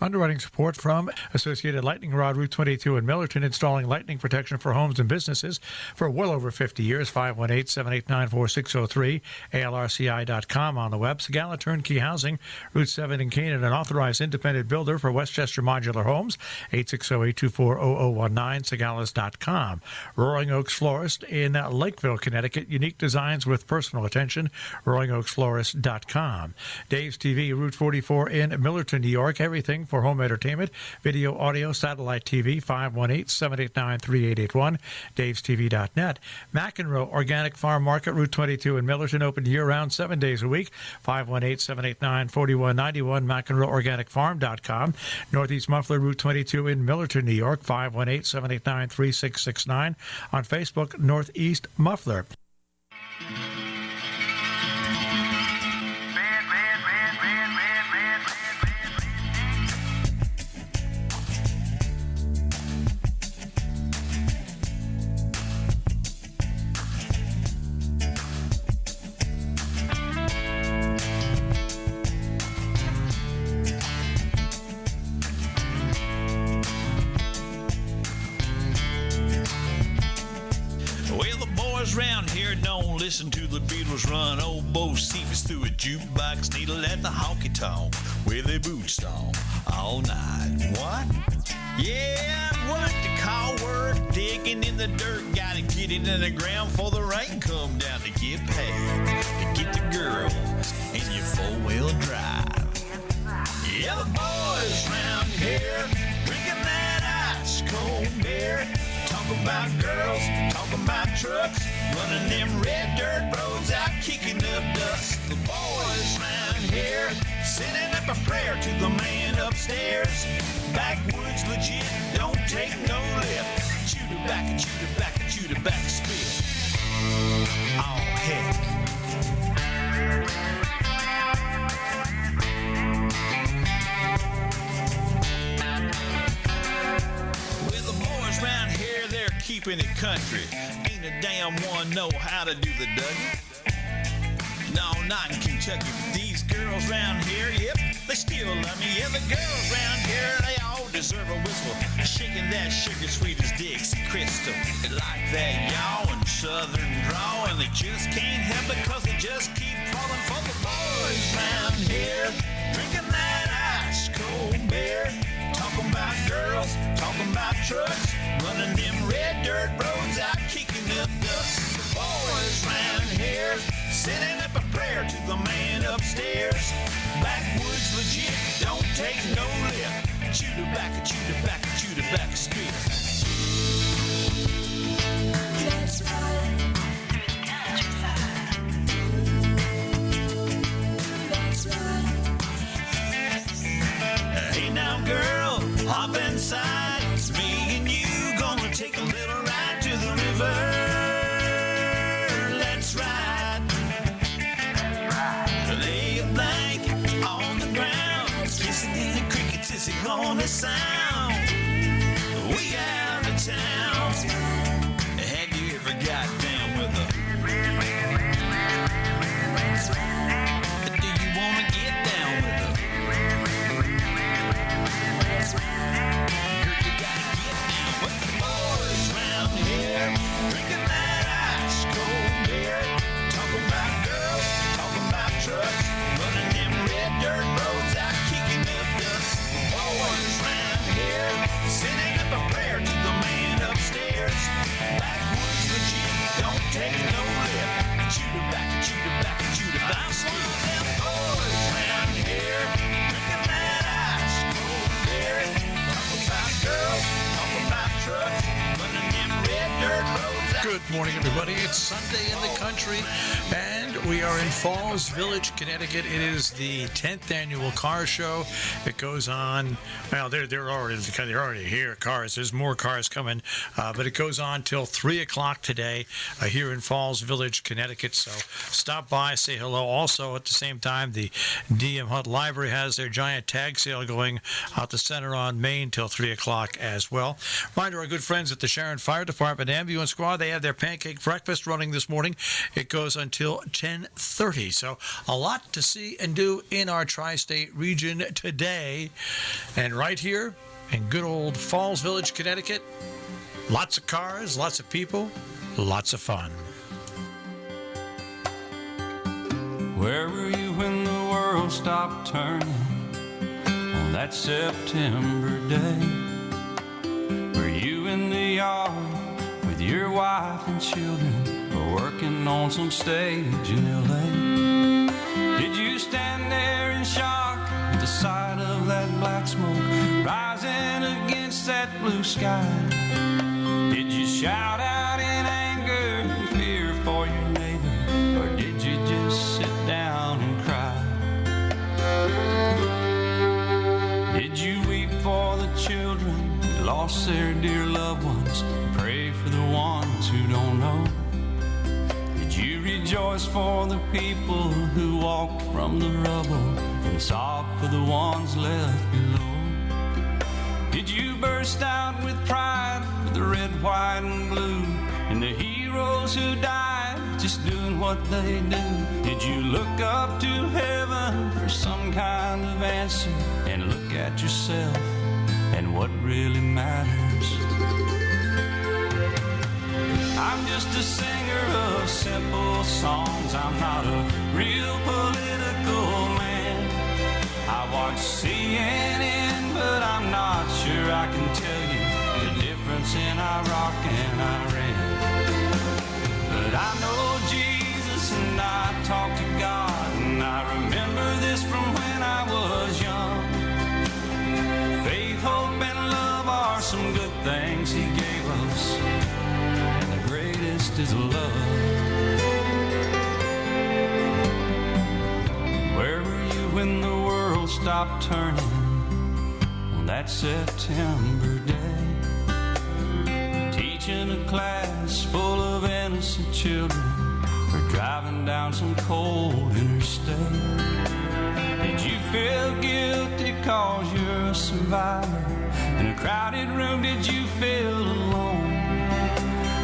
Underwriting support from Associated Lightning Rod, Route 22 in Millerton, installing lightning protection for homes and businesses for well over 50 years. 518-789-4603, ALRCI.com on the web. Sagala Turnkey Housing, Route 7 in Canaan, an authorized independent builder for Westchester Modular Homes. 860-824-0019, Sagalas.com. Roaring Oaks Florist in Lakeville, Connecticut. Unique designs with personal attention. RoaringOaksFlorist.com. Dave's TV, Route 44 in Millerton, New York. Everything for home entertainment, video, audio, satellite TV, 518-789-3881, davestv.net. McEnroe Organic Farm Market, Route 22 in Millerton, open year-round, 7 days a week, 518-789-4191, McEnroeOrganicFarm.com. Northeast Muffler, Route 22 in Millerton, New York, 518-789-3669. On Facebook, Northeast Muffler. Round here don't listen to the Beatles run. Old Bo Stevens through a jukebox needle at the honky tonk where they boot stomp all night. What? Yeah, what the call work? Digging in the dirt, gotta get it in the ground before the rain come down to get paid, to get the girl in your four-wheel drive. Yeah, the boys round here drinking that ice cold beer. Talk about girls, talk about trucks, running them red dirt roads out, kicking up dust. The boys round here sending up a prayer to the man upstairs. Backwoods legit, don't take no lip. Chew tobacco, chew tobacco, chew tobacco, spit. Oh, heck. Round here, they're keeping it country. Ain't a damn one know how to do the Dougie. No, not in Kentucky. But these girls round here, yep, they still love me. Yeah, the girls round here, they all deserve a whistle. Shaking that sugar sweet as Dixie Crystal. They like that yaw and southern drawl, and they just can't help it because they just keep falling for the boys round here. Drinking that ice cold beer. Talking about girls, talking about trucks, running them red dirt roads out, kicking up dust. The boys round here, sending up a prayer to the man upstairs. Backwoods legit, don't take no lip. Chew tobacco, chew tobacco, chew tobacco, spit. That's right. That's right. Hey now, girl, hop inside. It's me and you gonna take a little ride to the river. Let's ride. Lay a blanket on the ground. Listen to the crickets as they gonna sound. We out of town. Have you ever got down with a? Do you wanna get down with a? Girl, you gotta get down with the boys round here. Drinking that ice cold beer. Talking about girls, talking about trucks, running them red dirt roads out, kicking up dust. Boys round here, sending up a prayer to the man upstairs. Backwoods legit, don't take no lip. Chew tobacco, chew tobacco, chew tobacco. I'm one of them boys round here, drinking that ice cold beer. Talking about girls, talking about trucks, running them red dirt roads out. Good morning, everybody. It's Sunday in the country, and we are in Falls Village, Connecticut. It is the 10th annual car show. It goes on. Well, they're already here. Cars. There's more cars coming, but it goes on till 3 o'clock today here in Falls Village, Connecticut. So stop by, say hello. Also, at the same time, the DM Hunt Library has their giant tag sale going out the center on Main till 3 o'clock as well. Reminder, our good friends at the Sharon Fire Department Ambulance Squad, they have their pancake breakfast running this morning. It goes until 10 10:30. So a lot to see and do in our tri-state region today. And right here in good old Falls Village, Connecticut, lots of cars, lots of people, lots of fun. Where were you when the world stopped turning on that September day? Were you in the yard with your wife and children, or working on some stage in L.A.? Did you stand there in shock at the sight of that black smoke rising against that blue sky? Did you shout out in anger and fear for your neighbor, or did you just sit down and cry? Did you weep for the children who lost their dear loved ones, and pray for the ones who don't know? Did you rejoice for the people who walked from the rubble and sobbed for the ones left below? Did you burst out with pride for the red, white, and blue, and the heroes who died just doing what they do? Did you look up to heaven for some kind of answer, and look at yourself and what really matters? I'm just a singer of simple songs. I'm not a real political man. I watch CNN, but I'm not sure I can tell you the difference in Iraq and Iran. But I know Jesus and I talk to God, and I remember this from when I was young. Faith, hope, and love are some good things He gave us, and the greatest is love. Where were you when the world stopped turning on that September day? Teaching a class full of innocent children, or driving down some cold interstate? Did you feel guilty cause you're a survivor? In a crowded room, did you feel alone?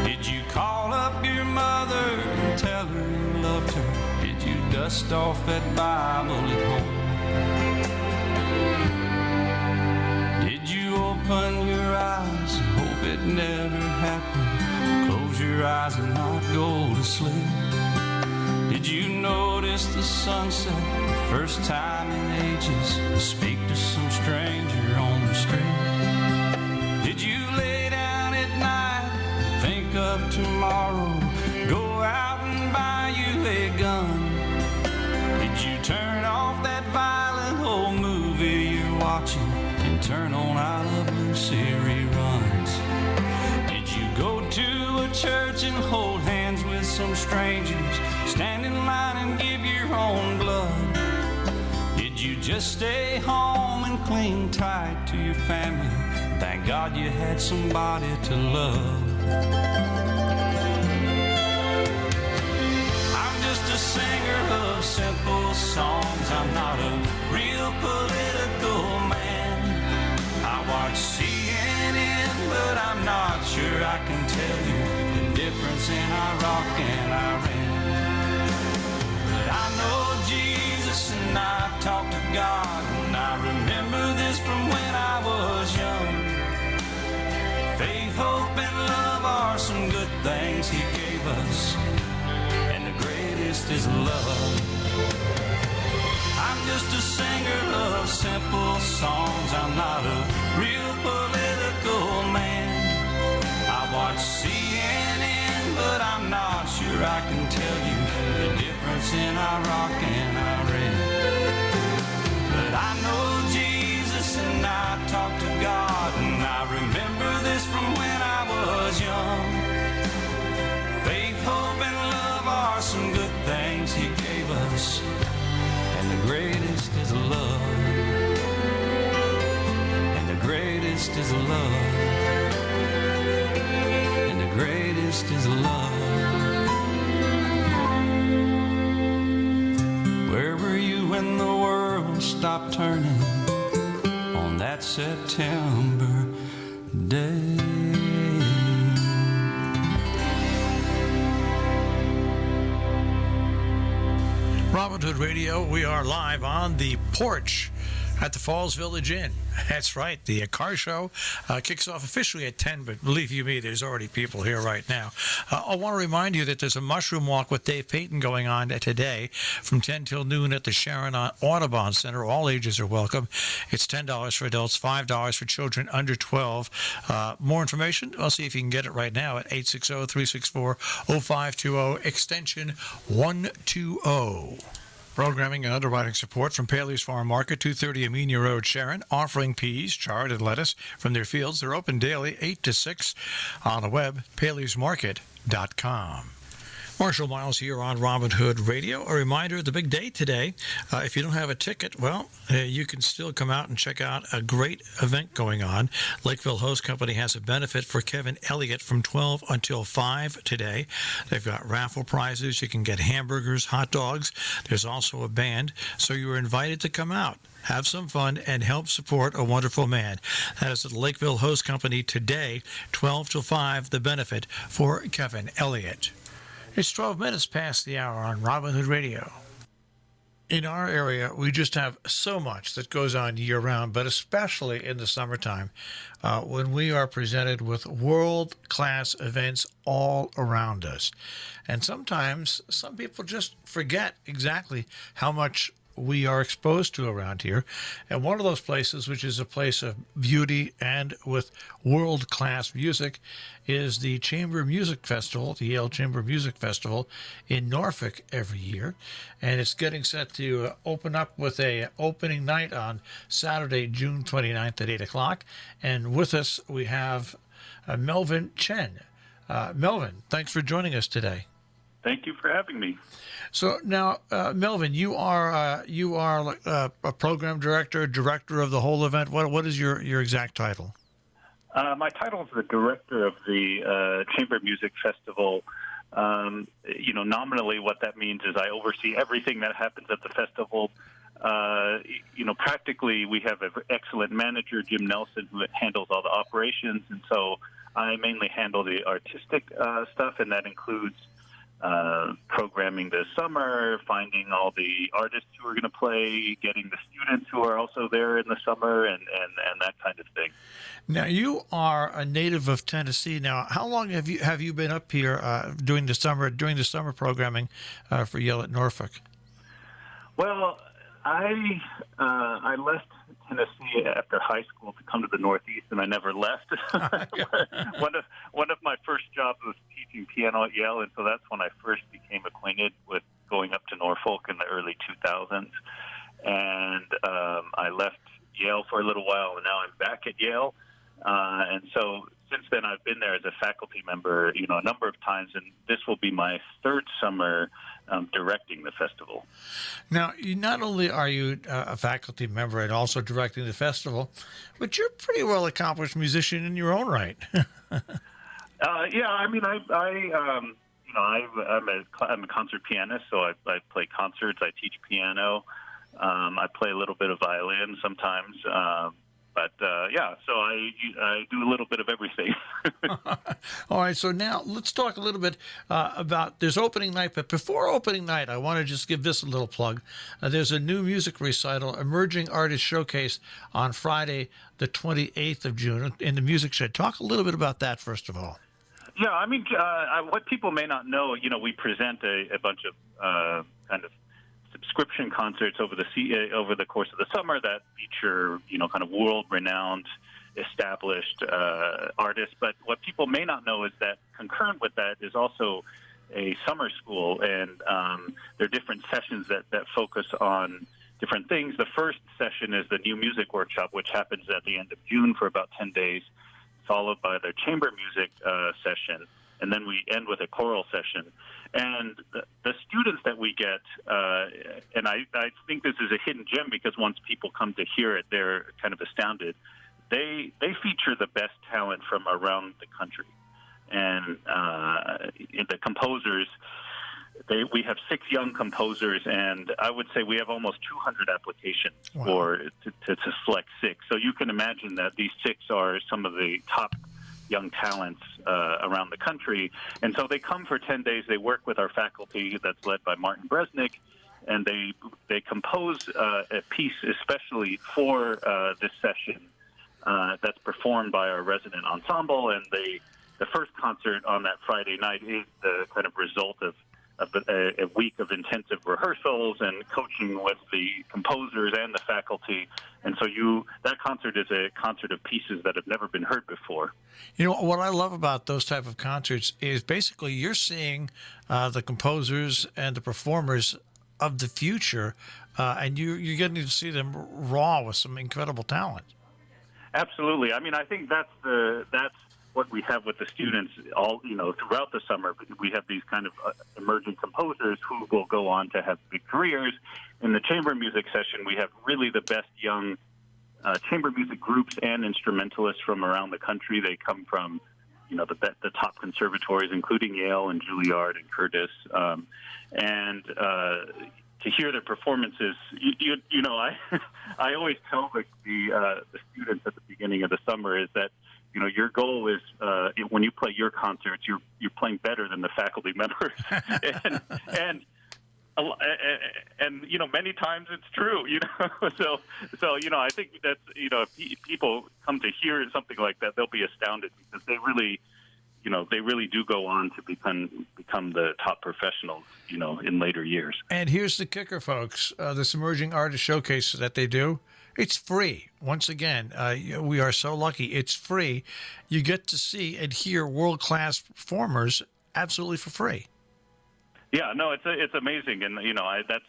Did you call up your mother and tell her you loved her? Did you dust off that Bible at home? Did you open your eyes and hope it never happened? Close your eyes and not go to sleep? Did you notice the sunset the first time in ages, and speak to some stranger on the street? Did you lay down at night and think of tomorrow? Go out and buy you a gun? Did you turn off that violent old movie you're watching and turn on I Love Lucy reruns? Did you go to a church and hold hands with some strangers, stand in line and give your own blood? Did you just stay home and cling tight to your family? Thank God you had somebody to love. I'm just a singer of simple songs. I'm not a real political man. I watch CNN, but I'm not sure I can tell you the difference in Iraq and Iran. But I know Jesus and I talk to God, and I remember this from when I was young. Faith, hope, and love are some good things He gave us, and the greatest is love. I'm just a singer of simple songs. I'm not a real political man. I watch CNN, but I'm not sure I can tell you the difference in Iraq and Iran. But I know Jesus and I talk to God, and I remember this from when I was young. Faith, hope, and love are some good things He gave us, and the greatest is love. And the greatest is love. And the greatest is love. Where were you when the world stopped turning on that September day? Hood Radio. We are live on the porch at the Falls Village Inn. That's right. The car show kicks off officially at 10, but believe you me, there's already people here right now. I want to remind you that there's a mushroom walk with Dave Payton going on today from 10 till noon at the Sharon Audubon Center. All ages are welcome. It's $10 for adults, $5 for children under 12. More information, I'll see if you can get it right now at 860-364-0520, extension 120. Programming and underwriting support from Paley's Farm Market, 230 Amenia Road, Sharon, offering peas, chard, and lettuce from their fields. They're open daily, 8 to 6, on the web, paleysmarket.com. Marshall Miles here on Robin Hood Radio. A reminder of the big day today. If you don't have a ticket, well, you can still come out and check out a great event going on. Lakeville Host Company has a benefit for Kevin Elliott from 12 until 5 today. They've got raffle prizes. You can get hamburgers, hot dogs. There's also a band. So you're invited to come out, have some fun, and help support a wonderful man. That is at the Lakeville Host Company today, 12 till 5, the benefit for Kevin Elliott. It's 12 minutes past the hour on Robin Hood Radio. In our area, we just have so much that goes on year-round, but especially in the summertime, when we are presented with world-class events all around us. And sometimes some people just forget exactly how much we are exposed to around here. And one of those places, which is a place of beauty and with world-class music, is the Chamber Music Festival, the Yale Chamber Music Festival in Norfolk every year. And it's getting set to open up with a opening night on Saturday, June 29th at 8 o'clock. And with us, we have Melvin Chen. Melvin, thanks for joining us today. Thank you for having me. So now, Melvin, you are a program director of the whole event. What is your exact title? My title is the director of the Chamber Music Festival. Nominally, what that means is I oversee everything that happens at the festival. Practically, we have an excellent manager, Jim Nelson, who handles all the operations, and so I mainly handle the artistic stuff, and that includes programming this summer, finding all the artists who are going to play, getting the students who are also there in the summer, and that kind of thing. Now, you are a native of Tennessee. Now, how long have you been up here during the summer programming for Yale at Norfolk? Well, I left Tennessee after high school to come to the Northeast, and I never left. One of my first jobs was teaching piano at Yale, and so that's when I first became acquainted with going up to Norfolk in the early 2000s. And I left Yale for a little while, and now I'm back at Yale. And so since then, I've been there as a faculty member, a number of times, and this will be my third summer directing the festival. Now, not only are you a faculty member and also directing the festival, but you're a pretty well accomplished musician in your own right. Yeah, I mean, I'm a concert pianist, so I play concerts. I teach piano. I play a little bit of violin sometimes. So I do a little bit of everything. All right, so now let's talk a little bit about this opening night. But before opening night, I want to just give this a little plug. There's a new music recital, Emerging Artist Showcase, on Friday, the 28th of June in the Music Shed. Talk a little bit about that, first of all. Yeah, I mean, what people may not know, we present a bunch of kind of subscription concerts over the course of the summer that feature, kind of world-renowned, established artists. But what people may not know is that concurrent with that is also a summer school, and there are different sessions that focus on different things. The first session is the New Music Workshop, which happens at the end of June for about 10 days, followed by the chamber music session, and then we end with a choral session. And the students that we get, and I think this is a hidden gem because once people come to hear it, they're kind of astounded. They feature the best talent from around the country. And the composers, we have 6 young composers, and I would say we have almost 200 applications to select 6. So you can imagine that these 6 are some of the top young talents around the country. And so they come for 10 days. They work with our faculty that's led by Martin Bresnick, and they compose a piece especially for this session that's performed by our resident ensemble. And the first concert on that Friday night is the kind of result of a week of intensive rehearsals and coaching with the composers and the faculty. And so that concert is a concert of pieces that have never been heard before. You know, what I love about those type of concerts is basically you're seeing the composers and the performers of the future, and you're getting to see them raw with some incredible talent. Absolutely. I mean, I think that's what we have with the students all, throughout the summer. We have these kind of emerging composers who will go on to have big careers. In the chamber music session, we have really the best young chamber music groups and instrumentalists from around the country. They come from, the top conservatories, including Yale and Juilliard and Curtis. And to hear their performances, I always tell the students at the beginning of the summer is that, your goal is when you play your concerts, you're playing better than the faculty members, and many times it's true, So I think that's if people come to hear something like that, they'll be astounded because they really do go on to become the top professionals, in later years. And here's the kicker, folks: this emerging artist showcase that they do. It's free. Once again, we are so lucky. It's free. You get to see and hear world-class performers absolutely for free. Yeah, no, it's amazing, and that's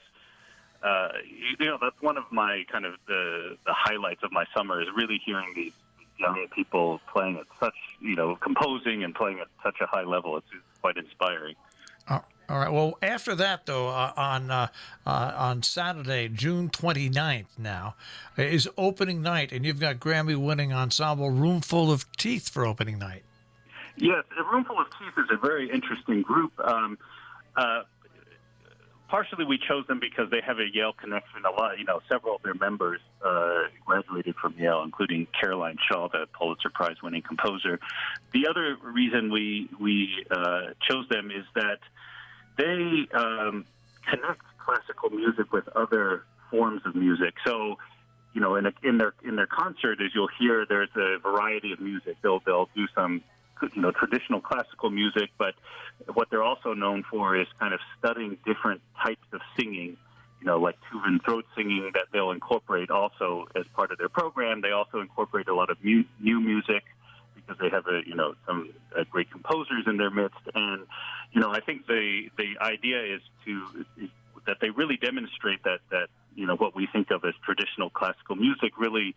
one of my kind of the highlights of my summer is really hearing these young people playing at such composing and playing at such a high level. It's quite inspiring. All right. Well, after that, though, on Saturday, June 29th now, is opening night, and you've got Grammy-winning ensemble Roomful of Teeth for opening night. Yes, Roomful of Teeth is a very interesting group. Partially, we chose them because they have a Yale connection. Several of their members graduated from Yale, including Caroline Shaw, the Pulitzer Prize-winning composer. The other reason we chose them is that they connect classical music with other forms of music. So, in their concert, as you'll hear, there's a variety of music. They'll do some, traditional classical music, but what they're also known for is kind of studying different types of singing, like Tuvan throat singing that they'll incorporate also as part of their program. They also incorporate a lot of new music because they have some great composers in their midst. And, I think the idea is that they really demonstrate that what we think of as traditional classical music really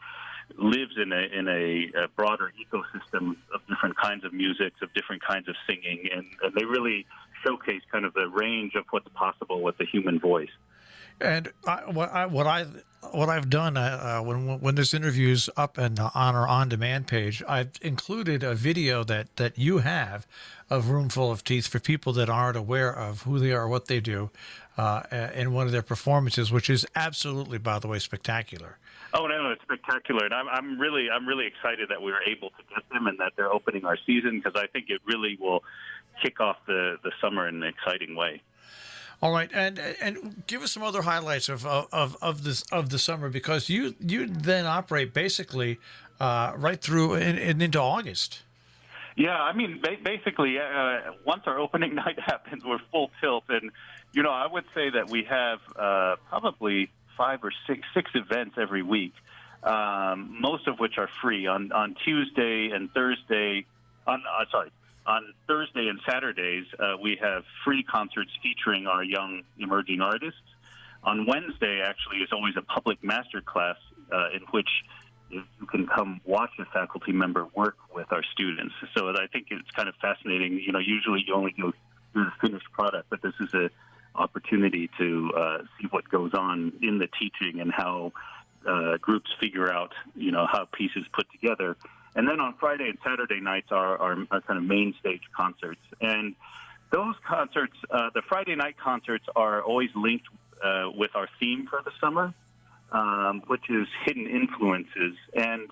lives in a broader ecosystem of different kinds of music, of different kinds of singing, and they really showcase kind of the range of what's possible with the human voice. And what I've done when this interview's up and on our on-demand page, I've included a video that you have of Roomful of Teeth for people that aren't aware of who they are, what they do, in one of their performances, which is absolutely, by the way, spectacular. Oh no, it's spectacular, and I'm really excited that we were able to get them and that they're opening our season because I think it really will kick off the summer in an exciting way. All right, and give us some other highlights of the summer because you then operate basically right through and into August. Yeah, I mean, basically, once our opening night happens, we're full tilt, and I would say that we have probably 5 or 6 events every week, most of which are free on Tuesday and Thursday. On Thursday and Saturdays, we have free concerts featuring our young emerging artists. On Wednesday, actually, is always a public master class in which you can come watch a faculty member work with our students. So I think it's kind of fascinating. Usually you only go through the finished product, but this is an opportunity to see what goes on in the teaching and how groups figure out, how pieces put together. And then on Friday and Saturday nights are kind of main stage concerts. And those concerts, the Friday night concerts are always linked with our theme for the summer, which is hidden influences. And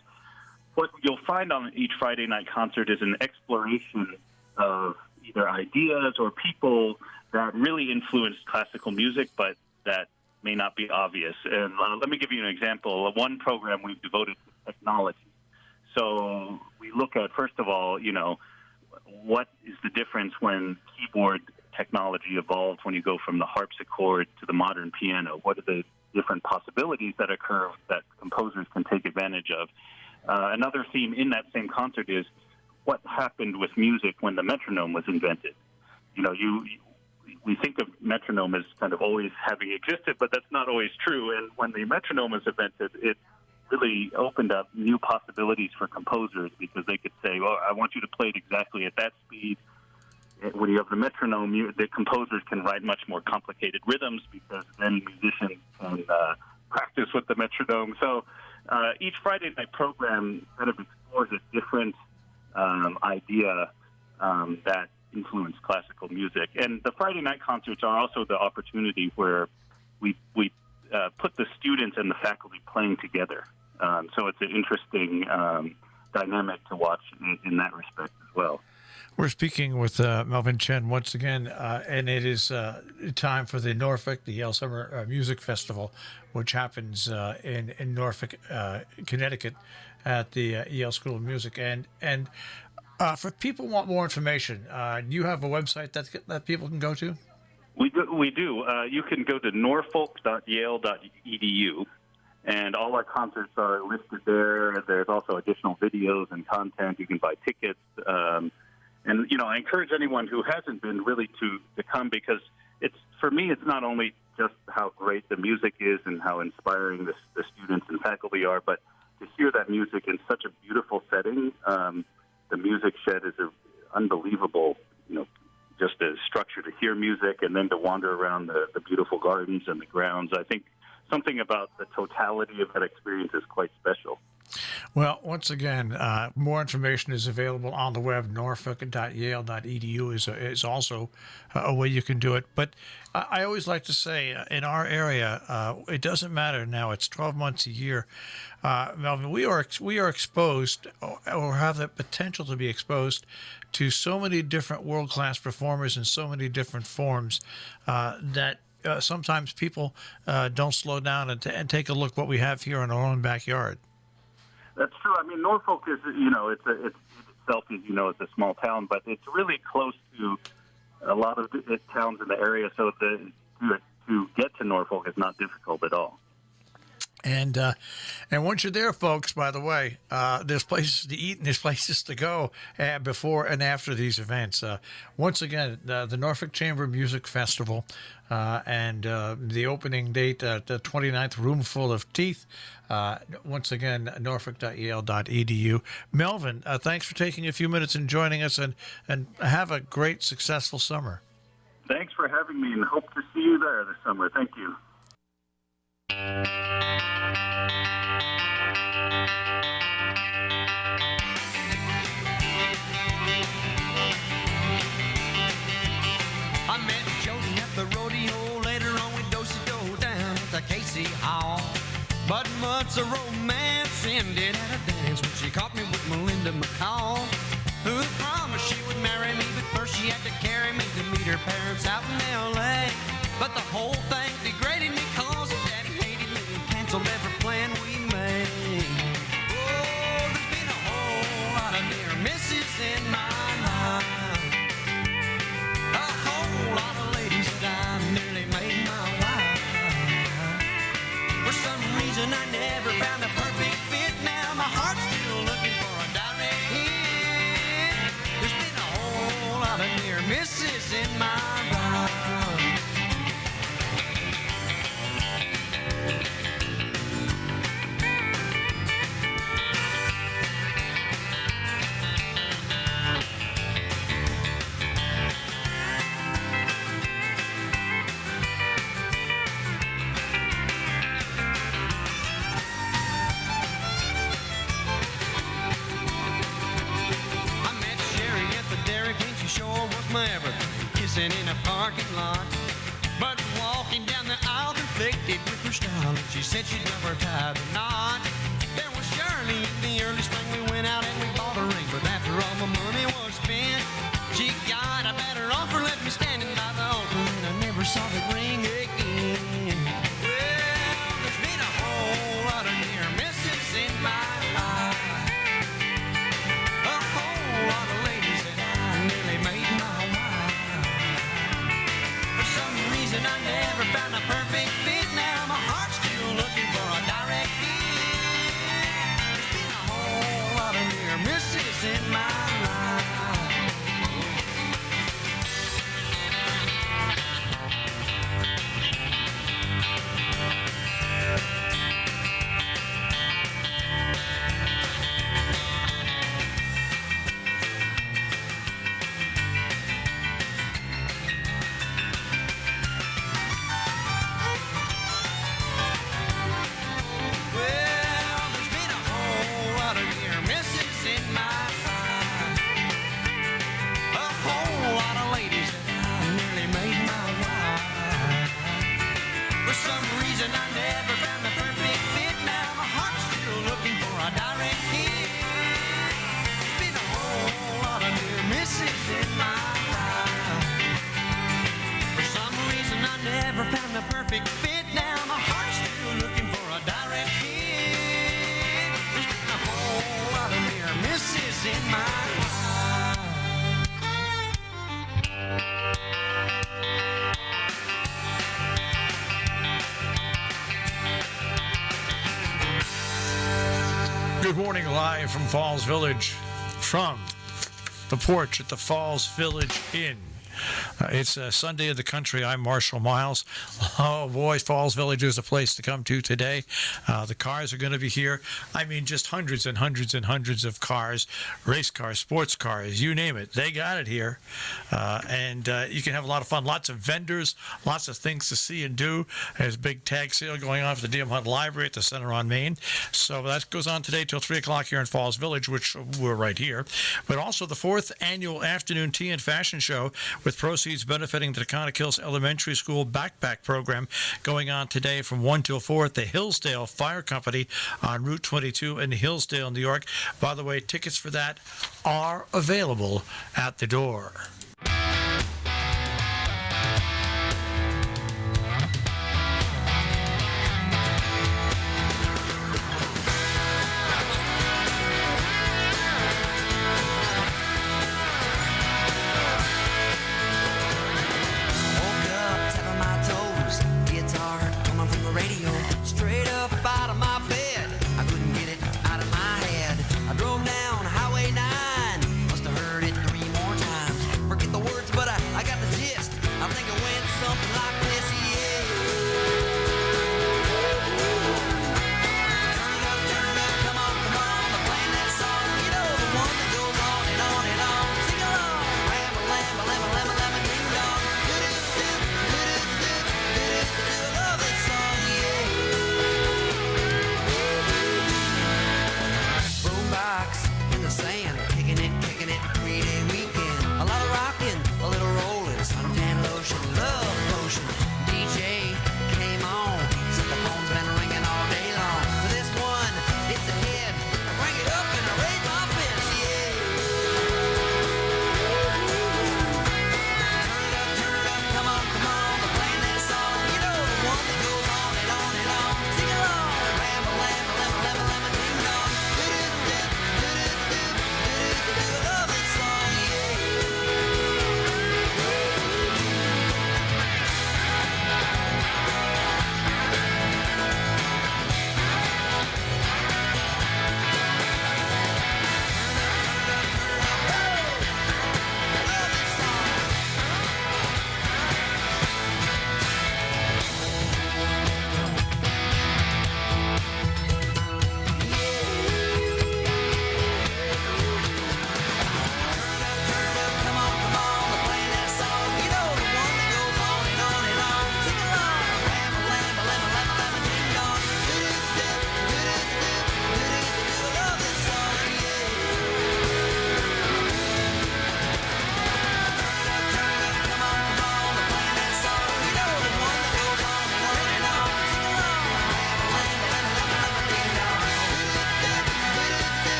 what you'll find on each Friday night concert is an exploration of either ideas or people that really influenced classical music, but that may not be obvious. And let me give you an example. One program we've devoted to technology. So we look at, first of all, what is the difference when keyboard technology evolved when you go from the harpsichord to the modern piano? What are the different possibilities that occur that composers can take advantage of? Another theme in that same concert is what happened with music when the metronome was invented. We think of metronome as kind of always having existed, but that's not always true. And when the metronome was invented, it really opened up new possibilities for composers because they could say, well, I want you to play it exactly at that speed. When you have the metronome, the composers can write much more complicated rhythms because then musicians can practice with the metronome. So each Friday night program kind of explores a different idea that influenced classical music. And the Friday night concerts are also the opportunity where we put the students and the faculty playing together. So it's an interesting dynamic to watch in that respect as well. We're speaking with Melvin Chen once again, and it is time for the Norfolk, the Yale Summer Music Festival, which happens in Norfolk, Connecticut, at the Yale School of Music. And for people who want more information, do you have a website that people can go to? We do. You can go to norfolk.yale.edu, and all our concerts are listed there. There's also additional videos and content. You can buy tickets. And, I encourage anyone who hasn't been really to come because for me, it's not only just how great the music is and how inspiring the students and faculty are, but to hear that music in such a beautiful setting. The Music Shed is an unbelievable, just a structure to hear music and then to wander around the beautiful gardens and the grounds. I think something about the totality of that experience is quite special. Well, once again, more information is available on the web. Norfolk.yale.edu is also a way you can do it. But I always like to say, in our area, it doesn't matter now. It's 12 months a year. Melvin, we are exposed or have the potential to be exposed to so many different world-class performers in so many different forms that sometimes people don't slow down and take a look what we have here in our own backyard. That's true. I mean, Norfolk is, it's itself, as you know, it's a small town, but it's really close to a lot of towns in the area. So to get to Norfolk is not difficult at all. And once you're there, folks, by the way, there's places to eat and there's places to go before and after these events. Once again, the Norfolk Chamber Music Festival and the opening date, the 29th, Room Full of Teeth. Once again, norfolk.yale.edu. Melvin, thanks for taking a few minutes and joining us, and have a great, successful summer. Thanks for having me, and hope to see you there this summer. Thank you. I met Jody at the rodeo. Later on we do-si-do down at the Casey Hall. But months of romance ended at a dance when she caught me with Melinda McCall, who promised she would marry me, but first she had to carry me to meet her parents out in L.A. But the whole thing degraded me cause her daddy hated me and canceled every plan we made. Oh, there's been a whole lot of near misses in my life. A whole lot of ladies that I nearly made my wife. For some reason I never found a perfect fit. Now my heart's still looking for a direct hit. There's been a whole lot of near misses in my life. My everything, kissing in a parking lot. But walking down the aisle conflicted with her style, and she said she'd never tie the knot. There was Shirley in the early spring. We went out and we bought a ring, but after all my money was spent, she got a better offer, left me standing by the altar, and I never saw the ring again. in my heart. Good morning, live from Falls Village, from the porch at the Falls Village Inn. It's Sunday in the country. I'm Marshall Miles. Oh boy, Falls Village is a place to come to today. The cars are going to be here. I mean, just hundreds and hundreds and hundreds of cars, race cars, sports cars, you name it. They got it here. And you can have a lot of fun. Lots of vendors, lots of things to see and do. There's a big tag sale going on for the DM Hunt Library at the Center on Main. So that goes on today till 3 o'clock here in Falls Village, which we're right here. But also the 4th annual afternoon tea and fashion show with proceeds benefiting the Taconic Hills Elementary School backpack program going on today from 1 till 4 at the Hillsdale Fire Company on Route 22 in Hillsdale, New York. By the way, tickets for that are available at the door.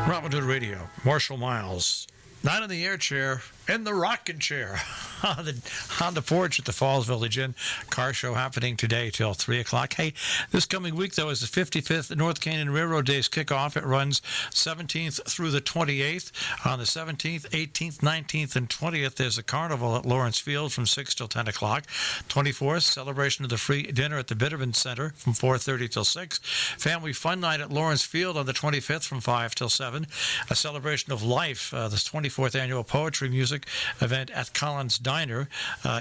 Robin Hood Radio, Marshall Miles, not in the air chair, in the rocking chair, on the porch at the Falls Village Inn. Car show happening today till 3 o'clock. Hey, this coming week, though, is the 55th North Canyon Railroad Days kickoff. It runs 17th through the 28th. On the 17th, 18th, 19th, and 20th, there's a carnival at Lawrence Field from 6 till 10 o'clock. 24th, celebration of the free dinner at the Bitterman Center from 4:30 till 6. Family fun night at Lawrence Field on the 25th from 5 till 7. A celebration of life, the 24th annual poetry music event at Collins Diner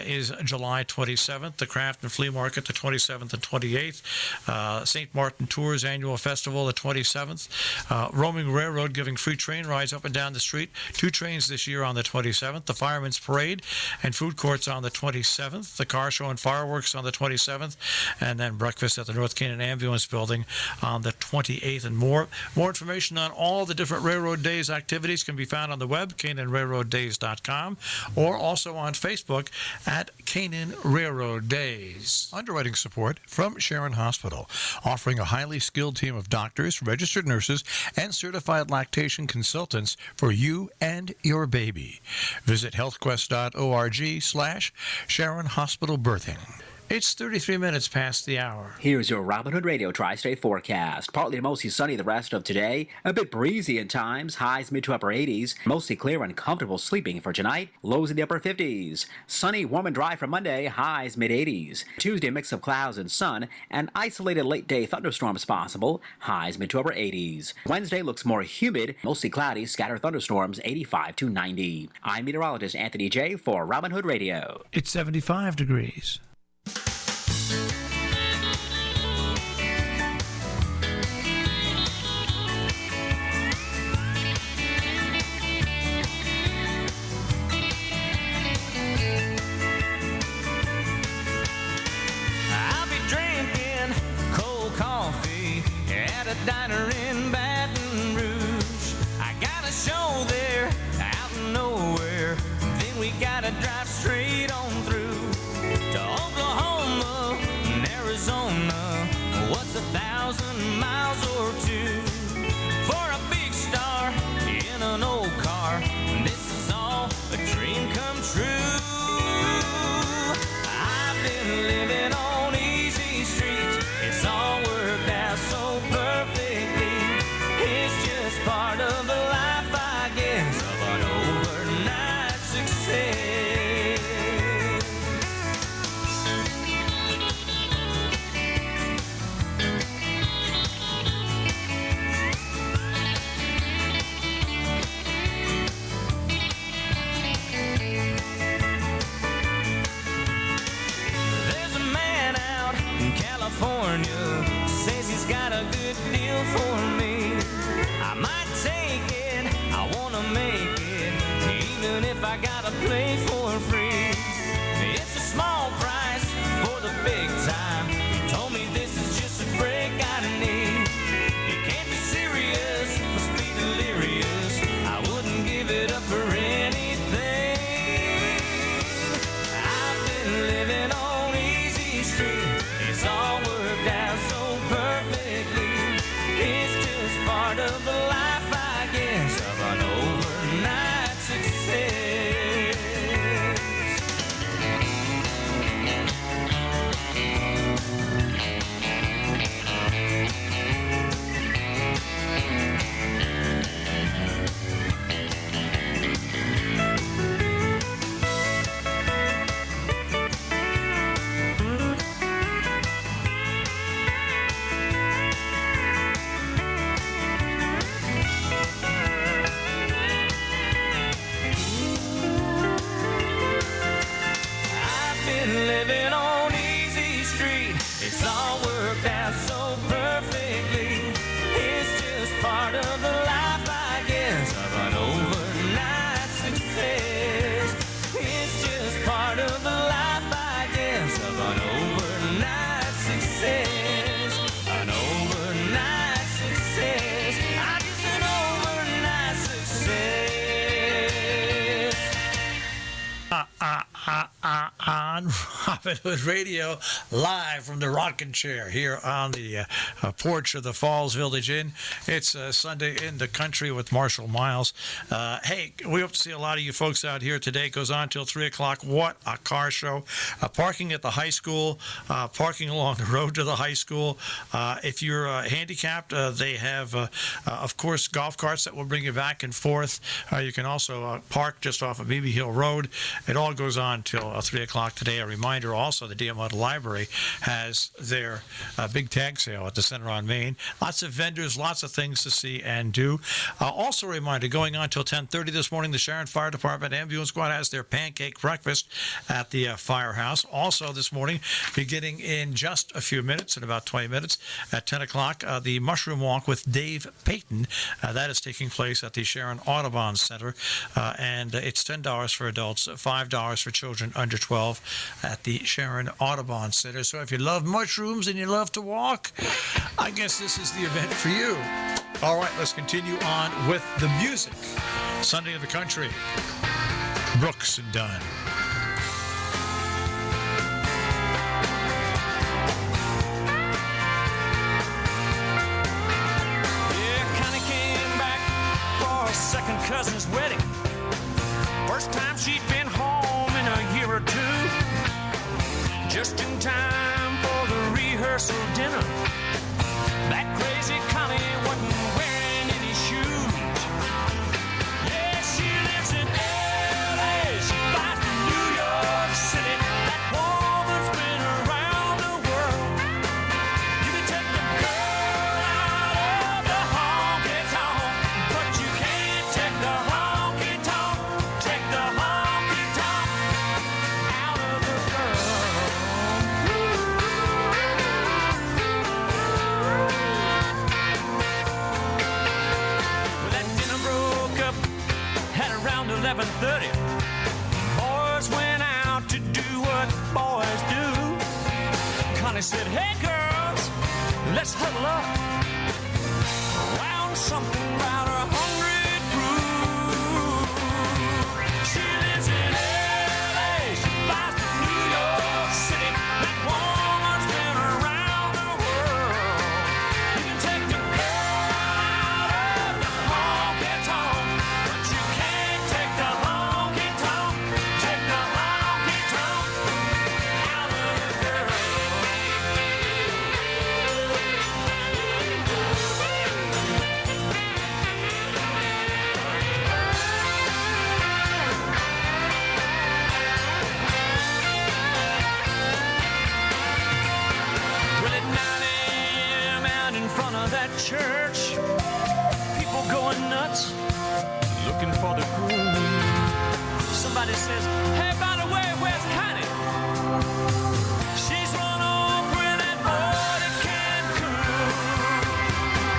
is July 27th. The Craft and Flea Market the 27th and 28th. St. Martin Tours Annual Festival the 27th. Roaming Railroad giving free train rides up and down the street. 2 trains this year on the 27th. The Fireman's Parade and food courts on the 27th. The car show and fireworks on the 27th. And then breakfast at the North Canyon Ambulance Building on the 28th. And more information on all the different Railroad Days activities can be found on the web, CanonRailroadDays.com, or also on Facebook at Canaan Railroad Days. Underwriting support from Sharon Hospital, offering a highly skilled team of doctors, registered nurses, and certified lactation consultants for you and your baby. Visit healthquest.org/Sharon Hospital Birthing. It's 33 minutes past the hour. Here's your Robin Hood Radio Tri-State forecast. Partly to mostly sunny the rest of today. A bit breezy at times. Highs mid to upper 80s. Mostly clear and comfortable sleeping for tonight. Lows in the upper 50s. Sunny, warm and dry for Monday. Highs mid 80s. Tuesday, mix of clouds and sun. And isolated late day thunderstorms possible. Highs mid to upper 80s. Wednesday looks more humid. Mostly cloudy. Scattered thunderstorms 85 to 90. I'm meteorologist Anthony J. for Robin Hood Radio. It's 75 degrees. Diner in Baton Rouge. I got a show there out of nowhere. Then we gotta drive straight on through to Oklahoma and Arizona. What's 1,000 miles or two for a big star in an old car? This is all a dream come true. I've been living on easy streets. It's all worked out so perfectly. It's just part of the life, I guess, of an overnight success. There's a man out in California, says he's got a good deal for me. I might take it, I wanna make it, even if I gotta play for free. It's a small price for the big time. He told me this is just a break I need. It can't be serious, must be delirious. I wouldn't give it up for anything. I've been living on easy street. It's all worked out so perfectly. It's just part of the life, I guess, of an overnight success. I've been living on easy street. It's all worked out so perfectly. It's just part of the life, I guess, of an overnight success. It's just part of the life, I guess, of an overnight success. An overnight success. I'm just an overnight success. On Robin Hood Radio, live from the rocking chair here on the porch of the Falls Village Inn. It's Sunday in the Country with Marshall Miles. Hey, we hope to see a lot of you folks out here today. It goes on till 3 o'clock. What a car show. Parking at the high school, parking along the road to the high school. If you're handicapped, they have, of course, golf carts that will bring you back and forth. You can also park just off of Beebe Hill Road. It all goes on till 3 o'clock today. A reminder also, the DeMott Library has their big tag sale at the Center on Main. Lots of vendors, lots of things to see and do. Also a reminder, going on till 10:30 this morning, the Sharon Fire Department Ambulance Squad has their pancake breakfast at the firehouse. Also this morning, beginning in just a few minutes, in about 20 minutes, at 10 o'clock, the Mushroom Walk with Dave Payton. That is taking place at the Sharon Audubon Center, and it's $10 for adults, $5 for children under 12 at the Sharon Audubon Center. So if you love mushrooms and you love to walk, I guess this is the event for you. All right, let's continue on with the music. Sunday in the Country, Brooks and Dunn. cousin's wedding. First time she'd been home in a year or two. Just in time for the rehearsal dinner. That crazy Connie wasn't wearing any shoes. Yeah, she lives in L.A. She flies to New York City. That woman's been around the world. You can take the girl out of the honky-tonk, but you can't take the honky-tonk. Take the honky-tonk out of the girl. Well, that dinner broke up at around 11:30. Boys went out to do what boys do. Connie said, hey girls, let's huddle up around something about a hungry brew. She lives in L.A. She flies to New York City. That woman's been around the world. You can take the girl out of the honky-tonk, but you can't take the honky-tonk. Take the honky-tonk out of the girl. Well, at 9 a.m. out in front of that church, people going nuts, looking for the groom. Somebody says, hey, by the way, where's Connie? She's run off with that boy to Cancun.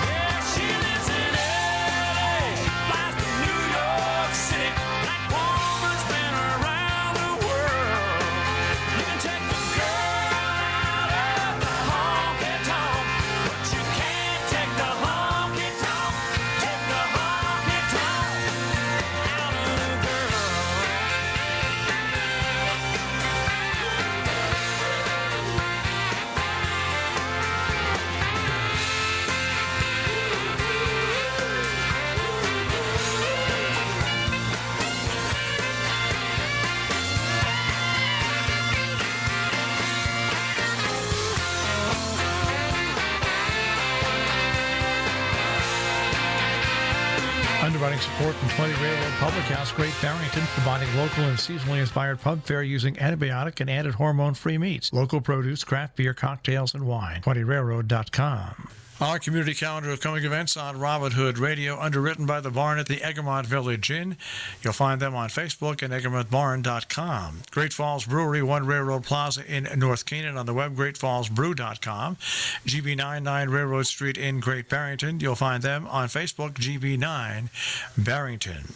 Yeah, she lives in L.A. She flies to New York City. That woman's been around the world. You can take the girl out of the honky-tonk, but you can't take the honky-tonk. Take the honky-tonk out of the girl. Underwriting support from 20 Railroad Public House, Great Barrington, providing local and seasonally inspired pub fare using antibiotic and added hormone-free meats, local produce, craft beer, cocktails, and wine. 20railroad.com. Our community calendar of coming events on Robin Hood Radio, underwritten by the Barn at the Egremont Village Inn. You'll find them on Facebook and egremontbarn.com. Great Falls Brewery, One Railroad Plaza in North Canaan, on the web, greatfallsbrew.com. GB99 Railroad Street in Great Barrington. You'll find them on Facebook, GB9 Barrington.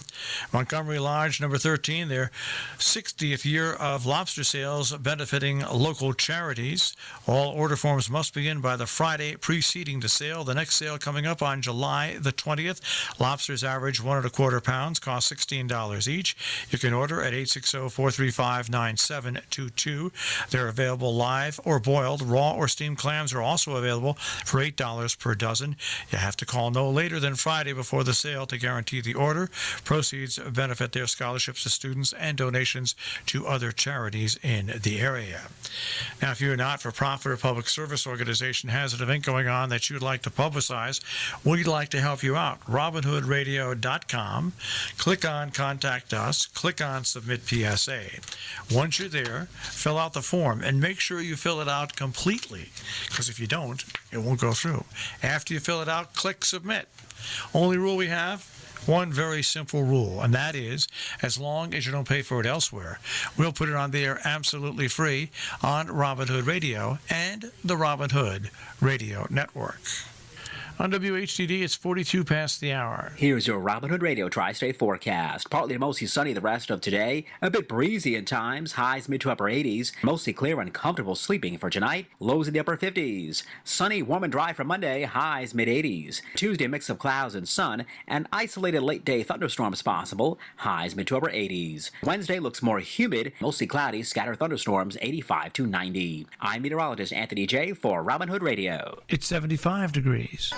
Montgomery Lodge, number 13, their 60th year of lobster sales benefiting local charities. All order forms must be in by the Friday preceding the sale. The next sale coming up on July the 20th. Lobsters average 1 1/4 pounds, cost $16 each. You can order at 860-435-9722. They're available live or boiled. Raw or steamed clams are also available for $8 per dozen. You have to call no later than Friday before the sale to guarantee the order. Proceeds benefit their scholarships to students and donations to other charities in the area. Now, if you're a not-for-profit or public service organization has an event going on that you'd like to publicize, we'd like to help you out. RobinHoodRadio.com. Click on Contact Us. Click on Submit PSA. Once you're there, fill out the form and make sure you fill it out completely, because if you don't, it won't go through. After you fill it out, click Submit. Only rule we have, one very simple rule, and that is, as long as you don't pay for it elsewhere, we'll put it on there absolutely free on Robin Hood Radio and the Robin Hood Radio Network. On WHDD, it's 42 past the hour. Here's your Robin Hood Radio Tri-State forecast. Partly to mostly sunny the rest of today. A bit breezy in times. Highs mid to upper 80s. Mostly clear and comfortable sleeping for tonight. Lows in the upper 50s. Sunny, warm and dry for Monday. Highs mid 80s. Tuesday, mix of clouds and sun. And isolated late day thunderstorms possible. Highs mid to upper 80s. Wednesday looks more humid. Mostly cloudy. Scattered thunderstorms 85 to 90. I'm meteorologist Anthony J. for Robin Hood Radio. It's 75 degrees.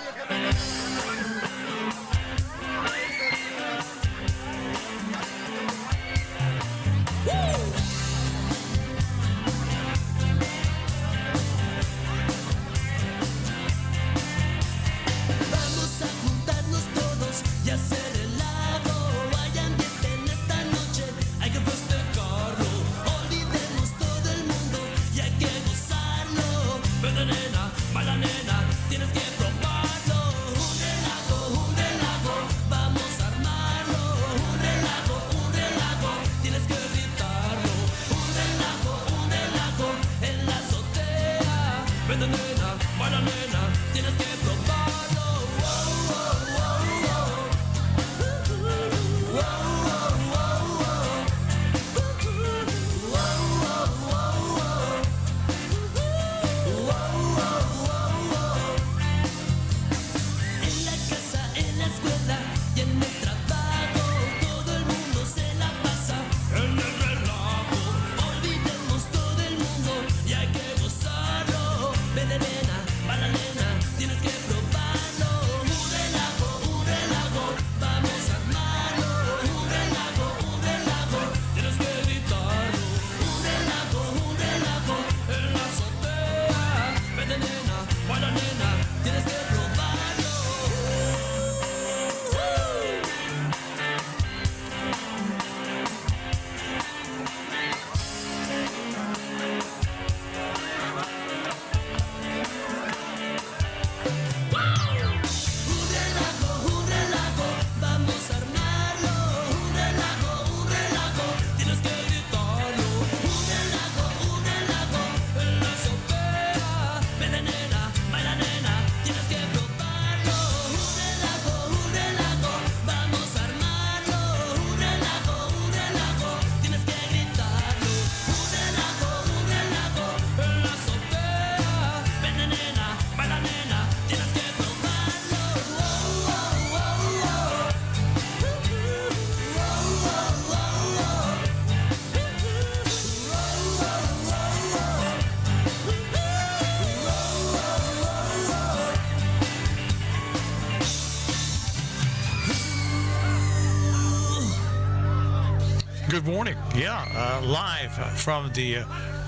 good morning. Yeah, live from the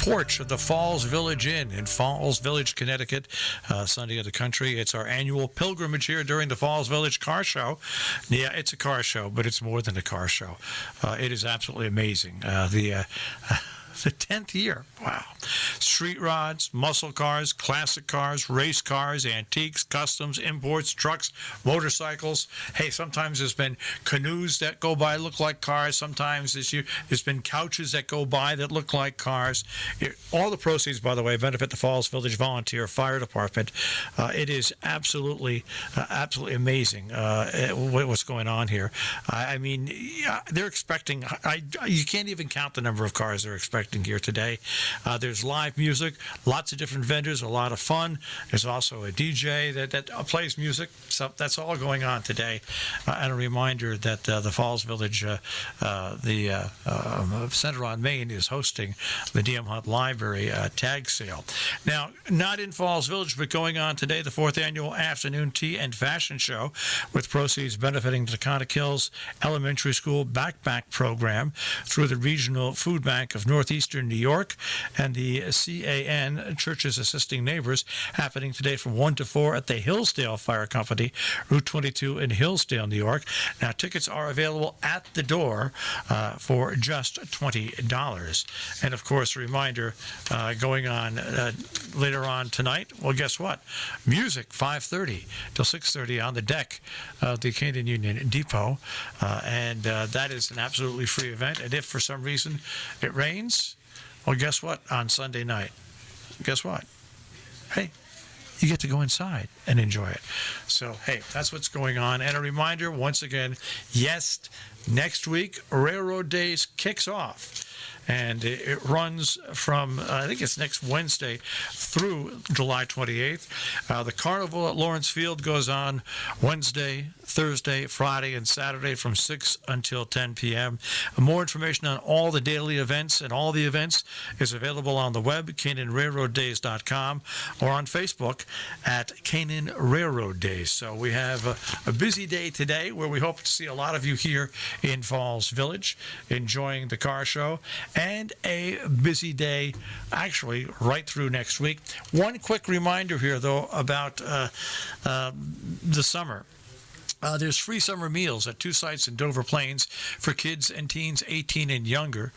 porch of the Falls Village Inn in Falls Village, Connecticut, Sunday of the Country. It's our annual pilgrimage here during the Falls Village Car Show. Yeah, it's a car show, but it's more than a car show. It is absolutely amazing. The 10th year. Wow. Street rods, muscle cars, classic cars, race cars, antiques, customs, imports, trucks, motorcycles. Hey, sometimes there's been canoes that go by look like cars. Sometimes there's been couches that go by that look like cars. All the proceeds, by the way, benefit the Falls Village Volunteer Fire Department. It is absolutely amazing what's going on here. I mean, they're expecting, you can't even count the number of cars they're expecting here today. There's live music, lots of different vendors, a lot of fun. There's also a DJ that plays music. So that's all going on today. And a reminder that the Falls Village, the Center on Main, is hosting the DM Hunt Library tag sale. Now, not in Falls Village, but going on today, the 4th annual afternoon tea and fashion show, with proceeds benefiting the Taconic Hills Elementary School backpack program through the Regional Food Bank of Northeastern New York and the CAN, Churches Assisting Neighbors, happening today from 1 to 4 at the Hillsdale Fire Company, Route 22 in Hillsdale, New York. Now, tickets are available at the door for just $20. And, of course, a reminder, going on later on tonight, well, guess what? Music, 5:30 till 6:30 on the deck of the Canaan Union Depot. And that is an absolutely free event. And if for some reason it rains, well, guess what? On Sunday night, guess what? Hey, you get to go inside and enjoy it. So, hey, that's what's going on. And a reminder, once again, yes, next week, Railroad Days kicks off. And it runs from, I think it's next Wednesday through July 28th. The carnival at Lawrence Field goes on Wednesday, Thursday, Friday, and Saturday from 6 until 10 p.m. More information on all the daily events and all the events is available on the web, CanaanRailroadDays.com, or on Facebook at Canaan Railroad Days. So we have a busy day today where we hope to see a lot of you here in Falls Village enjoying the car show, and a busy day actually right through next week. One quick reminder here, though, about the summer. There's free summer meals at 2 sites in Dover Plains for kids and teens 18 and younger.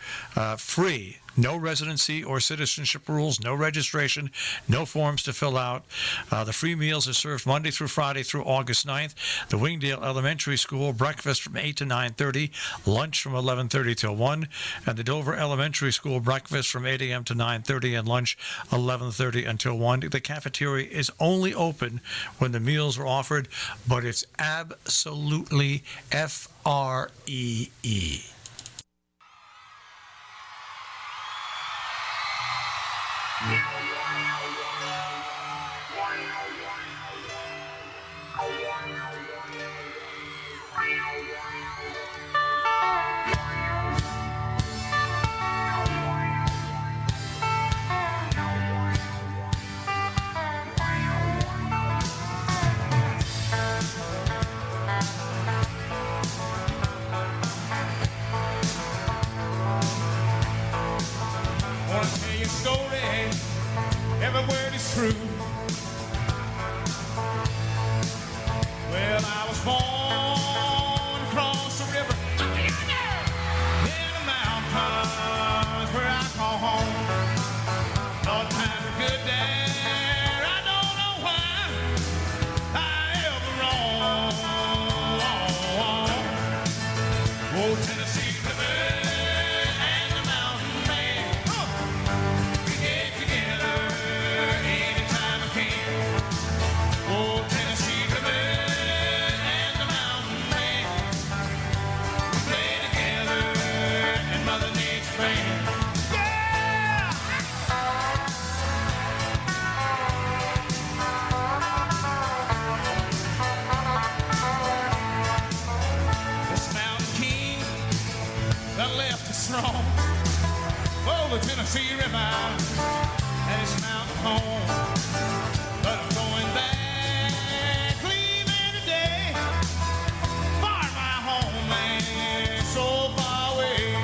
Free. No residency or citizenship rules, no registration, no forms to fill out. The free meals are served Monday through Friday through August 9th. The Wingdale Elementary School, breakfast from 8 to 9:30, lunch from 11:30 till 1, and the Dover Elementary School, breakfast from 8 a.m. to 9:30 and lunch 11:30 until 1. The cafeteria is only open when the meals are offered, but it's absolutely free. Every word is true. Well, I was born across the river in the mountains where I call home. No times are good there. I don't know why I ever roam. Oh, Tennessee River. The Tennessee River and it's mountain home, but I'm going back, leaving today, far my homeland, so far away.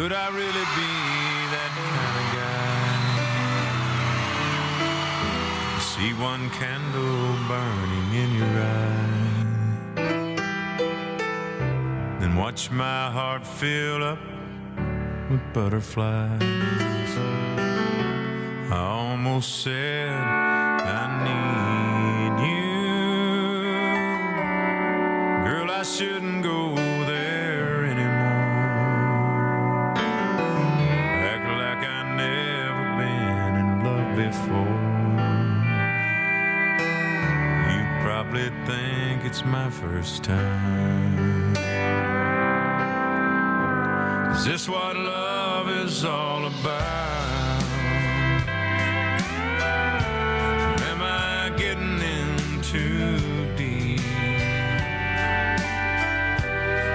Could I really be that kind of guy? See one candle burning in your eye, then watch my heart fill up with butterflies. I almost said I need you. Girl, I shouldn't go there anymore. Act like I never been in love before. You probably think it's my first time. Is this what love is all about? Am I getting in too deep?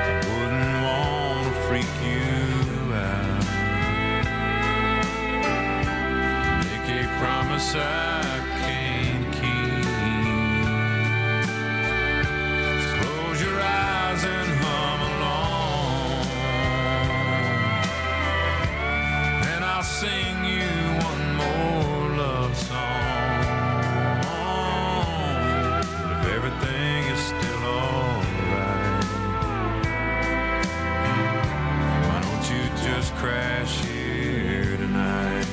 I wouldn't want to freak you out. Make a promise I can't keep. Just close your eyes and hum along, and I'll sing you one more love song. But if everything is still alright, why don't you just crash here tonight?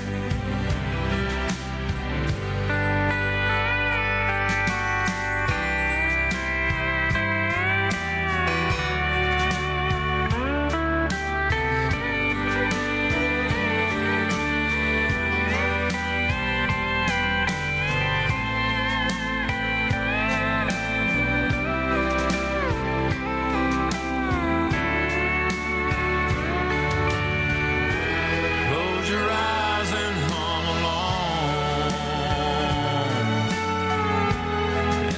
Close your eyes and hum along,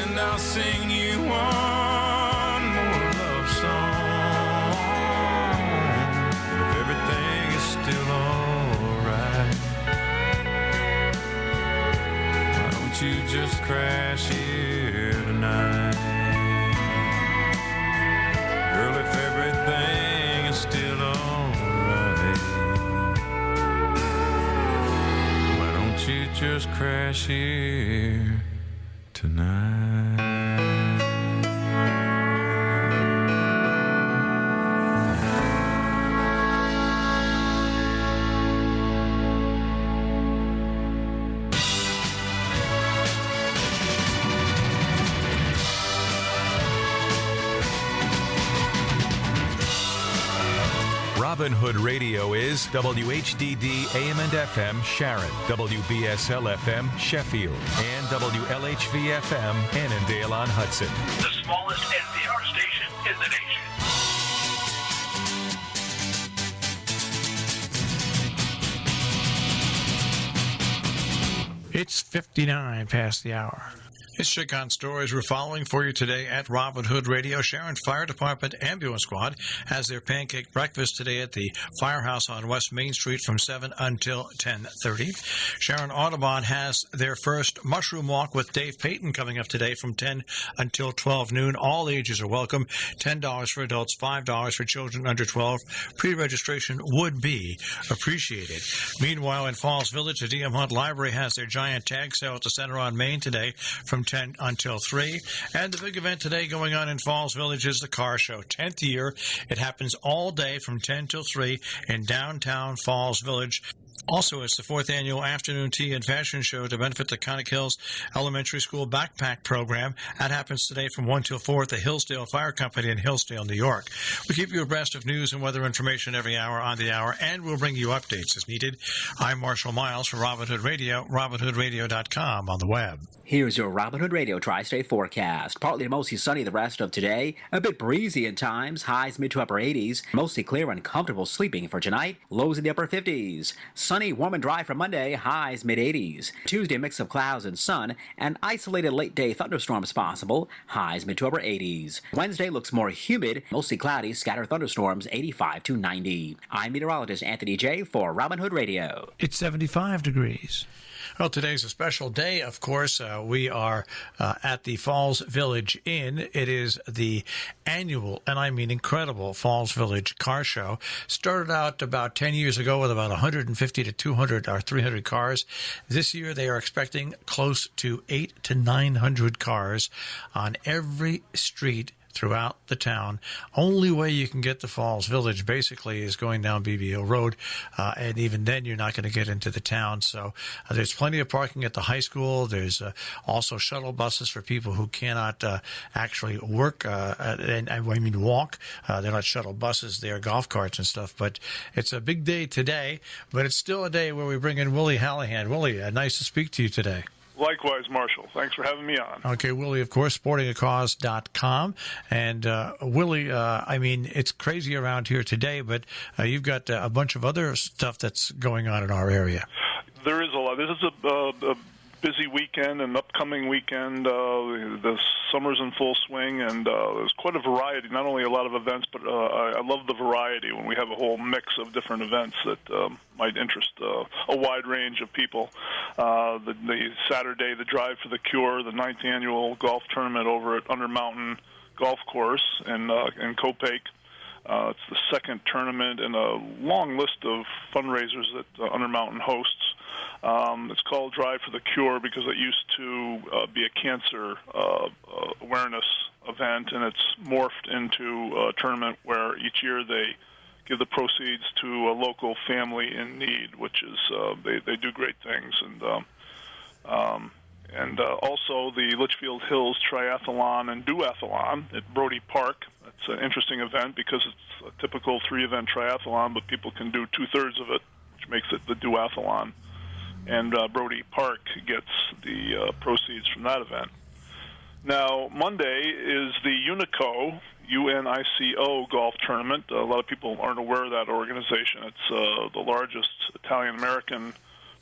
and I'll sing you one more love song. And if everything is still alright, why don't you just crash here tonight? Girl, if everything is still alright, why don't you just crash here tonight? Robin Hood Radio is WHDD AM and FM Sharon, WBSL FM Sheffield, and WLHV FM Annandale on Hudson. The smallest NPR station in the nation. It's 59 past the hour. It's Chick on Stories we're following for you today at Robin Hood Radio. Sharon Fire Department Ambulance Squad has their pancake breakfast today at the Firehouse on West Main Street from 7 until 10:30. Sharon Audubon has their first mushroom walk with Dave Payton coming up today from 10 until 12 noon. All ages are welcome. $10 for adults, $5 for children under 12. Pre-registration would be appreciated. Meanwhile, in Falls Village, the D.M. Hunt Library has their giant tag sale at the Center on Main today from 10 until 3. And the big event today going on in Falls Village is the car show. 10th year. It happens all day from 10 till 3 in downtown Falls Village. Also, it's the 4th annual afternoon tea and fashion show to benefit the Conic Hills Elementary School Backpack Program. That happens today from 1 till 4 at the Hillsdale Fire Company in Hillsdale, New York. We keep you abreast of news and weather information every hour on the hour, and we'll bring you updates as needed. I'm Marshall Miles for Robin Hood Radio, robinhoodradio.com on the web. Here's your Robin Hood Radio Tri-State forecast. Partly to mostly sunny the rest of today. A bit breezy at times. Highs mid to upper 80s. Mostly clear and comfortable sleeping for tonight. Lows in the upper 50s. Sunny, warm and dry for Monday. Highs mid 80s. Tuesday, mix of clouds and sun. And isolated late day thunderstorms possible. Highs mid to upper 80s. Wednesday looks more humid. Mostly cloudy. Scattered thunderstorms 85 to 90. I'm meteorologist Anthony J. for Robin Hood Radio. It's 75 degrees. Well, today's a special day, of course. We are at the Falls Village Inn. It is the annual, and I mean incredible, Falls Village Car Show. Started out about 10 years ago with about 150 to 200 or 300 cars. This year they are expecting close to 800 to 900 cars on every street throughout the town. Only way you can get to Falls Village basically is going down BBO Road, and even then you're not going to get into the town. So there's plenty of parking at the high school. There's also shuttle buses for people who cannot actually work and I mean walk. They're not shuttle buses, they're golf carts and stuff. But it's a big day today, but it's still a day where we bring in Willie Hallahan. Willie, nice to speak to you today. Likewise, Marshall. Thanks for having me on. Okay, Willie, of course, sportingacause.com. And Willie, I mean, it's crazy around here today, but you've got a bunch of other stuff that's going on in our area. There is a lot. This is a busy weekend, an upcoming weekend. The summer's in full swing, and there's quite a variety, not only a lot of events, but I love the variety when we have a whole mix of different events that might interest a wide range of people. The Saturday, the Drive for the Cure, the 9th annual golf tournament over at Undermountain Golf Course in Copake. It's the second tournament in a long list of fundraisers that Undermountain hosts. It's called Drive for the Cure because it used to be a cancer awareness event, and it's morphed into a tournament where each year they give the proceeds to a local family in need, which is they do great things. And also the Litchfield Hills Triathlon and Duathlon at Brody Park. It's an interesting event because it's a typical 3-event triathlon, but people can do 2/3 of it, which makes it the Duathlon. And Brody Park gets the proceeds from that event. Now, Monday is the UNICO, UNICO golf tournament. A lot of people aren't aware of that organization. It's the largest Italian-American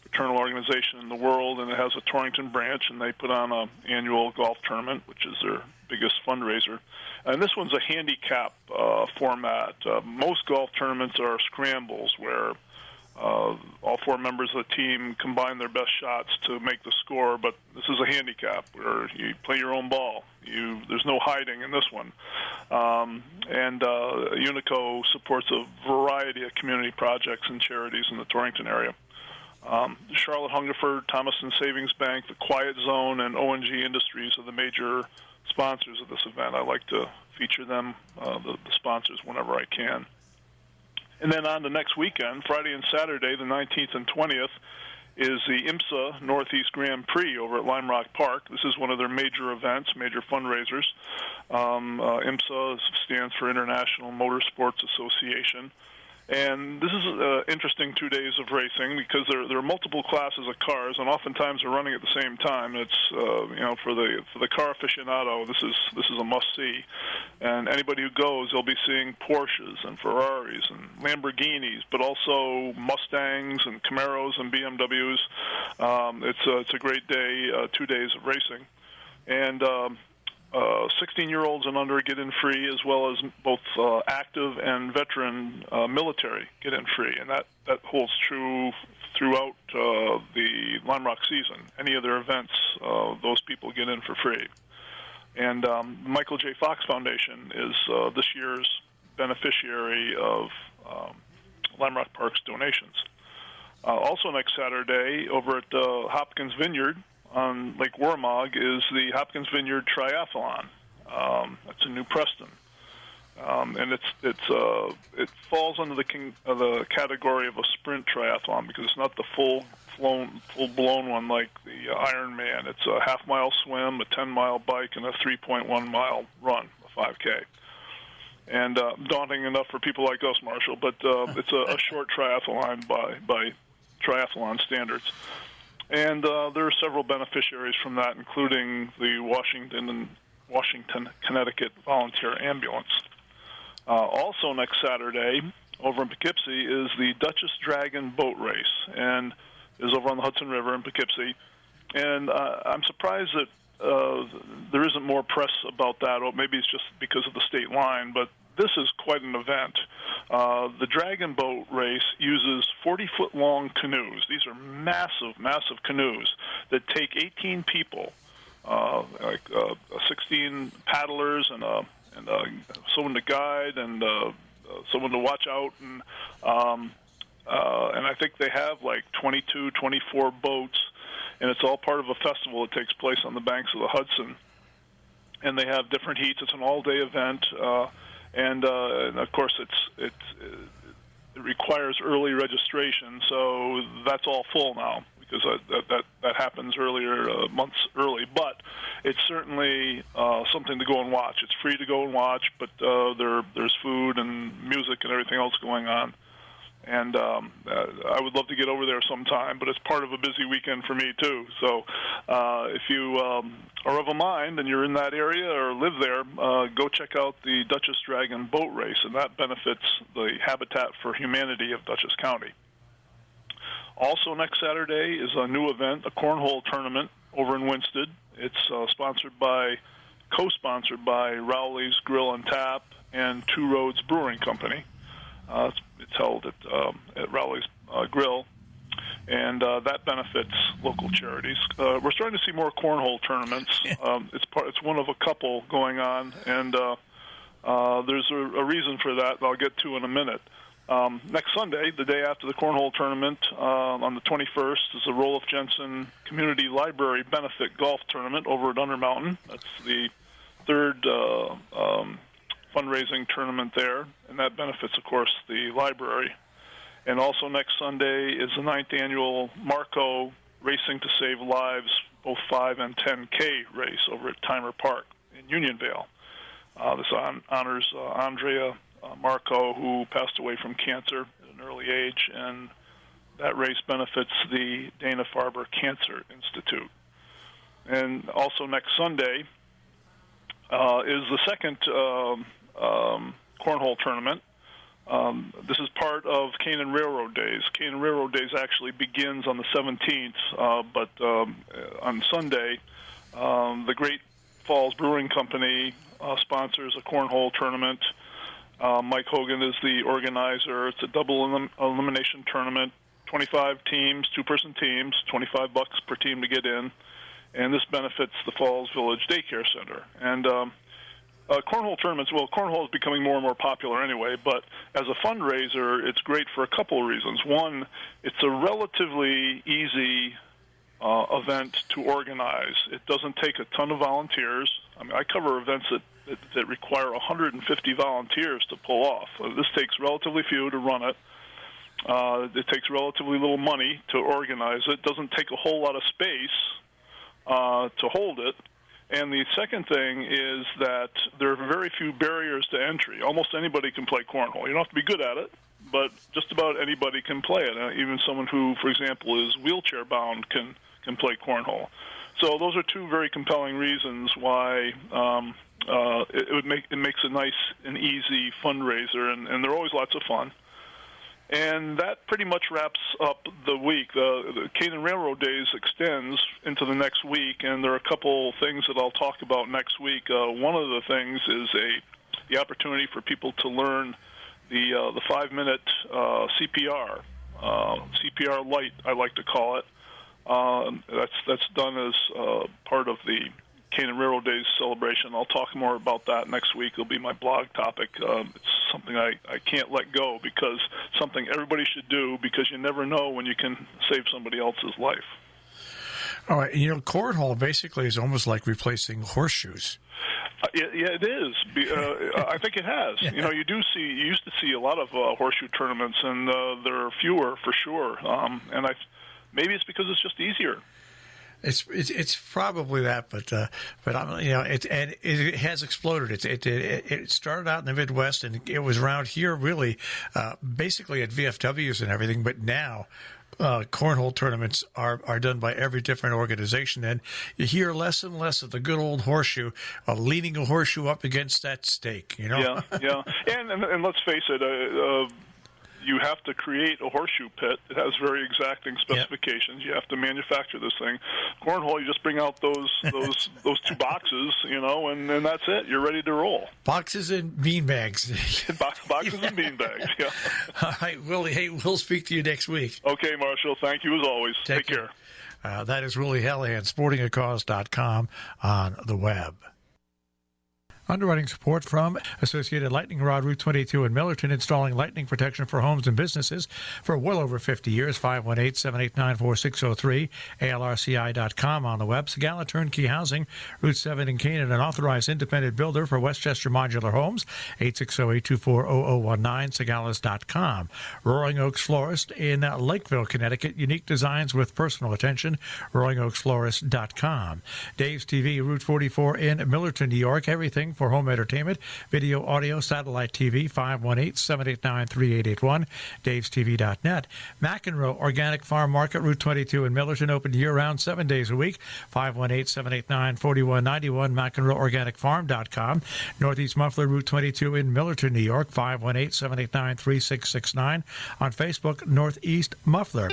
fraternal organization in the world, and it has a Torrington branch, and they put on an annual golf tournament, which is their biggest fundraiser. And this one's a handicap format. Most golf tournaments are scrambles where all 4 members of the team combine their best shots to make the score, but this is a handicap where you play your own ball. There's no hiding in this one. And UNICO supports a variety of community projects and charities in the Torrington area. Charlotte Hungerford, Thomason Savings Bank, the Quiet Zone, and ONG Industries are the major sponsors of this event. I like to feature them, the sponsors, whenever I can. And then on the next weekend, Friday and Saturday, the 19th and 20th, is the IMSA Northeast Grand Prix over at Lime Rock Park. This is one of their major events, major fundraisers. IMSA stands for International Motorsports Association. And this is an interesting 2 days of racing because there are multiple classes of cars, and oftentimes they're running at the same time. It's for the car aficionado, this is a must see. And anybody who goes, they'll be seeing Porsches and Ferraris and Lamborghinis, but also Mustangs and Camaros and BMWs. It's a great day, 2 days of racing, and 16-year-olds and under get in free, as well as both active and veteran military get in free, and that holds true throughout the Lime Rock season. Any of their events, those people get in for free. And Michael J. Fox Foundation is this year's beneficiary of Lime Rock Park's donations. Also next Saturday, over at Hopkins Vineyard, on Lake Wormog is the Hopkins Vineyard Triathlon. That's in New Preston, and it falls under the category of a sprint triathlon because it's not the full-blown one like the Ironman. It's a half-mile swim, a 10-mile bike, and a 3.1-mile run, a 5K. And daunting enough for people like us, Marshall, but it's a short triathlon by triathlon standards. And there are several beneficiaries from that, including the Washington, Connecticut Volunteer Ambulance. Also next Saturday, over in Poughkeepsie, is the Duchess Dragon Boat Race, and is over on the Hudson River in Poughkeepsie. And I'm surprised that there isn't more press about that, or maybe it's just because of the state line, but this is quite an event. The Dragon Boat race uses 40-foot-long canoes. These are massive, massive canoes that take 18 people, 16 paddlers and someone to guide and someone to watch out. And I think they have like 22, 24 boats, and it's all part of a festival that takes place on the banks of the Hudson. And they have different heats. It's an all-day event, and of course it requires early registration. So that's all full now because that happens earlier, months early. But it's certainly something to go and watch. It's free to go and watch, but there's food and music and everything else going on. And I would love to get over there sometime, but it's part of a busy weekend for me, too. So if you are of a mind and you're in that area or live there, go check out the Dutchess Dragon Boat Race, and that benefits the Habitat for Humanity of Dutchess County. Also, next Saturday is a new event, a cornhole tournament over in Winsted. It's co-sponsored by Rowley's Grill and Tap and Two Roads Brewing Company. It's held at Rowley's Grill, and that benefits local charities. We're starting to see more cornhole tournaments. It's one of a couple going on, and there's a reason for that I'll get to in a minute. Next Sunday, the day after the cornhole tournament, on the 21st, is the Roloff Jensen Community Library Benefit Golf Tournament over at Undermountain. That's the third fundraising tournament there, and that benefits, of course, the library. And also next Sunday is the 9th annual Marco Racing to Save Lives, both 5 and 10K race over at Timer Park in Unionvale. This honors Andrea Marco, who passed away from cancer at an early age, and that race benefits the Dana-Farber Cancer Institute. And also next Sunday is the second cornhole tournament. This is part of Canaan Railroad Days. Canaan Railroad Days actually begins on the 17th, but on Sunday, the Great Falls Brewing Company sponsors a cornhole tournament. Mike Hogan is the organizer. It's a double elimination tournament, 25 teams, two-person teams, $25 per team to get in, and this benefits the Falls Village Daycare Center. And cornhole tournaments, well, cornhole is becoming more and more popular anyway, but as a fundraiser, it's great for a couple of reasons. One, it's a relatively easy event to organize. It doesn't take a ton of volunteers. I mean, I cover events that require 150 volunteers to pull off. This takes relatively few to run it. It takes relatively little money to organize it. It doesn't take a whole lot of space to hold it. And the second thing is that there are very few barriers to entry. Almost anybody can play cornhole. You don't have to be good at it, but just about anybody can play it. Even someone who, for example, is wheelchair-bound can play cornhole. So those are two very compelling reasons why it makes a nice and easy fundraiser, and they're always lots of fun. And that pretty much wraps up the week. The Canaan Railroad Days extends into the next week, and there are a couple things that I'll talk about next week. One of the things is the opportunity for people to learn the 5-minute CPR, CPR Light, I like to call it. That's done as part of the Canaan Railroad Days celebration. I'll talk more about that next week. It'll be my blog topic. It's something I can't let go because it's something everybody should do because you never know when you can save somebody else's life. All right. You know, cornhole basically is almost like replacing horseshoes. Yeah, it is. I think it has. Yeah. You know, you used to see a lot of horseshoe tournaments, and there are fewer for sure. And maybe it's because it's just easier. It's probably that, but I'm, you know, it has exploded. It started out in the Midwest, and it was around here really, basically at VFWs and everything. But now, cornhole tournaments are done by every different organization, and you hear less and less of the good old horseshoe, leaning a horseshoe up against that stake. You know. Yeah. And let's face it. you have to create a horseshoe pit. It has very exacting specifications. You have to manufacture this thing. Cornhole, you just bring out those 2 boxes, and that's it. You're ready to roll. Boxes and bean bags. Boxes and bean bags, yeah. All right, Willie. Hey, we'll speak to you next week. Okay, Marshall. Thank you as always. Take care. That is Willie Hellihan, sportingacause.com on the web. Underwriting support from Associated Lightning Rod, Route 22 in Millerton, installing lightning protection for homes and businesses for well over 50 years. 518-789-4603, ALRCI.com on the web. Sagala Turnkey Housing, Route 7 in Canaan, an authorized independent builder for Westchester Modular Homes, 860-824-0019, Sagalas.com. Roaring Oaks Florist in Lakeville, Connecticut, unique designs with personal attention, RoaringOaksFlorist.com. Dave's TV, Route 44 in Millerton, New York, everything for home entertainment, video, audio, satellite TV, 518-789-3881, davestv.net. McEnroe Organic Farm Market, Route 22 in Millerton, open year-round 7 days a week, 518-789-4191, McEnroeOrganicFarm.com. Northeast Muffler, Route 22 in Millerton, New York, 518-789-3669. On Facebook, Northeast Muffler.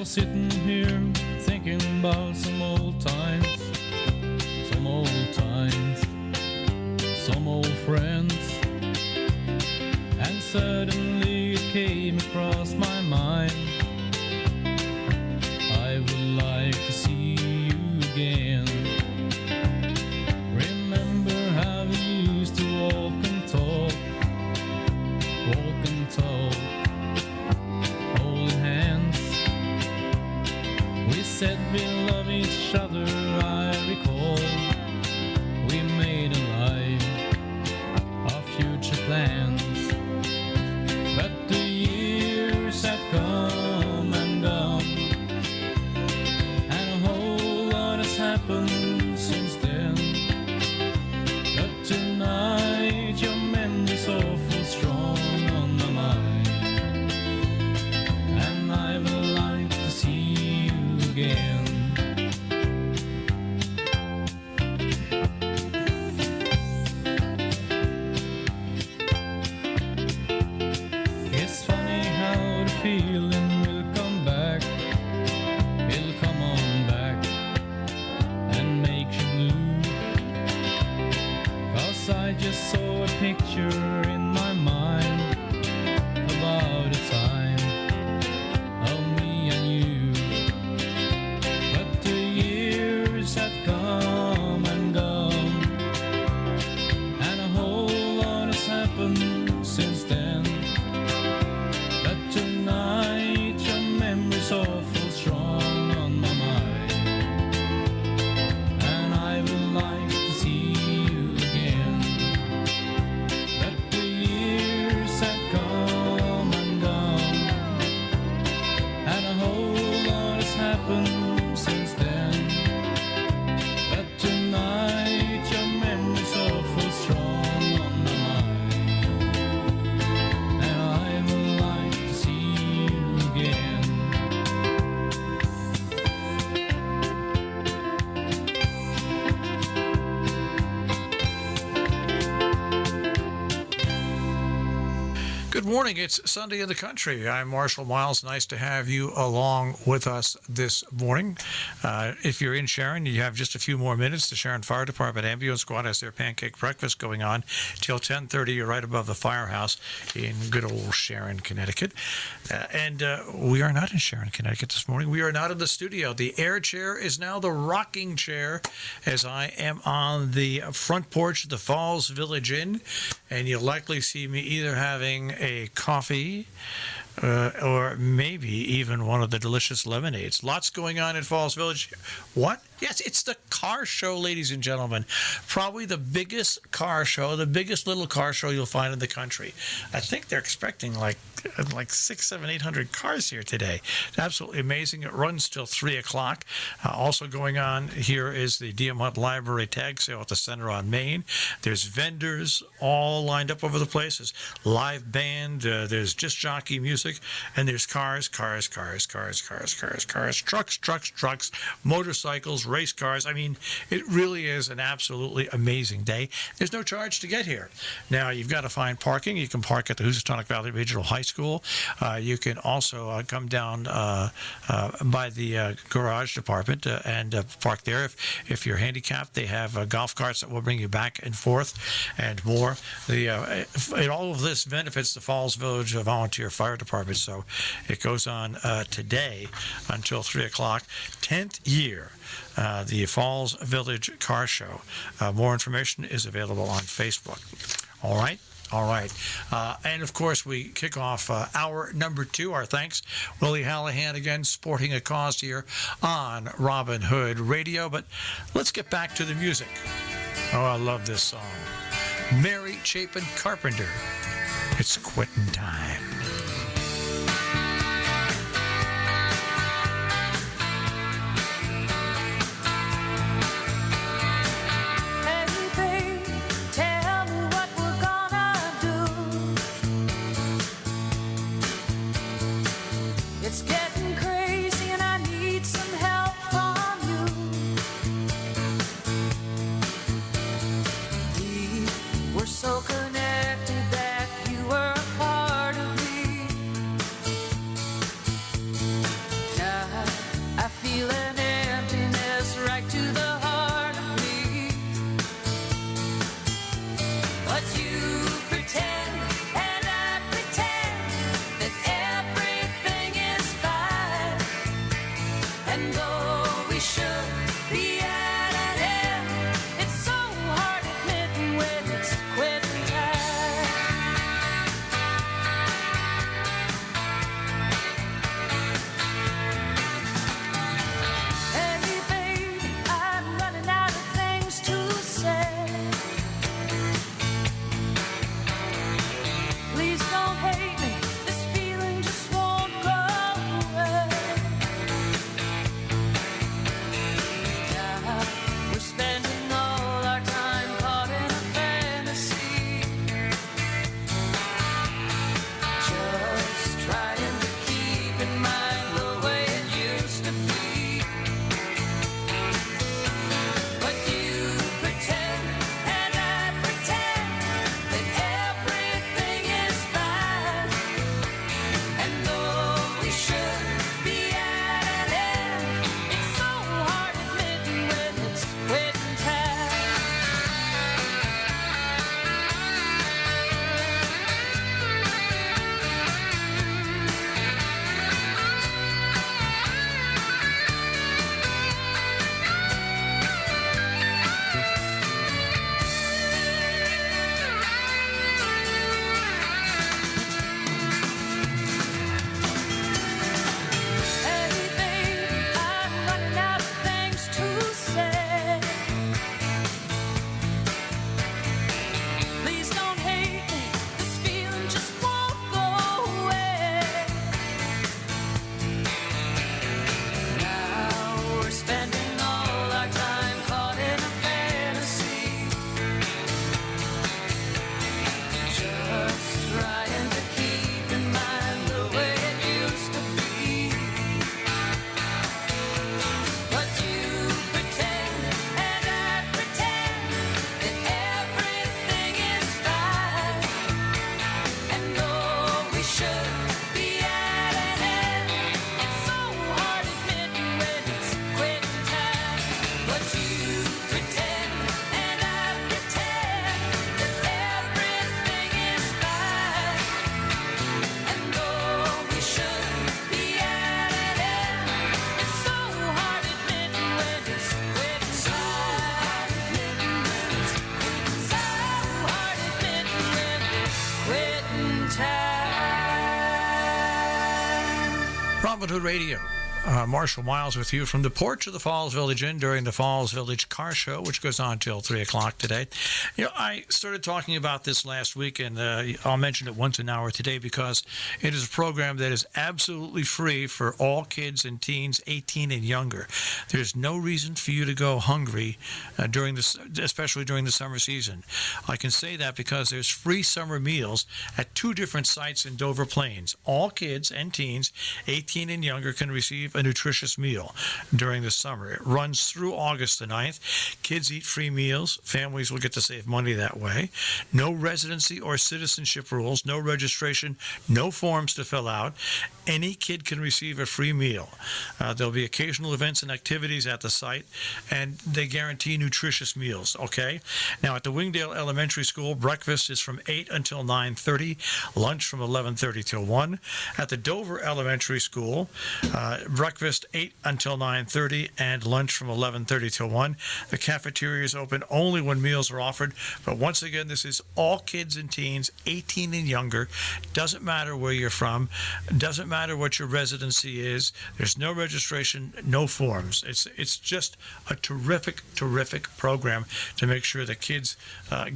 Sitting here thinking about some old times, some old friends, and suddenly it came across my mind, I would like to see you again. Remember how we used to walk and talk, holding hands. We said we love each other, I recall. We made a lie of future plans, but the years have come and gone, and a whole lot has happened since then. But tonight your memory's awful strong on my mind, and I would like to see again. It's funny how the feeling will come back. It'll come on back and make you blue. 'Cause I just saw a picture in my mind about a time of me and you. Have come and gone, and a whole lot has happened since then. But tonight your memory's awful strong on my mind, and I would like to see you again. But the years have come and gone, and a whole lot has happened since then. Tonight your memory's awful strong on my mind, and I would like to see you again. Good morning. It's Sunday in the Country. I'm Marshall Miles. Nice to have you along with us this morning. If you're in Sharon, you have just a few more minutes. The Sharon Fire Department Ambulance Squad has their pancake breakfast going on till 10:30. You're right above the firehouse in good old Sharon, Connecticut. And we are not in Sharon, Connecticut this morning. We are not in the studio. The air chair is now the rocking chair as I am on the front porch of the Falls Village Inn. And you'll likely see me either having a coffee or maybe even one of the delicious lemonades. Lots going on in Falls Village. What? Yes, it's the car show, ladies and gentlemen. Probably the biggest car show, the biggest little car show you'll find in the country. I think they're expecting like 600, 700, 800 cars here today. It's absolutely amazing. It runs till 3 o'clock. Also going on here is the D.M. Hunt Library tag sale at the Center on Main. There's vendors all lined up over the place. There's live band. There's just jockey music. And there's cars, trucks, motorcycles, race cars. I mean, it really is an absolutely amazing day. There's no charge to get here. Now, you've got to find parking. You can park at the Housatonic Valley Regional High School. You can also come down by the garage department and park there. If you're handicapped, they have golf carts that will bring you back and forth and more. And all of this benefits the Falls Village Volunteer Fire Department. So it goes on today until 3 o'clock. 10th year. The Falls Village Car Show. More information is available on Facebook. All right. And of course, we kick off hour number 2. Our thanks. Willie Hallahan again, sporting a cause here on Robin Hood Radio. But let's get back to the music. Oh, I love this song. Mary Chapin Carpenter. It's quitting time. So connected that you were a part of me. Now I feel an emptiness right to the heart of me. But you pretend and I pretend that everything is fine. And though we should be at an end, it's so hard admitting when it's quitting time. Hey baby, I'm running out of things to say. Please don't hate me, this feeling just won't go away. Now we're spending all our time caught in a fantasy, just trying to keep in mind the way it used to be. But you pretend and I pretend that everything is fine. And though we should be at an end, it's so hard admitting when it's quitting time. Hey baby, I'm running out of things to say. Please don't hate me, this feeling just won't go away. Now we're spending all our time caught in a fantasy, just trying to keep in mind the way it used to be. But you pretend and I pretend that everything is fine. And though we should be at an end, it's so hard admitting when it's quitting time. But you pretend and I pretend that everything is fine. And though we should be at an end, it's so hard admitting when it's quitting time. So hard admitting when it's quitting time. Robin Hood Radio, Marshall Miles with you from the porch of the Falls Village Inn during the Falls Village Car Show, which goes on till 3 o'clock today. You know, I started talking about this last week, and I'll mention it once an hour today because it is a program that is absolutely free for all kids and teens 18 and younger. There's no reason for you to go hungry during this, especially during the summer season. I can say that because there's free summer meals at 2 different sites in Dover Plains. All kids and teens 18 and younger can receive a nutritious meal during the summer. It runs through August the 9th. Kids eat free meals. Families will get to save money that way. No residency or citizenship rules, no registration, no forms to fill out. Any kid can receive a free meal. There'll be occasional events and activities at the site, and they guarantee nutritious meals, okay? Now, at the Wingdale Elementary School, breakfast is from 8 until 9:30, lunch from 11:30 till 1. At the Dover Elementary School, breakfast 8 until 9:30 and lunch from 11:30 till 1. The cafeteria is open only when meals are offered, but once again, this is all kids and teens 18 and younger. Doesn't matter where you're from, doesn't matter what your residency is. There's no registration, no forms. It's just a terrific program to make sure that kids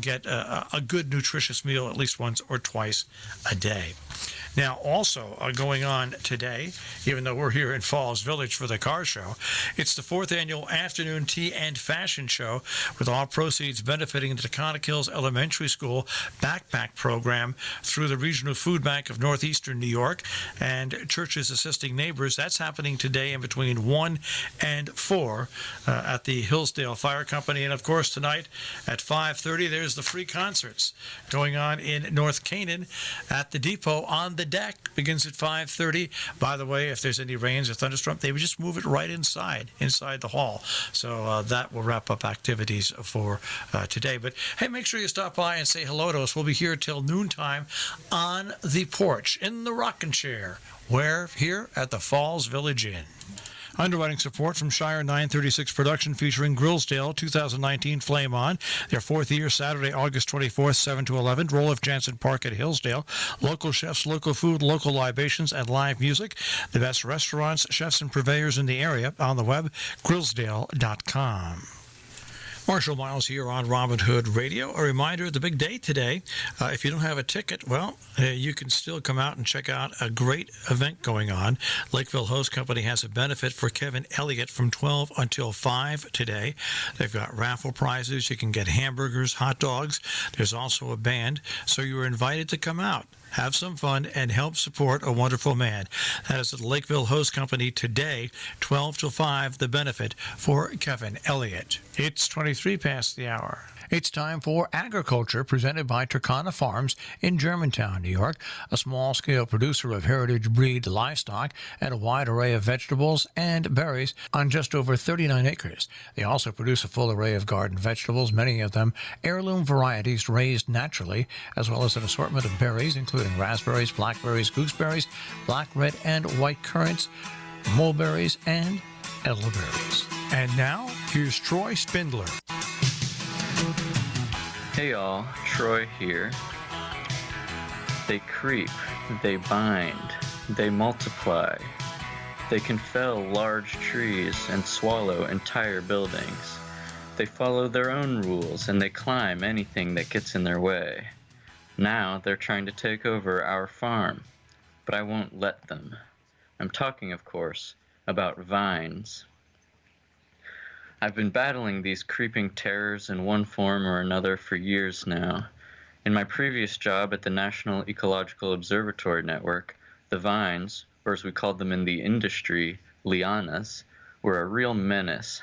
get a good nutritious meal at least once or twice a day. Now, also going on today, even though we're here in Falls Village for the car show, it's the 4th annual afternoon tea and fashion show with all proceeds benefiting the Taconic Hills Elementary School backpack program through the Regional Food Bank of Northeastern New York and Churches Assisting Neighbors. That's happening today in between 1 and 4 at the Hillsdale Fire Company. And, of course, tonight at 5:30, there's the free concerts going on in North Canaan at the Depot on the deck. Begins at 5:30. By the way, if there's any rains or thunderstorm, they would just move it right inside the hall. So that will wrap up activities for today. But hey, make sure you stop by and say hello to us. We'll be here till noontime on the porch in the rocking chair. We're here at the Falls Village Inn. Underwriting support from Shire 936 Production featuring Grillsdale 2019 Flame On. Their 4th year, Saturday, August 24th, 7 to 11. Roloff Jansen Park at Hillsdale. Local chefs, local food, local libations, and live music. The best restaurants, chefs, and purveyors in the area. On the web, grillsdale.com. Marshall Miles here on Robin Hood Radio. A reminder, the big day today. If you don't have a ticket, well, you can still come out and check out a great event going on. Lakeville Host Company has a benefit for Kevin Elliott from 12 until 5 today. They've got raffle prizes. You can get hamburgers, hot dogs. There's also a band, so you're invited to come out. Have some fun and help support a wonderful man. That is at the Lakeville Host Company today, 12 till 5, the benefit for Kevin Elliott. It's 23 past the hour. It's time for Agriculture, presented by Turkana Farms in Germantown, New York, a small-scale producer of heritage breed livestock and a wide array of vegetables and berries on just over 39 acres. They also produce a full array of garden vegetables, many of them heirloom varieties raised naturally, as well as an assortment of berries, including raspberries, blackberries, gooseberries, black, red, and white currants, mulberries, and elderberries. And now, here's Troy Spindler. Hey y'all, Troy here. They creep, they bind, they multiply. They can fell large trees and swallow entire buildings. They follow their own rules and they climb anything that gets in their way. Now they're trying to take over our farm, but I won't let them. I'm talking, of course, about vines. I've been battling these creeping terrors in one form or another for years now. In my previous job at the National Ecological Observatory Network, the vines, or as we called them in the industry, lianas, were a real menace.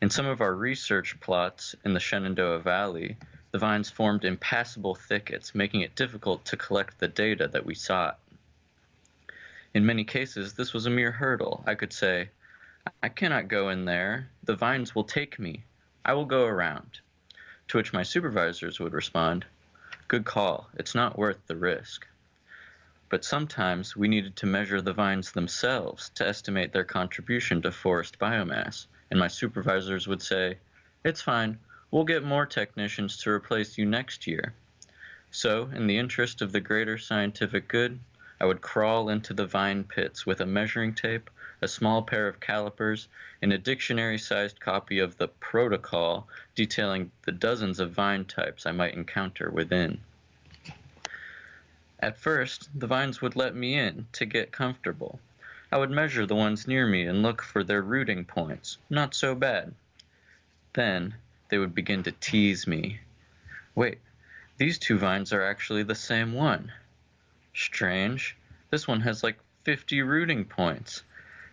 In some of our research plots in the Shenandoah Valley, the vines formed impassable thickets, making it difficult to collect the data that we sought. In many cases, this was a mere hurdle. I could say, I cannot go in there. The vines will take me. I will go around. To which my supervisors would respond, good call. It's not worth the risk. But sometimes we needed to measure the vines themselves to estimate their contribution to forest biomass. And my supervisors would say, it's fine. We'll get more technicians to replace you next year. So, in the interest of the greater scientific good, I would crawl into the vine pits with a measuring tape, a small pair of calipers, and a dictionary-sized copy of the protocol detailing the dozens of vine types I might encounter within. At first, the vines would let me in to get comfortable. I would measure the ones near me and look for their rooting points. Not so bad. Then, they would begin to tease me. Wait, these two vines are actually the same one. Strange. This one has like 50 rooting points.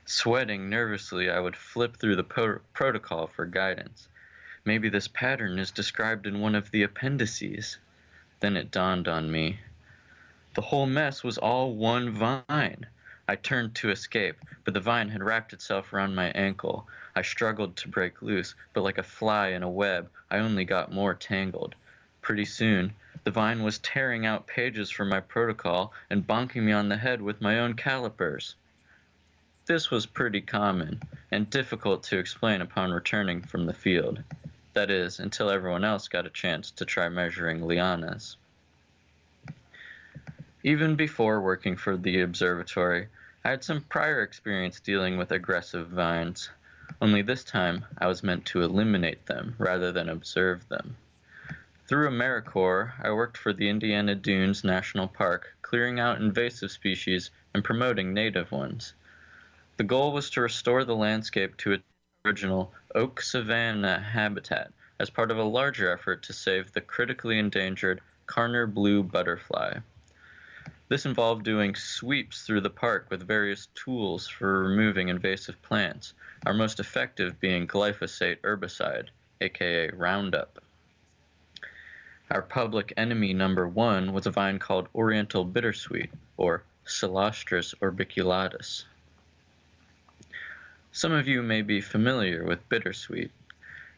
Sweating nervously, I would flip through the protocol for guidance. Maybe this pattern is described in one of the appendices. Then it dawned on me. The whole mess was all one vine. I turned to escape, but the vine had wrapped itself around my ankle. I struggled to break loose, but like a fly in a web, I only got more tangled. Pretty soon, the vine was tearing out pages from my protocol and bonking me on the head with my own calipers. This was pretty common, and difficult to explain upon returning from the field. That is, until everyone else got a chance to try measuring lianas. Even before working for the observatory, I had some prior experience dealing with aggressive vines, only this time I was meant to eliminate them rather than observe them. Through AmeriCorps, I worked for the Indiana Dunes National Park, clearing out invasive species and promoting native ones. The goal was to restore the landscape to its original oak savanna habitat as part of a larger effort to save the critically endangered Karner blue butterfly. This involved doing sweeps through the park with various tools for removing invasive plants, our most effective being glyphosate herbicide, aka Roundup. Our public enemy number one was a vine called Oriental Bittersweet, or Silastris orbiculatus. Some of you may be familiar with bittersweet.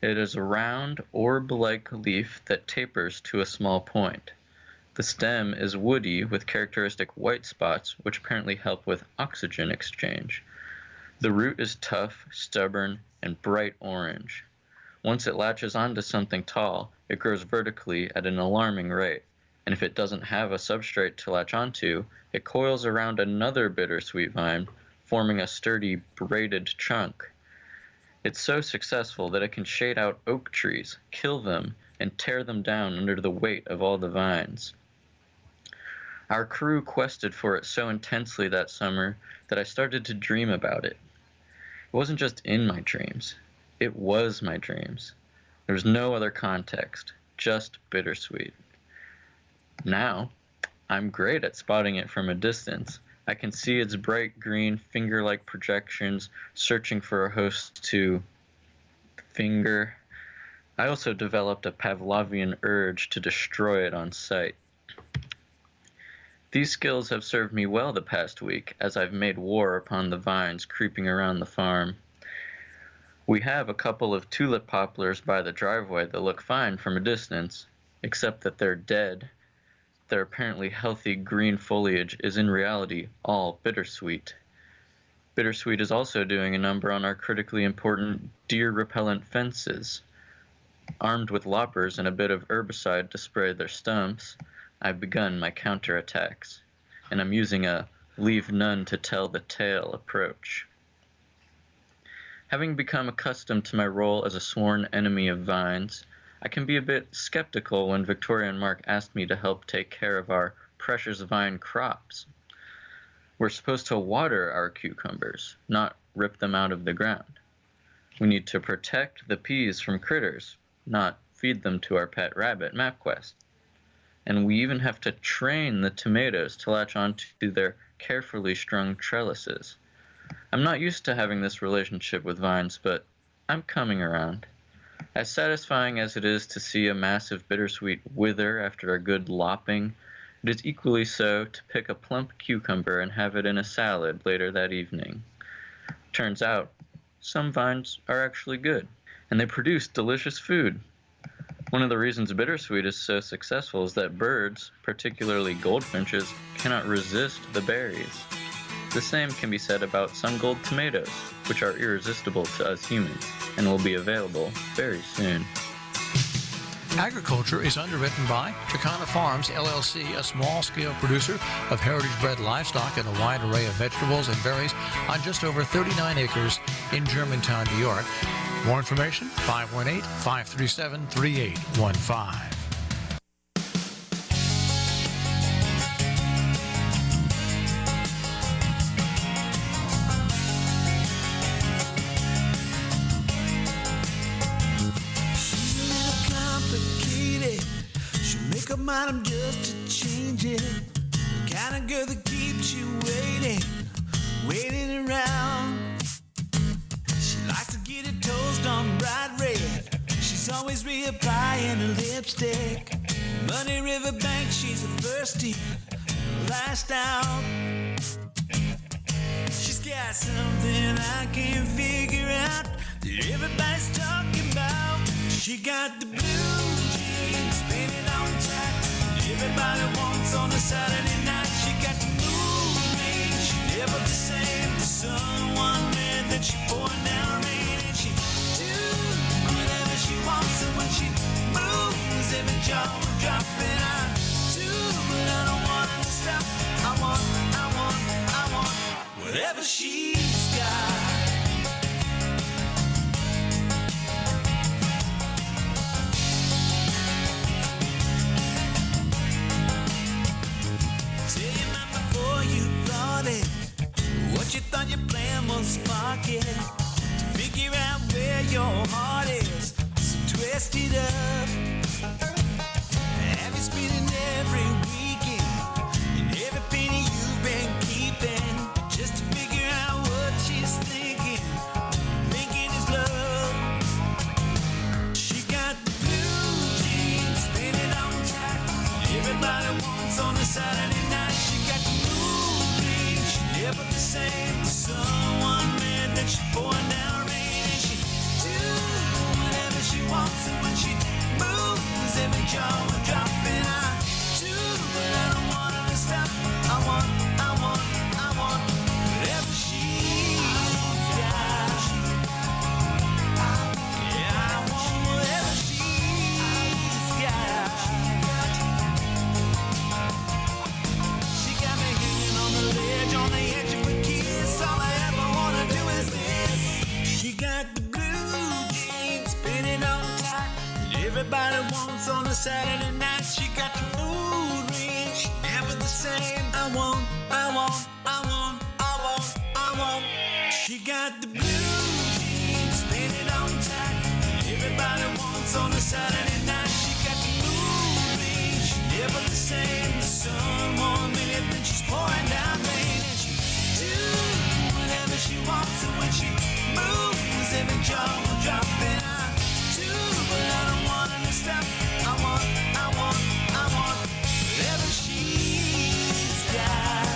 It is a round, orb-like leaf that tapers to a small point. The stem is woody with characteristic white spots, which apparently help with oxygen exchange. The root is tough, stubborn, and bright orange. Once it latches onto something tall, it grows vertically at an alarming rate, and if it doesn't have a substrate to latch onto, it coils around another bittersweet vine, forming a sturdy, braided trunk. It's so successful that it can shade out oak trees, kill them, and tear them down under the weight of all the vines. Our crew quested for it so intensely that summer that I started to dream about it. It wasn't just in my dreams. It was my dreams. There was no other context, just bittersweet. Now, I'm great at spotting it from a distance. I can see its bright green, finger-like projections, searching for a host to finger. I also developed a Pavlovian urge to destroy it on sight. These skills have served me well the past week, as I've made war upon the vines creeping around the farm. We have a couple of tulip poplars by the driveway that look fine from a distance, except that they're dead. Their apparently healthy green foliage is in reality all bittersweet. Bittersweet is also doing a number on our critically important deer-repellent fences. Armed with loppers and a bit of herbicide to spray their stumps, I've begun my counterattacks, and I'm using a leave none to tell the tale approach. Having become accustomed to my role as a sworn enemy of vines, I can be a bit skeptical when Victoria and Mark asked me to help take care of our precious vine crops. We're supposed to water our cucumbers, not rip them out of the ground. We need to protect the peas from critters, not feed them to our pet rabbit, MapQuest. And we even have to train the tomatoes to latch onto their carefully strung trellises. I'm not used to having this relationship with vines, but I'm coming around. As satisfying as it is to see a massive bittersweet wither after a good lopping, it is equally so to pick a plump cucumber and have it in a salad later that evening. Turns out, some vines are actually good, and they produce delicious food. One of the reasons bittersweet is so successful is that birds, particularly goldfinches, cannot resist the berries. The same can be said about some gold tomatoes, which are irresistible to us humans, and will be available very soon. Agriculture is underwritten by Chicana Farms, LLC, a small-scale producer of heritage-bred livestock and a wide array of vegetables and berries on just over 39 acres in Germantown, New York. More information, 518-537-3815. Make up mind, I'm just a changing. The kind of girl that keeps you waiting around. She likes to get her toast on bright red. She's always reapplying her lipstick. Money River Bank, she's the first in, last out. She's got something I can't figure out that everybody's talking about. She got the blue jeans painted on tight. Everybody wants on a Saturday night. She got the mood ring. She never the same. The sun one red, then she pouring down rain. And she do whatever she wants. And when she moves, every jaw will drop. And I do, but I don't want her to stop. I want whatever she's got. What you thought your plan was sparking to figure out where your heart is, so twist it up. Have you spending every weekend and every penny you've been keeping just to figure out what she's thinking is love. She got the blue jeans painted on tight. Everybody wants on a Saturday night. She got the never the same. The sun one red, then she pouring down rain. And she do whatever she wants. And when she moves, every jaw will drop. And I do, but I don't want her to stop. I want whatever she's got. Yeah, I want whatever she's got. She got me hanging on the ledge, on the edge of a kiss. All I ever wanna do is this. She got the blue jeans painted on tight that everybody wants on a Saturday night. She got the mood ring, she never the same. I want. She got the blue jeans painted on tight that everybody wants on a Saturday night. She got the mood ring, she never the same. The sun warm minute, then she's pouring down rain. And she do whatever she wants. And when she moves, every jaw will drop. And I do, but I don't want her to stop. I want whatever she's got.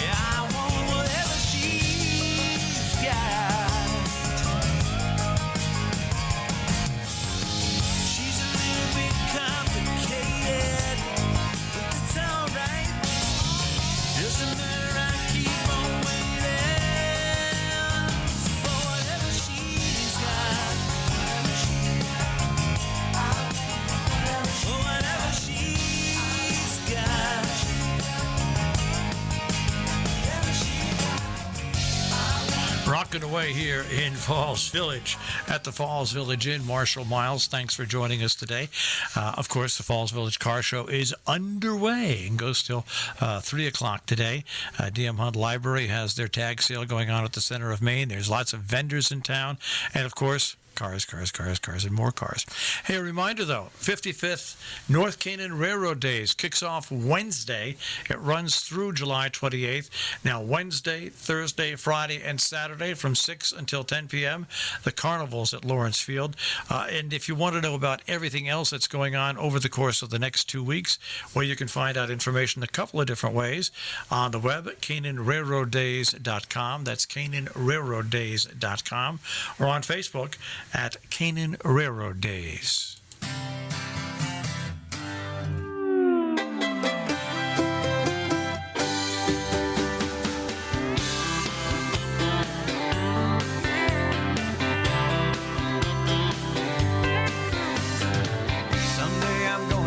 Yeah, I want whatever she's got. She's a little bit complicated, but it's alright. Doesn't matter, I keep on waiting for whatever she's got. For whatever she's got. Rocking away here in Falls Village at the Falls Village Inn. Marshall Miles, thanks for joining us today. Of course, the Falls Village Car Show is underway and goes till 3 o'clock today. DM Hunt Library has their tag sale going on at the center of Maine. There's lots of vendors in town. And, of course, cars, and more cars. Hey, a reminder, though, 55th North Canaan Railroad Days kicks off Wednesday. It runs through July 28th. Now, Wednesday, Thursday, Friday, and Saturday from 6 until 10 p.m., the carnivals at Lawrence Field. And if you want to know about everything else that's going on over the course of the next 2 weeks, well, you can find out information a couple of different ways on the web at CanaanRailroadDays.com. That's CanaanRailroadDays.com. Or on Facebook at Canaan Railroad Days.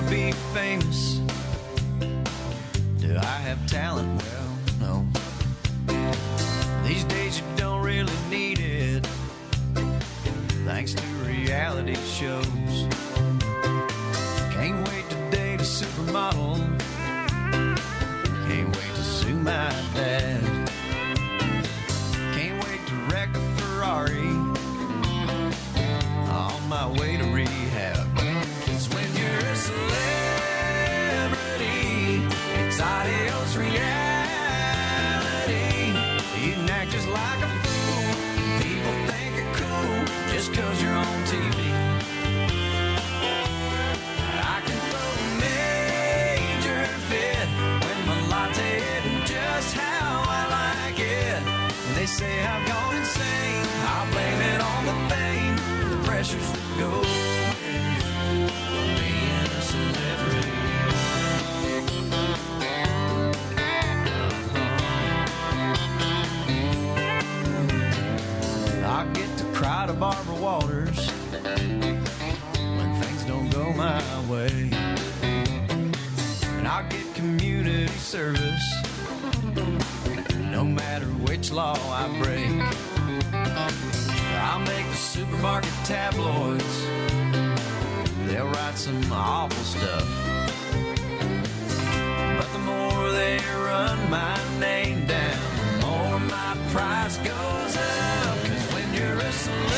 be famous. Do I have talent? Well, no. These days you don't really need it, thanks to reality shows. Can't wait to date a supermodel. Can't wait to sue my dad. Can't wait to wreck a Ferrari on my way to rehab. 'Cause when you're a celebrity, it's adios reality. You can act just like a fool. People think you're cool just 'cause you're on TV. I can throw a major fit when my latte isn't just how I like it. And they say I've gone insane. I'll blame it on the fame, the pressures that go with being a celebrity. I get to cry to Barbara Walters when things don't go my way. And I get community service no matter which law I break. I'll make the supermarket tabloids. They'll write some awful stuff. But the more they run my name down, the more my price goes up. 'Cause when you're a celebrity,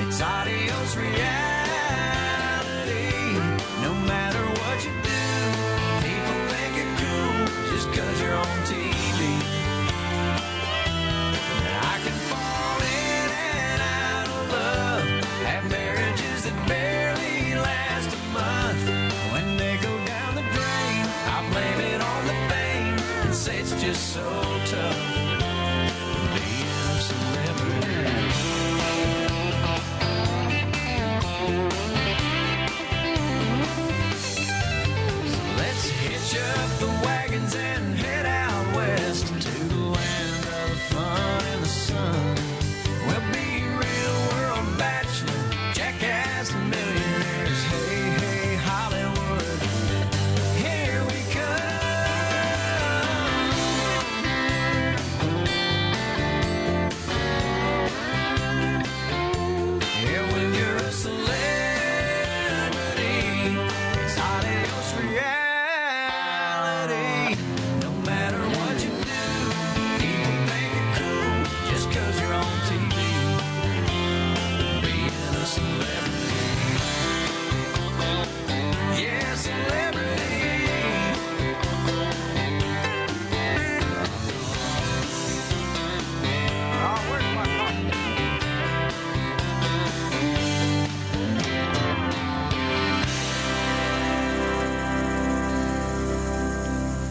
it's adios reality. No matter what you do, people think you're cool just 'cause you're on TV. I can fall in and out of love, have marriages that barely last a month. When they go down the drain, I blame it on the fame and say it's just so tough being a celebrity. So let's hitch up the wagons and head out west to the land of the fun and the sun. We'll be real world bachelor, jackass millionaires. Hey, hey, Hollywood, here we come. Yeah, when you're a celebrity, it's adios reality. No matter what you do, people think you're cool just 'cause you're on TV. Being a celebrity. Yeah, celebrity. Oh, where's my coffee?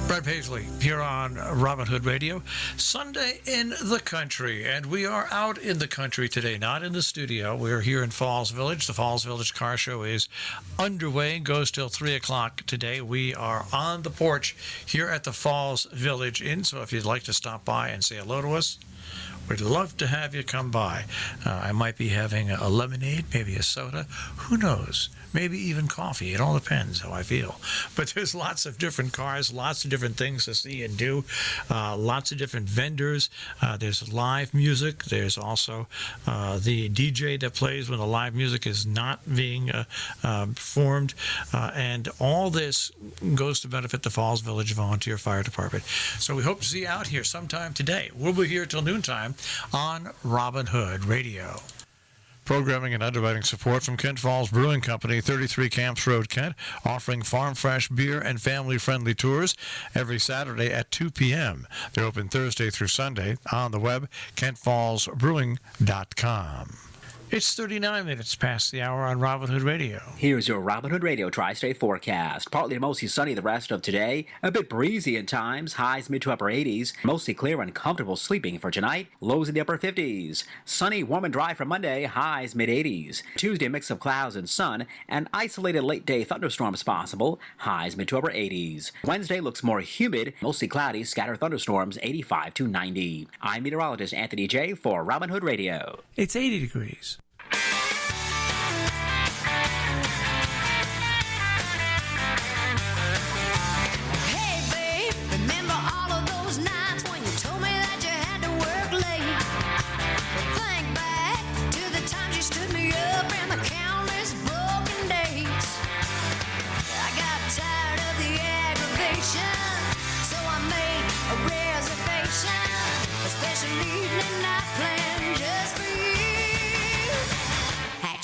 Brad Paisley here on Robin Hood Radio, Sunday in the country. And we are out in the country today, not in the studio. We're here in Falls Village. The Falls Village Car Show is underway, goes till 3 o'clock today. We are on the porch here at the Falls Village Inn. So if you'd like to stop by and say hello to us, we'd love to have you come by. I might be having a lemonade, maybe a soda. Who knows? Maybe even coffee. It all depends how I feel. But there's lots of different cars, lots of different things to see and do, lots of different vendors. There's live music. There's also the DJ that plays when the live music is not being performed. And all this goes to benefit the Falls Village Volunteer Fire Department. So we hope to see you out here sometime today. We'll be here till noontime on Robin Hood Radio. Programming and underwriting support from Kent Falls Brewing Company, 33 Camps Road, Kent, offering farm fresh beer and family-friendly tours every Saturday at 2 p.m. They're open Thursday through Sunday on the web, kentfallsbrewing.com. It's 39 minutes past the hour on Robin Hood Radio. Here's your Robin Hood Radio Tri-State forecast. Partly to mostly sunny the rest of today. A bit breezy at times. Highs mid to upper 80s. Mostly clear and comfortable sleeping for tonight. Lows in the upper 50s. Sunny, warm and dry for Monday. Highs mid 80s. Tuesday, mix of clouds and sun. And isolated late day thunderstorms possible. Highs mid to upper 80s. Wednesday looks more humid. Mostly cloudy. Scattered thunderstorms 85 to 90. I'm meteorologist Anthony J. for Robin Hood Radio. It's 80 degrees.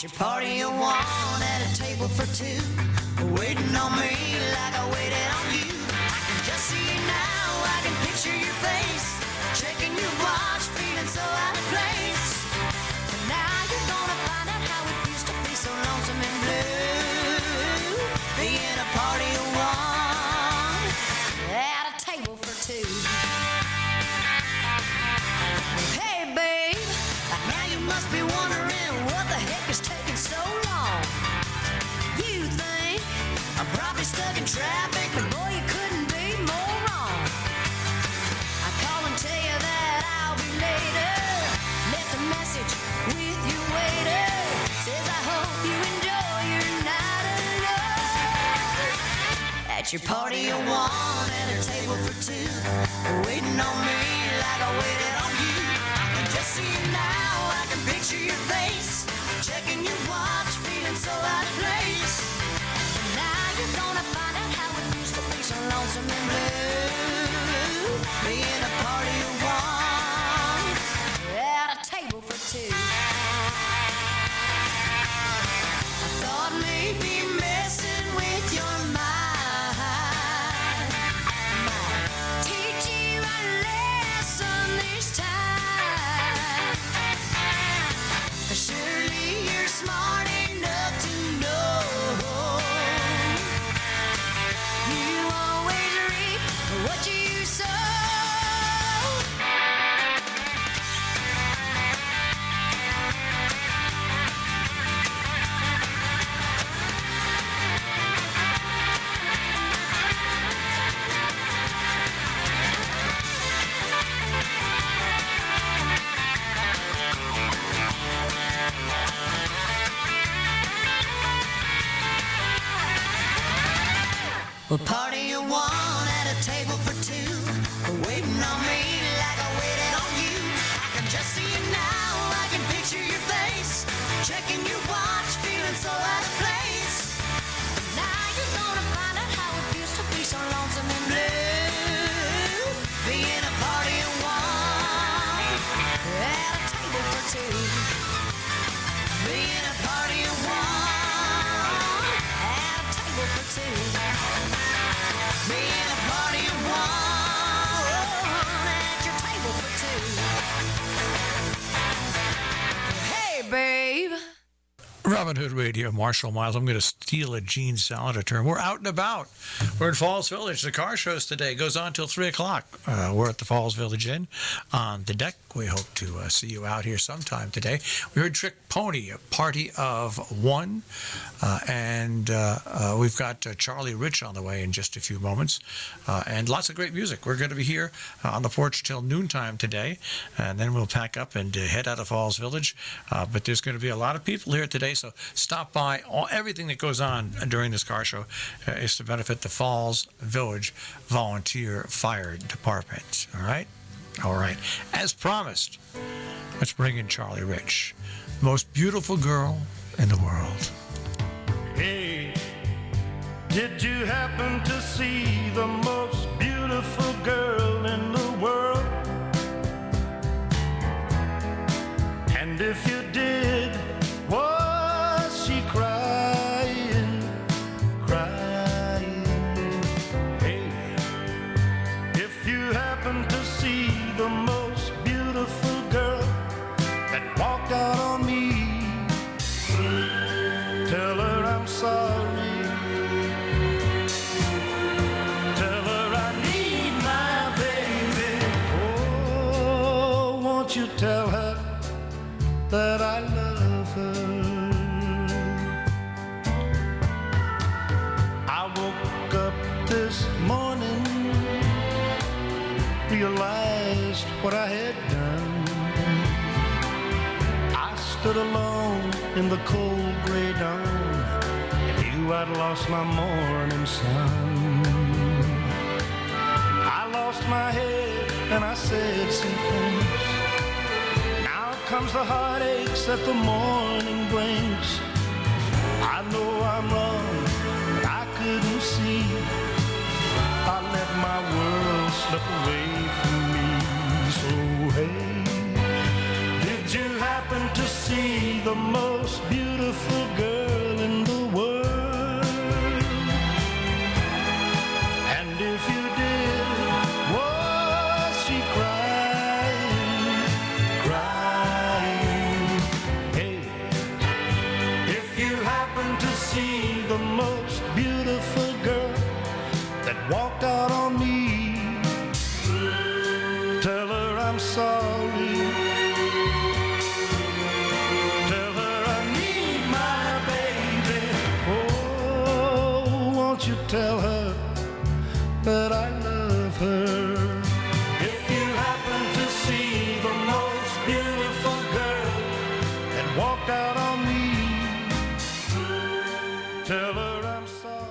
At your party of one, at a table for two, waiting on me like I waited on you. I can just see you now, I can picture your face, checking your watch, feeling so out of place. But now you're gonna find out how it used to be so lonesome and blue, being a party of one, at a table for two. Hey babe, now you must be wondering what the heck is taking so long. You think I'm probably stuck in traffic, but boy, you couldn't be more wrong. I call and tell you that I'll be later. Left a message with your waiter. Says I hope you enjoy your night alone. At your party of one, at a table for two, waiting on me like I waited on you. I can just see you now, I can picture your face, checking your watch, feeling so out of place. And now you're gonna find out how it used to be so lonesome and blue, being a party of one, at a table for two. I thought maybe messing with your mind might teach you a lesson this time. Surely you're smart enough to know you always reap what you sow. Well, party of one at a table for two, waiting on me like I waited on you. I can just see you now, I can picture your face, checking your watch, feeling so out of place. Now you're gonna find out how it used to be so lonesome and blue, being a party of one at a table for two, being a party of one at a table for two. Being a party of one at your table for two. Hey, babe. Robin Hood Radio, Marshall Miles. I'm going to steal a Gene Salada term. We're out and about. We're in Falls Village. The car shows today goes on till 3 o'clock. We're at the Falls Village Inn on the deck. We hope to see you out here sometime today. We heard Trick Pony, a party of one. And we've got Charlie Rich on the way in just a few moments. And lots of great music. We're going to be here on the porch till noontime today. And then we'll pack up and head out of Falls Village. But there's going to be a lot of people here today. So stop by. Everything that goes on during this car show is to benefit the Falls Village Volunteer Fire Department. All right? All right. As promised, let's bring in Charlie Rich, most beautiful girl in the world. Hey, did you happen to see the most beautiful girl in the world? And if you did, was she crying, crying? Hey, if you happen to see the most beautiful girl that walked out on me, tell her I'm sorry. Tell her I need my baby. Oh, won't you tell her that I love her? I woke up this morning, realized what I had done. I stood alone in the cold gray dawn, knew I'd lost my morning sun. I lost my head and I said some things. Now comes the heartaches that the morning brings. I know I'm wrong, but I couldn't see. I let my world slip away from me. So hey, did you happen to see the most beautiful see the most beautiful girl that walked out on me, tell her I'm sorry. Tell her I need my baby. Oh, won't you tell her that I love her? If you happen to see the most beautiful girl that walked out on me, tell her I'm sorry.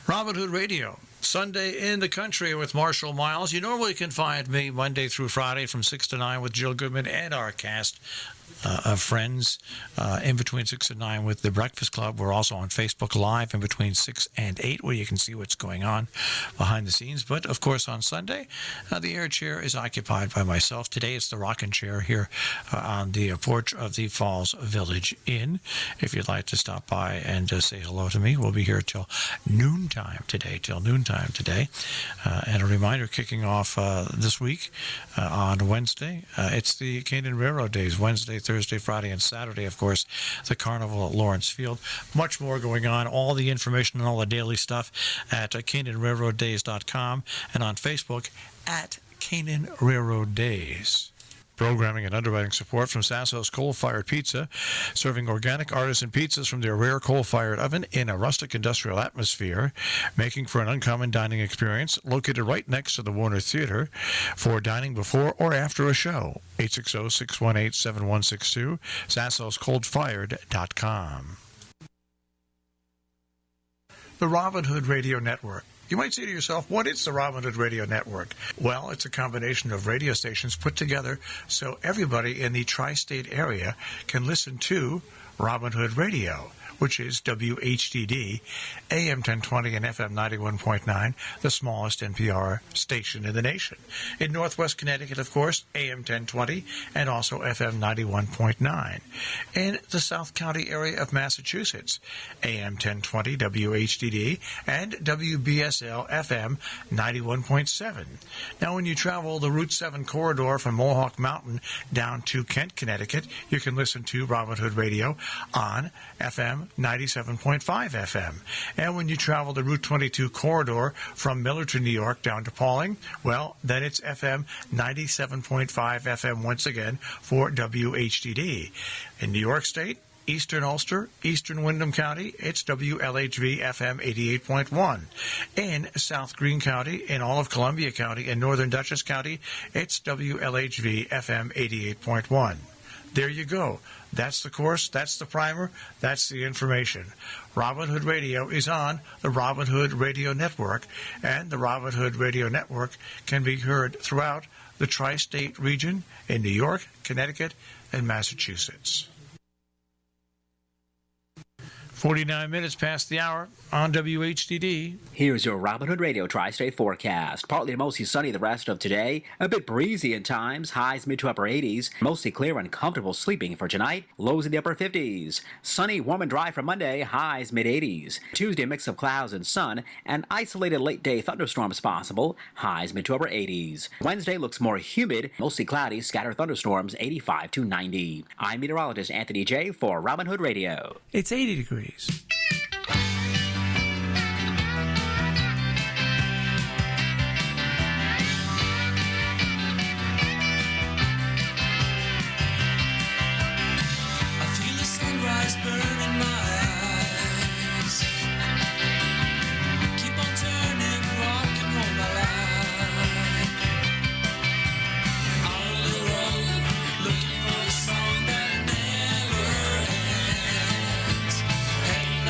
Robin Hood Radio, Sunday in the Country with Marshall Miles. You normally can find me Monday through Friday from 6 to 9 with Jill Goodman and our cast of friends in between 6 and 9 with The Breakfast Club. We're also on Facebook Live in between 6 and 8 where you can see what's going on behind the scenes. But, of course, on Sunday, the air chair is occupied by myself. Today it's the rocking chair here on the porch of the Falls Village Inn. If you'd like to stop by and say hello to me, we'll be here till noontime today. And a reminder, kicking off this week on Wednesday, it's the Canaan Railroad Days, Wednesday, Thursday, Friday, and Saturday, of course, the Carnival at Lawrence Field. Much more going on. All the information and all the daily stuff at CanaanRailroadDays.com and on Facebook at Canaan Railroad Days. Programming and underwriting support from Sasso's Coal-Fired Pizza, serving organic artisan pizzas from their rare coal-fired oven in a rustic industrial atmosphere, making for an uncommon dining experience, located right next to the Warner Theater for dining before or after a show. 860-618-7162, sassoscoldfired.com. The Robin Hood Radio Network. You might say to yourself, what is the Robin Hood Radio Network? Well, it's a combination of radio stations put together so everybody in the tri-state area can listen to Robin Hood Radio, which is WHDD, AM 1020 and FM 91.9, the smallest NPR station in the nation. In Northwest Connecticut, of course, AM 1020 and also FM 91.9. In the South County area of Massachusetts, AM 1020 WHDD and WBSL FM 91.7. Now, when you travel the Route 7 corridor from Mohawk Mountain down to Kent, Connecticut, you can listen to Robin Hood Radio on FM 97.5 FM. And when you travel the Route 22 corridor from Millerton, New York down to Pauling, well, then it's FM 97.5 FM once again for WHDD. In New York State, Eastern Ulster, Eastern Windham County, it's WLHV FM 88.1. In South Greene County, in all of Columbia County, and Northern Dutchess County, it's WLHV FM 88.1. There you go. That's the course, that's the primer, that's the information. Robin Hood Radio is on the Robin Hood Radio Network, and the Robin Hood Radio Network can be heard throughout the tri-state region in New York, Connecticut, and Massachusetts. 49 minutes past the hour on WHDD. Here's your Robin Hood Radio Tri-State forecast. Partly to mostly sunny the rest of today. A bit breezy at times. Highs mid to upper 80s. Mostly clear and comfortable sleeping for tonight. Lows in the upper 50s. Sunny, warm and dry for Monday. Highs mid 80s. Tuesday, mix of clouds and sun. And isolated late day thunderstorms possible. Highs mid to upper 80s. Wednesday looks more humid. Mostly cloudy. Scattered thunderstorms 85 to 90. I'm meteorologist Anthony J. for Robin Hood Radio. It's 80 degrees. Burning my eyes. Keep on turning, rocking all my life. On a little road, looking for a song that never ends. Heading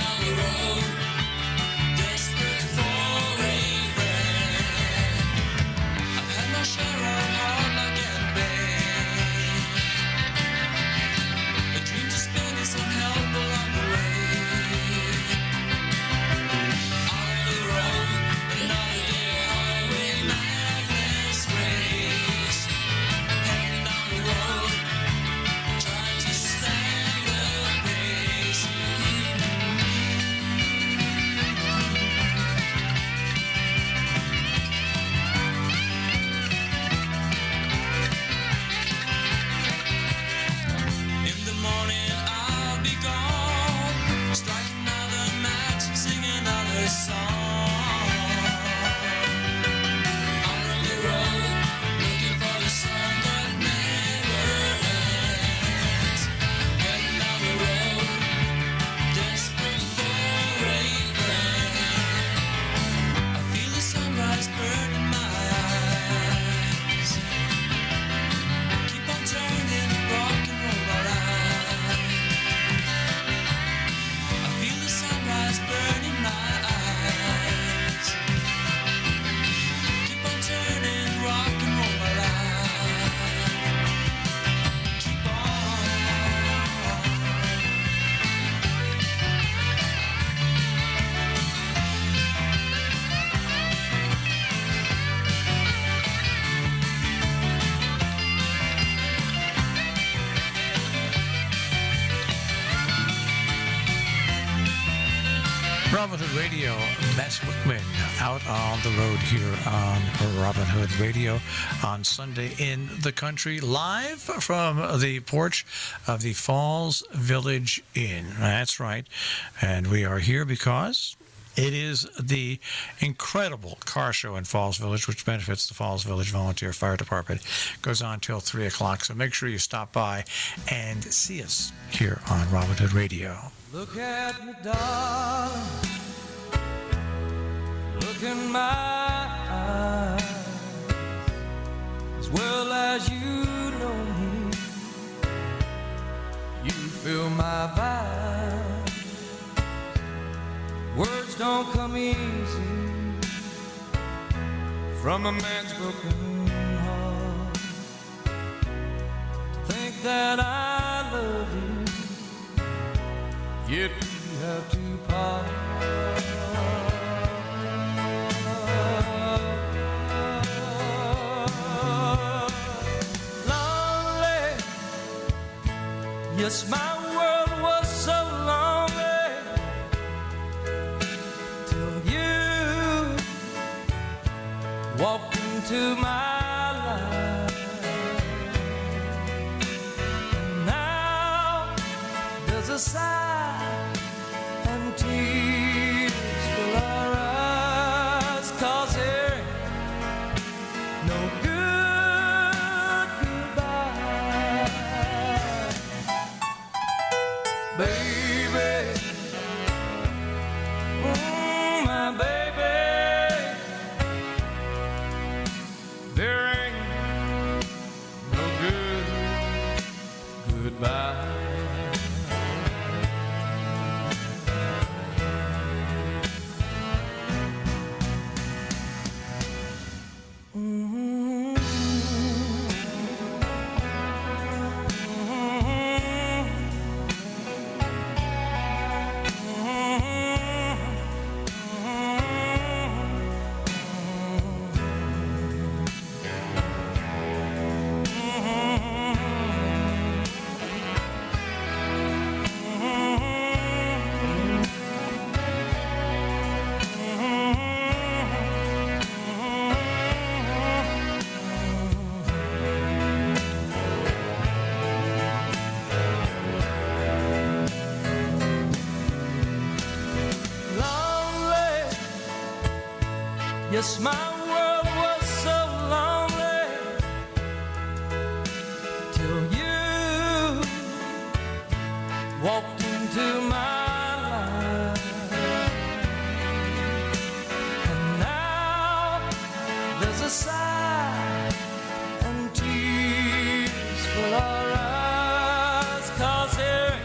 Robin Hood Radio, Bess Wickman out on the road here on Robin Hood Radio on Sunday in the Country, live from the porch of the Falls Village Inn. That's right. And we are here because it is the incredible car show in Falls Village, which benefits the Falls Village Volunteer Fire Department. It goes on till 3 o'clock, so make sure you stop by and see us here on Robin Hood Radio. Look at me, darling. Look in my eyes. As well as you know me, you feel my vibe. Words don't come easy from a man's broken heart. To think that I love you, yet we have to part. Lonely, yes, my world was so lonely till you walked into my life. And now there's a sigh and tears fill our eyes, 'cause there ain't no good goodbye. Baby, my baby, there ain't no good goodbye. Yes, my world was so lonely till you walked into my life. And now there's a sigh and tears fill our eyes, 'cause there ain't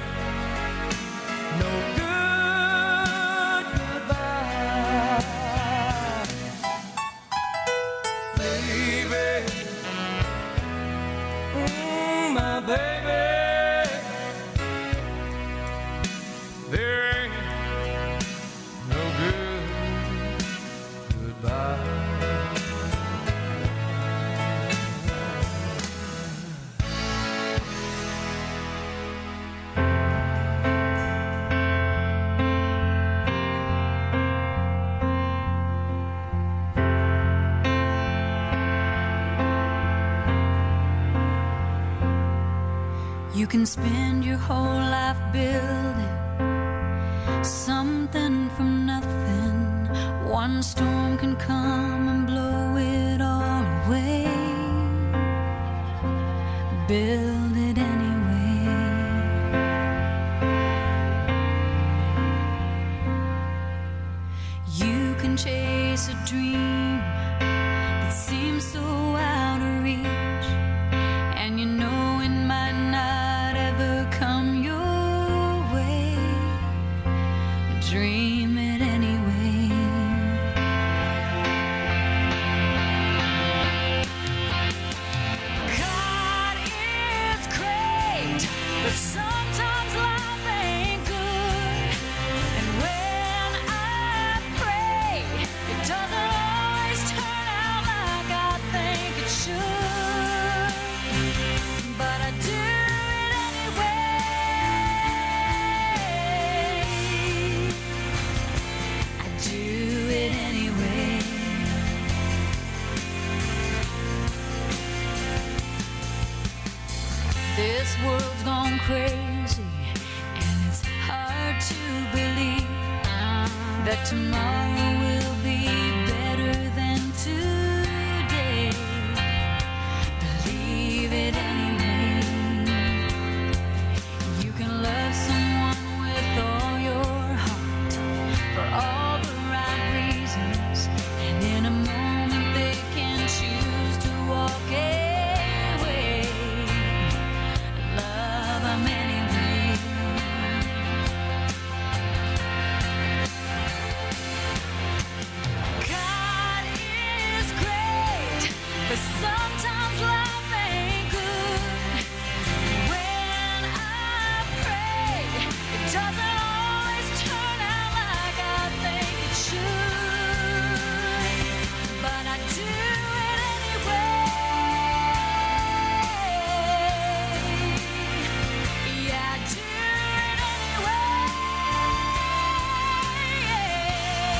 no good goodbye. My baby, there ain't no good goodbye. You can spend your whole life building something from nothing. One storm can come and blow it all away. Build it anyway. You can chase a dream that seems so out of reach, and you know it might not ever come your way. Dream it anyway. God is great, but sometimes life ain't good. And when I pray, it doesn't always turn out like I think it should. But I do it anyway. world's gone crazy, and it's hard to believe that tomorrow will be better than today. Believe it anyway. You can love someone with all your heart for all the right reasons, and in a moment they can choose to walk away. Love them anyway. God is great, but sometimes life ain't good. When I pray, it doesn't always turn out like I think it should, but I do it anyway. Yeah, I do it anyway.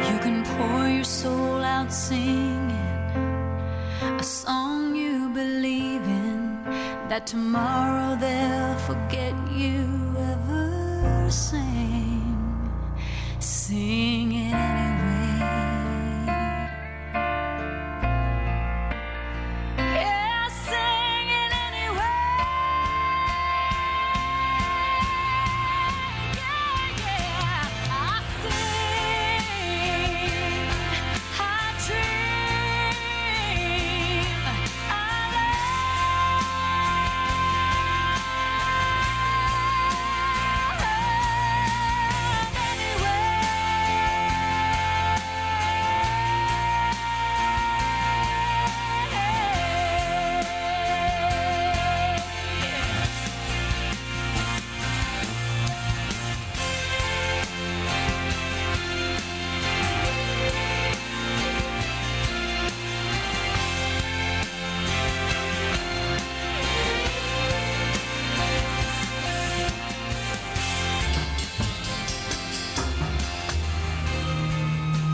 You can pour your soul out singing a song you believe in, that tomorrow they'll forget you ever sang. Sing it anyway. Yeah, sing it anyway. Yeah, I sing, I dream, I love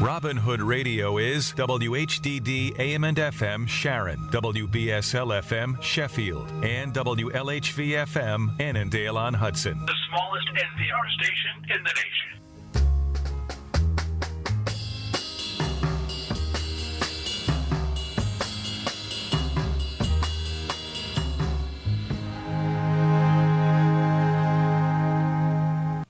Robin Hood Radio is WHDD AM and FM Sharon, WBSL FM Sheffield, and WLHV FM Annandale on Hudson. The smallest NPR station in the nation.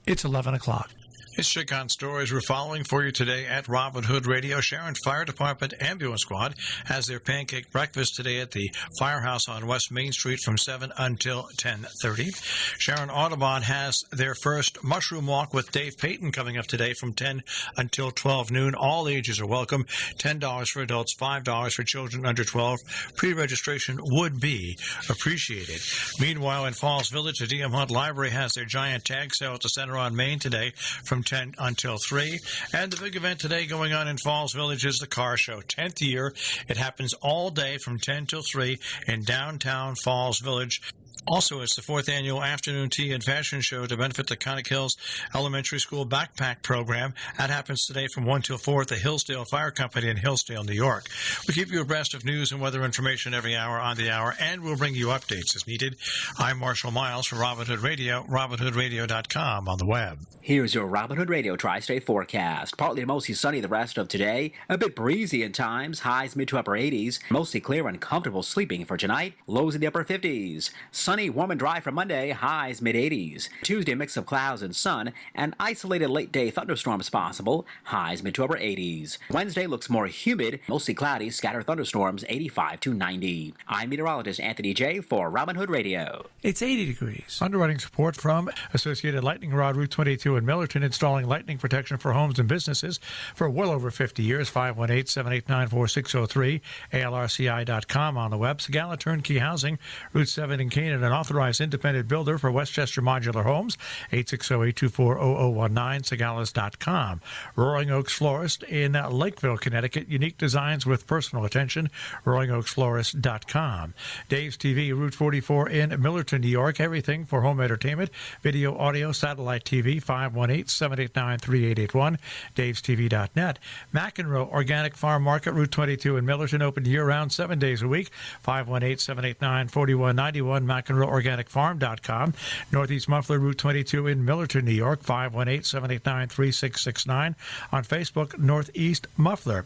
It's 11 o'clock. It's Chick on Stories we're following for you today at Robin Hood Radio. Sharon Fire Department Ambulance Squad has their pancake breakfast today at the Firehouse on West Main Street from 7 until 10:30. Sharon Audubon has their first mushroom walk with Dave Payton coming up today from 10 until 12 noon. All ages are welcome. $10 for adults, $5 for children under 12. Pre-registration would be appreciated. Meanwhile, in Falls Village, the D.M. Hunt Library has their giant tag sale at the Center on Main today from 10 until 3. And the big event today going on in Falls Village is the car show. 10th year. It happens all day from 10 till 3 in downtown Falls Village. Also, it's the 4th annual afternoon tea and fashion show to benefit the Conic Hills Elementary School Backpack Program. That happens today from 1 till 4 at the Hillsdale Fire Company in Hillsdale, New York. We keep you abreast of news and weather information every hour on the hour, and we'll bring you updates as needed. I'm Marshall Miles for Robin Hood Radio, robinhoodradio.com on the web. Here's your Robin Hood Radio Tri-State forecast. Partly to mostly sunny the rest of today. A bit breezy at times. Highs mid to upper 80s. Mostly clear and comfortable sleeping for tonight. Lows in the upper 50s. Sunny, warm and dry for Monday. Highs mid 80s. Tuesday, mix of clouds and sun. And isolated late day thunderstorms possible. Highs mid to upper 80s. Wednesday looks more humid. Mostly cloudy. Scattered thunderstorms 85 to 90. I'm meteorologist Anthony J. for Robin Hood Radio. It's 80 degrees. Underwriting support from Associated Lightning Rod, Route 22 in Millerton, installing lightning protection for homes and businesses for well over 50 years. 518-789-4603. ALRCI.com on the web. Sagala Turnkey Housing, Route 7 in Canaan, an authorized independent builder for Westchester Modular Homes, 860-824-0019, Sagales.com. Roaring Oaks Florist in Lakeville, Connecticut. Unique designs with personal attention, RoaringOaksFlorist.com. Dave's TV, Route 44 in Millerton, New York. Everything for home entertainment, video, audio, satellite TV, 518-789-3881, davestv.net. McEnroe Organic Farm Market, Route 22 in Millerton, open year-round, 7 days a week, 518-789-4191, McEnroeOrganicFarm.com. Northeast Muffler, Route 22 in Millerton, New York, 518-789-3669. On Facebook, Northeast Muffler.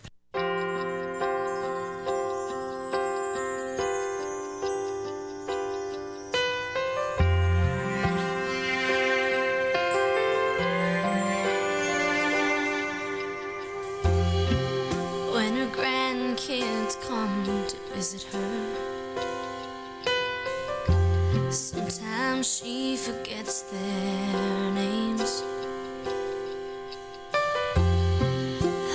When her grandkids come to visit her, sometimes she forgets their names.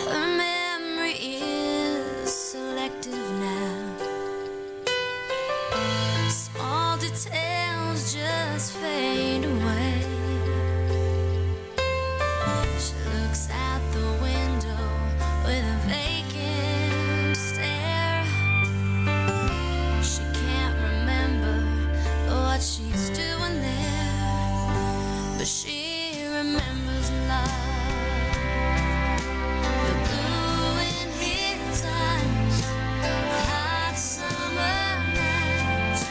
Her memory is selective now. Small details just fade away. She looks out the window with a vacant stare. She can't remember what she's doing there, but she remembers love. The blue in his eyes, the hot summer nights.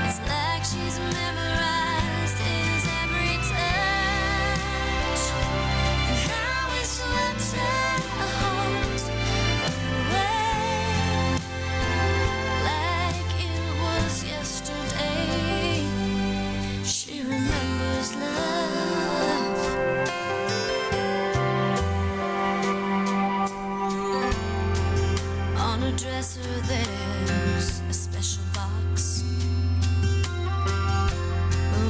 It's like she's memorized his every touch, and how he swept her heart away like it was yesterday. She remembers love. On her dresser there's a special box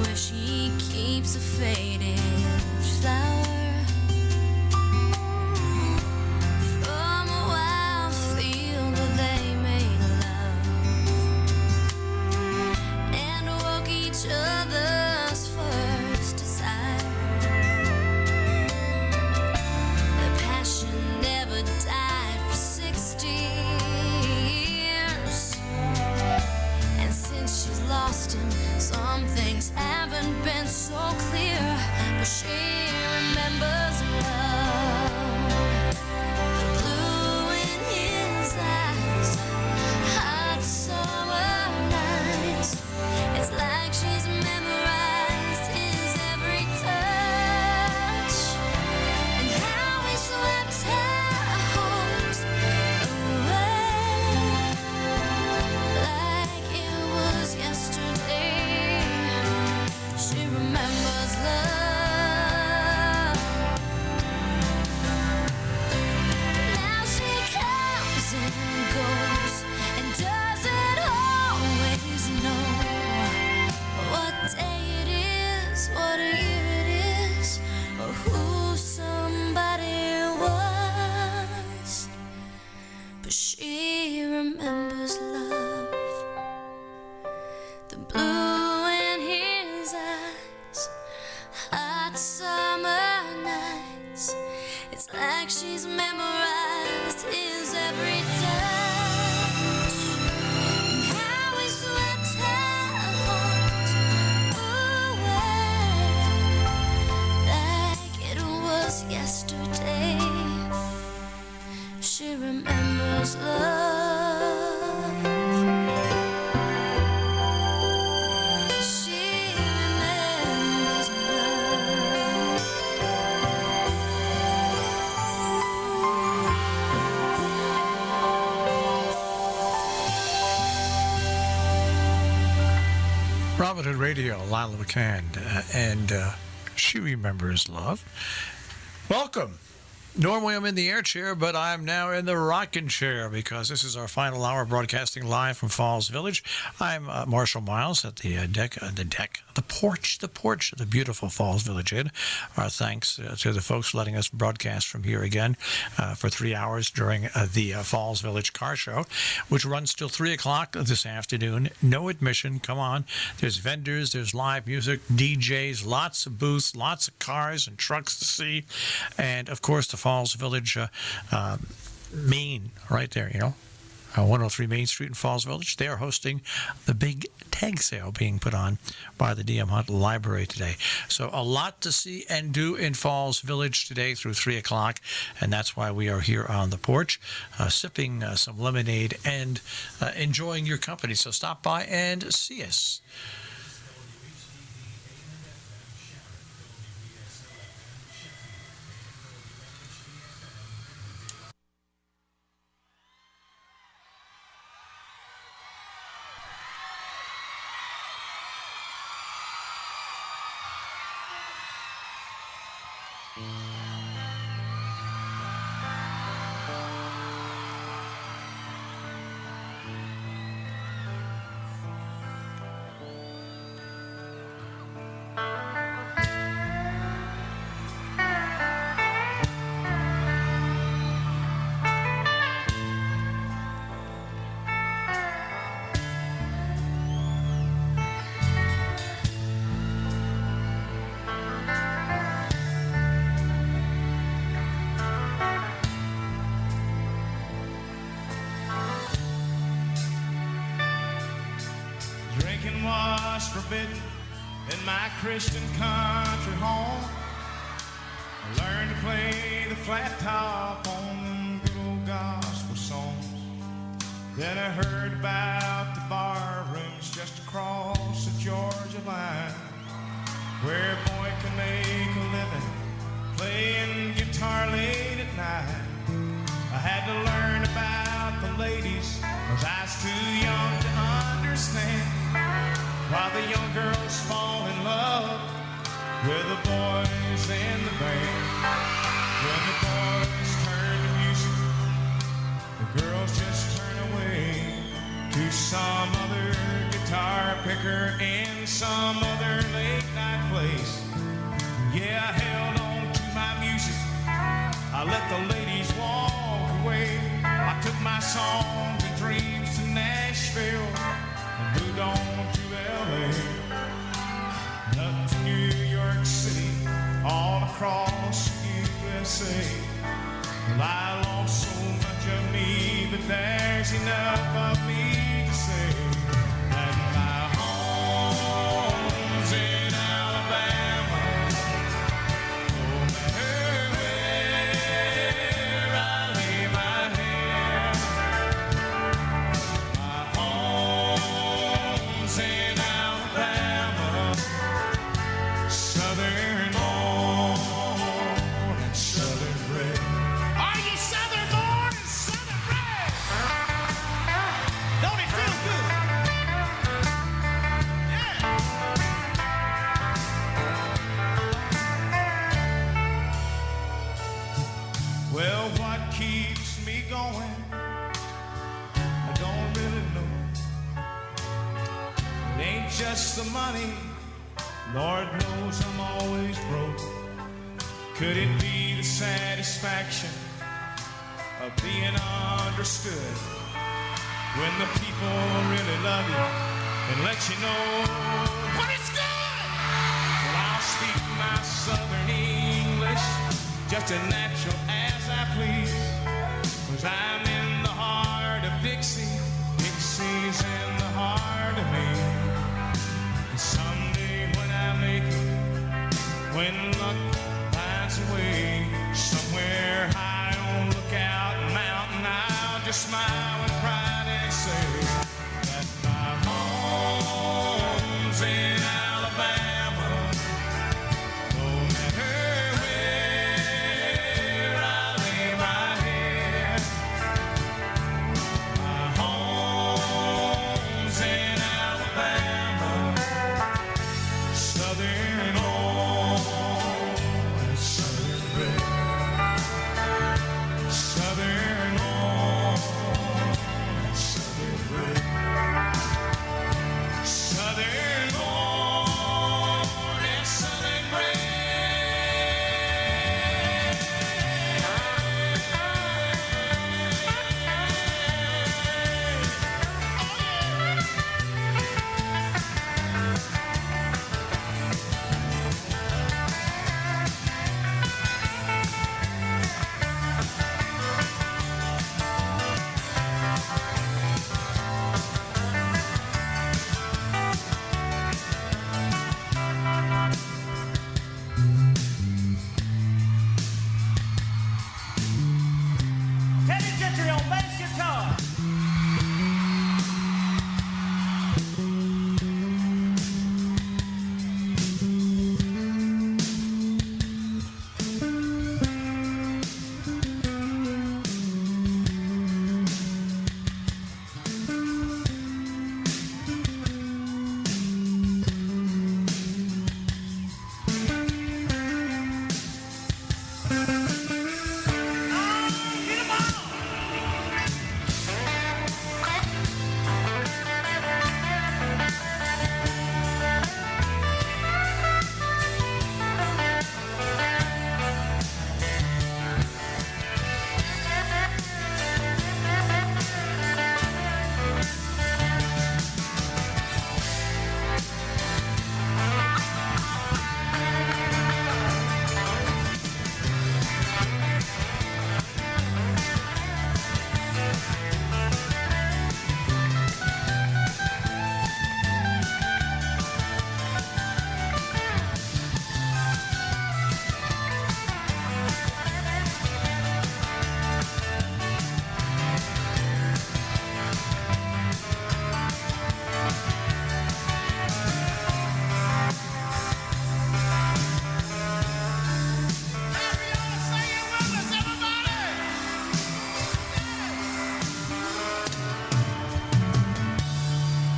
where she keeps a faded flower from a wild field where they made love and woke each other's first desire. The passion never died for 60 years, and since she's lost him, some things haven't been so clear, but she remembers love. The blue in his eyes, hot summer nights. It's like she's memorized his every touch, and how he swept her heart away like it was yesterday. She remembers love. Now she comes and goes and doesn't always know what day it is, what year it is, or who somebody was. But she remembers love. The blue in his eyes, hot summer nights. It's like she's memorized his every touch, and how he swept her heart away like it was yesterday. She remembers love. She remembers love. Robin Hood Radio, Lila McCann, and She Remembers Love. Welcome. Normally I'm in the air chair, but I'm now in the rocking chair because this is our final hour broadcasting live from Falls Village. I'm Marshall Miles at the porch of the beautiful Falls Village Inn. Our thanks to the folks letting us broadcast from here again for 3 hours during the Falls Village Car Show, which runs till 3 o'clock this afternoon. No admission. Come on. There's vendors, there's live music, DJs, lots of booths, lots of cars and trucks to see, and of course the Falls Village Main right there, 103 Main Street in Falls Village. They are hosting the big tag sale being put on by the D.M. Hunt Library today. So a lot to see and do in Falls Village today through 3 o'clock, and that's why we are here on the porch sipping some lemonade and enjoying your company. So stop by and see us. Drinking was forbidden in my Christian country home. I learned to play the flat top on them good old gospel songs. Then I heard about the bar rooms just across the Georgia line, where a boy can make a living playing guitar late at night. I had to learn about the ladies, 'cause I was too young to understand why the young girls fall in love with the boys in the band. When the boys turn to music, the girls just turn away to some other guitar picker in some other late night place. Yeah, I held on to my music, I let the ladies walk away. I took my songs and dreams to Nashville and moved on to LA, up to New York City, all across the USA. Well, I lost so much of me, but there's enough of me to say that my home's in Alabama. No matter where I lay my head, my home's in Alabama, southern born and southern bred. Are you southern born and southern bred? Don't it feel good? Yeah. Well, what keeps me going? I don't really know. It ain't just the money. Lord knows I'm always broke. Could it be the satisfaction of being understood when the people really love you and let you know what it's good? Well, I'll speak my southern English just as natural as I please, 'cause I'm in the heart of Dixie, Dixie's in the heart of me. And someday when I make it, when luck finds a way, somewhere high on Lookout Mountain, I'll just smile with pride and say that my home's in Alabama. No matter where I lay my head, my home's in Alabama, southern born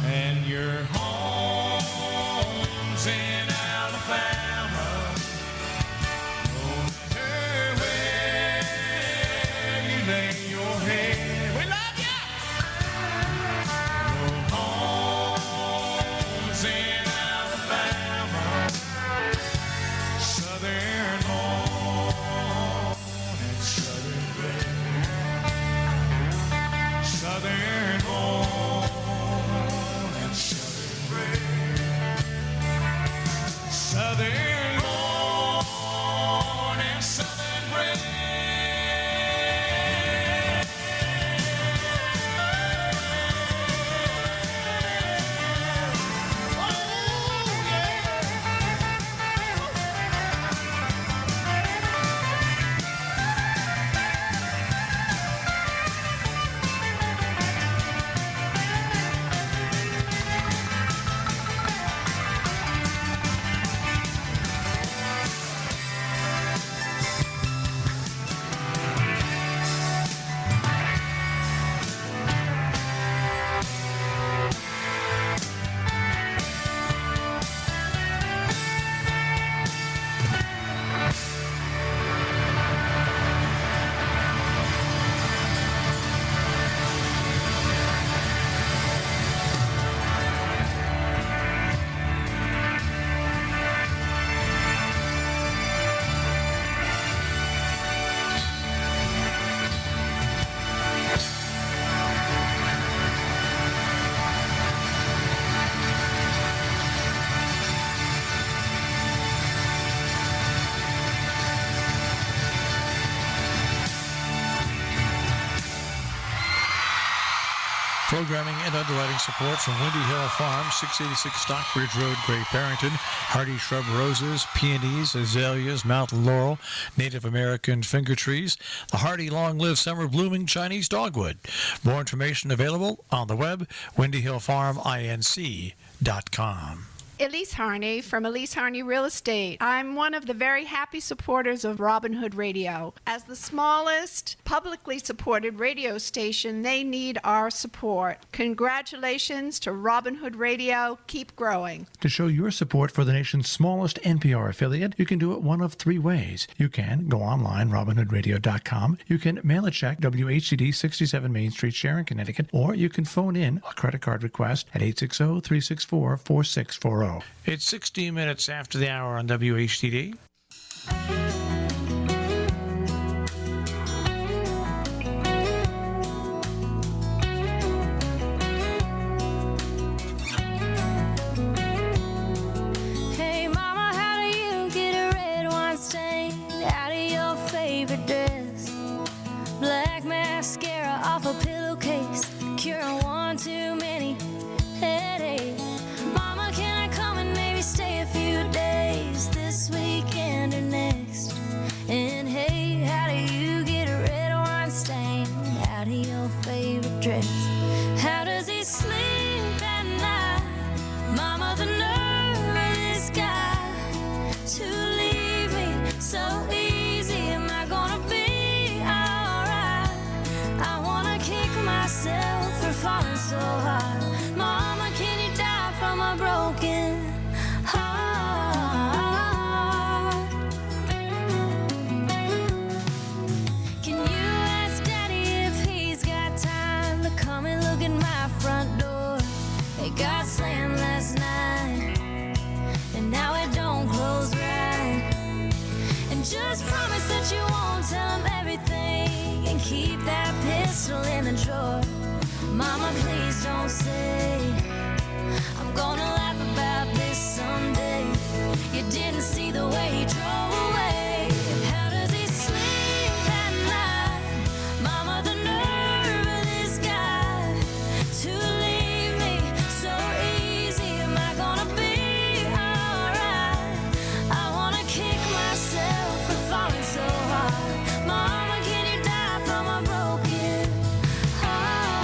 and your home's in Alabama. No matter where you lay your head, we love you. Your home's in Alabama, southern morn and southern rain, southern morn and southern rain, southern morn and southern rain. Programming and underwriting support from Windy Hill Farm, 686 Stockbridge Road, Great Barrington. Hardy shrub roses, peonies, azaleas, mountain laurel, Native American finger trees, the hardy long-lived summer blooming Chinese dogwood. More information available on the web, windyhillfarminc.com. Elise Harney from Elise Harney Real Estate. I'm one of the very happy supporters of Robin Hood Radio. As the smallest publicly supported radio station, they need our support. Congratulations to Robin Hood Radio. Keep growing. To show your support for the nation's smallest NPR affiliate, you can do it one of three ways. You can go online, robinhoodradio.com. You can mail a check, WHCD 67 Main Street, Sharon, Connecticut, or you can phone in a credit card request at 860-364-4640. It's 16 minutes after the hour on WHTD. Hey mama, how do you get a red wine stain out of your favorite dress? Black mascara off a pillowcase, curing one too many headaches. Mama, can I come and maybe stay a few days this weekend or next? And hey, how do you get a red wine stain out of your favorite dress? How does he sleep at night? Mama, the nerve of this guy to leave me so easy. Am I gonna be alright? I wanna kick myself for falling so hard. Mama, can you die from a broken heart? Can you ask Daddy if he's got time to come and look at my front door? It got slammed last night, and now it don't close right. And just promise that you won't tell him everything, and keep that pistol in the drawer. Mama, please don't say I'm gonna laugh about this someday. You didn't see the way he drove away. How does he sleep at night? Mama, the nerve of this guy to leave me so easy. Am I gonna be alright? I wanna kick myself for falling so hard. Mama, can you die from a broken heart?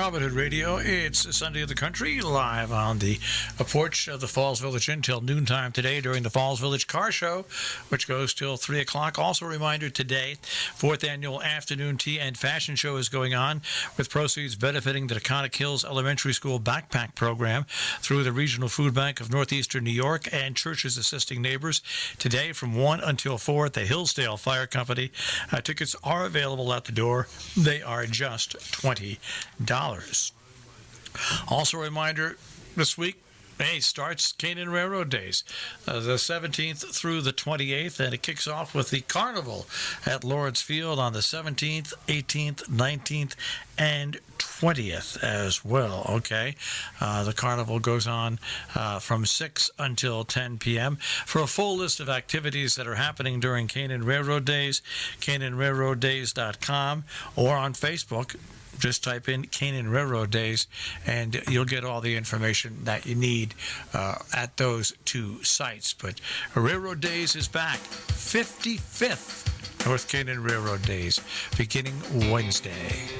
Robin Hood Radio. It's Sunday of the Country, live on the porch of the Falls Village Inn till noontime today during the Falls Village Car Show, which goes till 3 o'clock. Also a reminder today, 4th Annual Afternoon Tea and Fashion Show is going on, with proceeds benefiting the Taconic Hills Elementary School Backpack Program through the Regional Food Bank of Northeastern New York and Churches Assisting Neighbors. Today from 1 until 4 at the Hillsdale Fire Company. Tickets are available at the door. They are just $20. Also a reminder, this week, starts Canaan Railroad Days, the 17th through the 28th, and it kicks off with the Carnival at Lawrence Field on the 17th, 18th, 19th, and 20th as well, okay? The Carnival goes on from 6 until 10 p.m. For a full list of activities that are happening during Canaan Railroad Days, CanaanRailroadDays.com, or on Facebook, just type in Canaan Railroad Days, and you'll get all the information that you need at those two sites. But Railroad Days is back, 55th North Canaan Railroad Days, beginning Wednesday.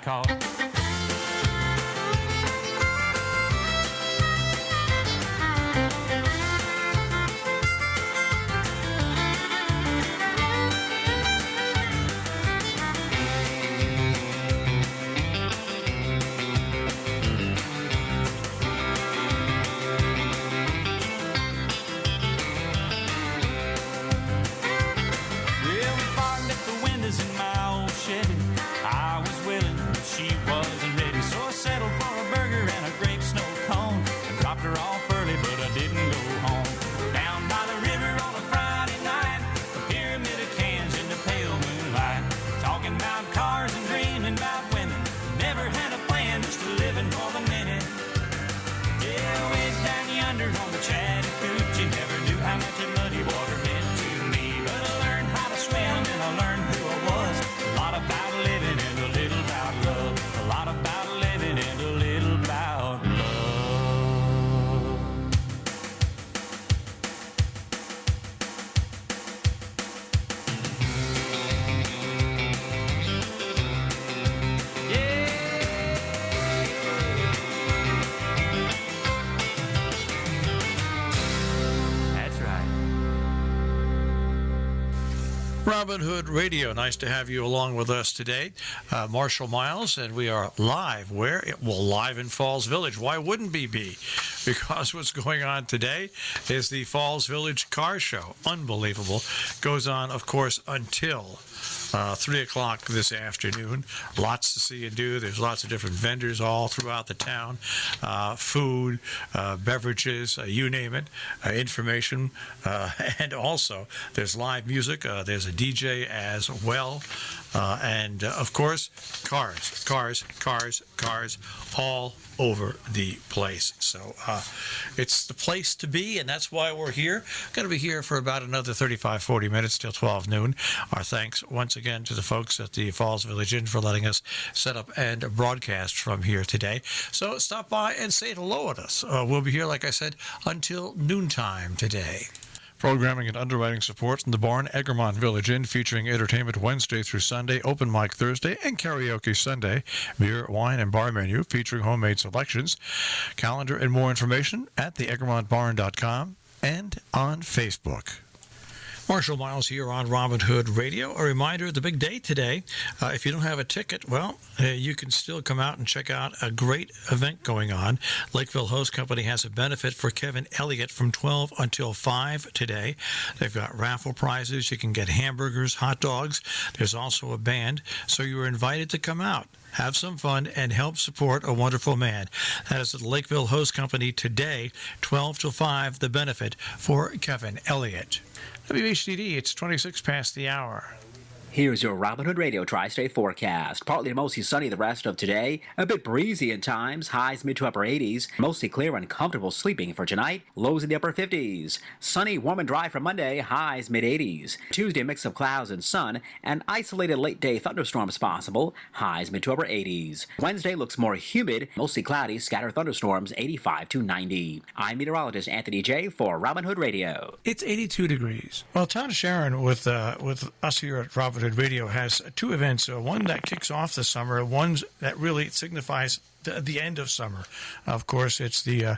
Caught. Robin Hood Radio, nice to have you along with us today. Marshall Miles, and we are live. Where? Well, live in Falls Village. Why wouldn't we be? Because what's going on today is the Falls Village Car Show. Unbelievable. Goes on, of course, until 3 o'clock this afternoon. Lots to see and do. There's lots of different vendors all throughout the town. Food, beverages, you name it, information. And also, there's live music. There's a DJ as well. And, of course, cars all over the place. So it's the place to be, and that's why we're here. Going to be here for about another 35, 40 minutes till 12 noon. Our thanks once again to the folks at the Falls Village Inn for letting us set up and broadcast from here today. So stop by and say hello at us. We'll be here, like I said, until noontime today. Programming and underwriting support from the Barn Egremont Village Inn, featuring entertainment Wednesday through Sunday, open mic Thursday, and karaoke Sunday. Beer, wine, and bar menu featuring homemade selections. Calendar and more information at theegremontbarn.com and on Facebook. Marshall Miles here on Robin Hood Radio. A reminder, the big day today. If you don't have a ticket, well, you can still come out and check out a great event going on. Lakeville Host Company has a benefit for Kevin Elliott from 12 until 5 today. They've got raffle prizes. You can get hamburgers, hot dogs. There's also a band, so you're invited to come out. Have some fun and help support a wonderful man. That is at the Lakeville Host Company today, 12 till 5, the benefit for Kevin Elliott. WHDD, it's 26 past the hour. Here's your Robin Hood Radio Tri-State forecast. Partly to mostly sunny the rest of today. A bit breezy at times. Highs mid to upper 80s. Mostly clear and comfortable sleeping for tonight. Lows in the upper 50s. Sunny, warm and dry for Monday. Highs mid 80s. Tuesday, mix of clouds and sun. And isolated late day thunderstorms possible. Highs mid to upper 80s. Wednesday looks more humid. Mostly cloudy. Scattered thunderstorms 85 to 90. I'm meteorologist Anthony J. for Robin Hood Radio. It's 82 degrees. Well, Town of Sharon with us here at Robin Hood Radio has two events. One that kicks off the summer, one that really signifies the end of summer. Of course, it's the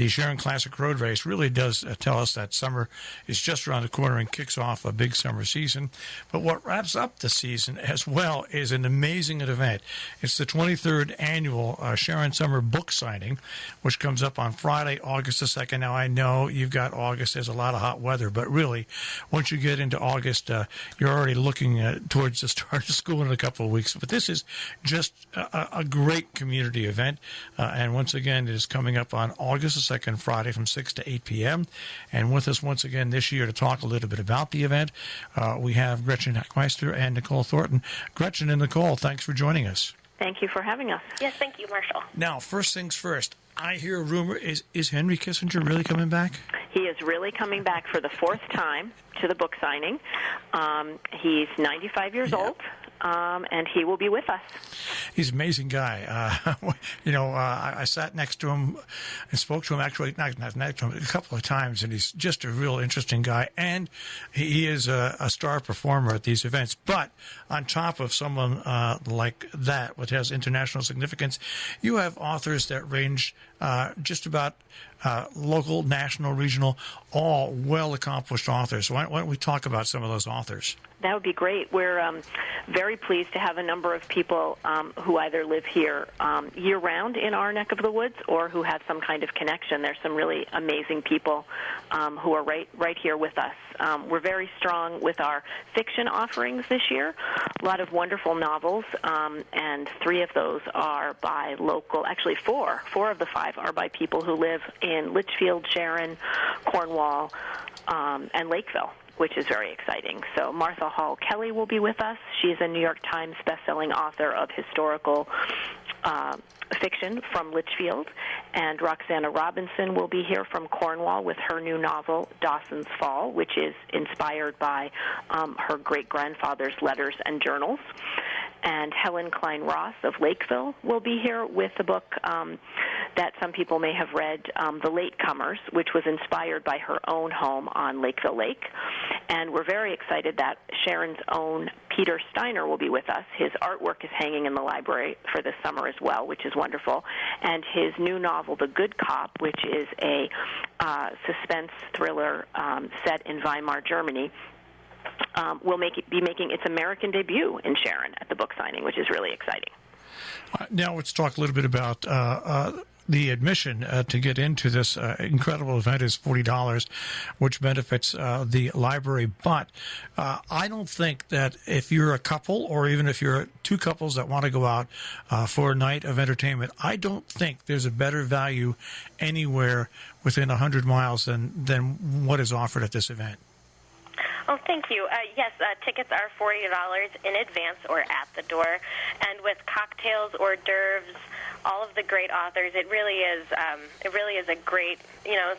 Sharon Classic Road Race. Really does tell us that summer is just around the corner and kicks off a big summer season. But what wraps up the season as well is an amazing event. It's the 23rd annual Sharon Summer Book Signing, which comes up on Friday, August the 2nd. Now, I know you've got August. There's a lot of hot weather, but really, once you get into August, you're already looking towards the start of school in a couple of weeks. But this is just a great community event, and once again, it is coming up on August the 2nd, Friday from 6 to 8 p.m. And with us once again this year to talk a little bit about the event, we have Gretchen Hackmeister and Nicole Thornton. Gretchen and Nicole, thanks for joining us. Thank you for having us. Yes, thank you, Marshall. Now, first things first, I hear a rumor, is Henry Kissinger really coming back? He is really coming back for the fourth time to the book signing. He's 95 years old. And he will be with us. He's an amazing guy. I sat next to him and spoke to him, actually, not next to him, a couple of times, and he's just a real interesting guy. And he is a star performer at these events. But on top of someone like that, which has international significance, you have authors that range just about local, national, regional, all well-accomplished authors. Why don't we talk about some of those authors? That would be great. We're very pleased to have a number of people who either live here year-round in our neck of the woods or who have some kind of connection. There's some really amazing people who are right here with us. We're very strong with our fiction offerings this year. A lot of wonderful novels, and 3 of those are by local, actually 4 of the 5 are by people who live in Litchfield, Sharon, Cornwall, and Lakeville, which is very exciting. So Martha Hall Kelly will be with us. She's a New York Times bestselling author of historical fiction from Litchfield. And Roxana Robinson will be here from Cornwall with her new novel, Dawson's Fall, which is inspired by her great-grandfather's letters and journals. And Helen Klein Ross of Lakeville will be here with the book that some people may have read, The Latecomers, which was inspired by her own home on Lakeville Lake. And we're very excited that Sharon's own Peter Steiner will be with us. His artwork is hanging in the library for this summer as well, which is wonderful. And his new novel, The Good Cop, which is a suspense thriller set in Weimar, Germany, will be making its American debut in Sharon at the book signing, which is really exciting. Now let's talk a little bit about the admission to get into this incredible event is $40, which benefits the library. But I don't think that if you're a couple or even if you're two couples that want to go out for a night of entertainment, I don't think there's a better value anywhere within 100 miles than what is offered at this event. Oh, thank you. Yes, tickets are $40 in advance or at the door, and with cocktails, hors d'oeuvres, all of the great authors, it really is a great,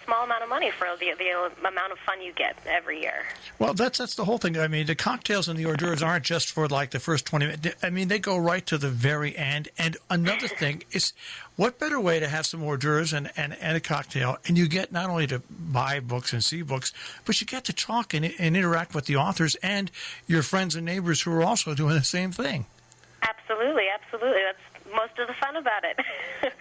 small amount of money for the amount of fun you get every year. Well, that's the whole thing. I mean, the cocktails and the hors d'oeuvres aren't just for like the first 20 minutes. I mean, they go right to the very end. And another thing is, what better way to have some hors d'oeuvres and a cocktail, and you get not only to buy books and see books, but you get to talk and interact with the authors and your friends and neighbors who are also doing the same thing. Absolutely. That's most of the fun about it.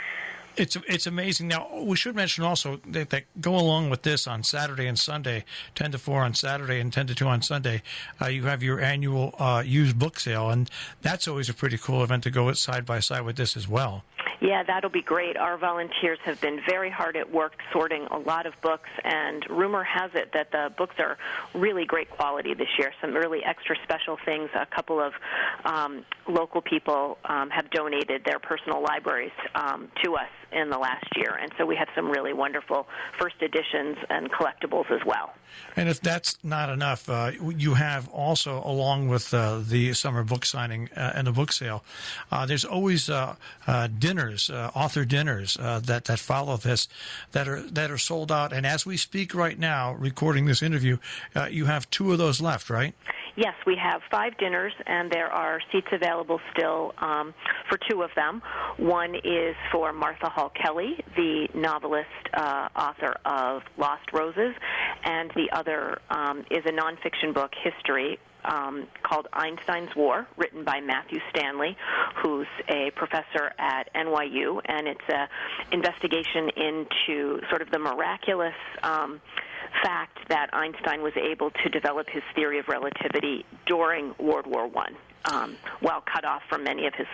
It's amazing. Now, we should mention also that go along with this on Saturday and Sunday, 10 to 4 on Saturday and 10 to 2 on Sunday, you have your annual used book sale, and that's always a pretty cool event to go side by side with this as well. Yeah, that'll be great. Our volunteers have been very hard at work sorting a lot of books, and rumor has it that the books are really great quality this year, some really extra special things. A couple of local people have donated their personal libraries to us in the last year, and so we have some really wonderful first editions and collectibles as well. And if that's not enough, you have also, along with the summer book signing and the book sale, there's always dinners, author dinners that follow this that are sold out. And as we speak right now, recording this interview, you have 2 of those left, right? Yes, we have 5 dinners, and there are seats available still for 2 of them. One is for Martha Hall Kelly, the novelist, author of Lost Roses, and the other is a nonfiction book, history, called Einstein's War, written by Matthew Stanley, who's a professor at NYU, and it's an investigation into sort of the miraculous fact that Einstein was able to develop his theory of relativity during World War I, while cut off from many of his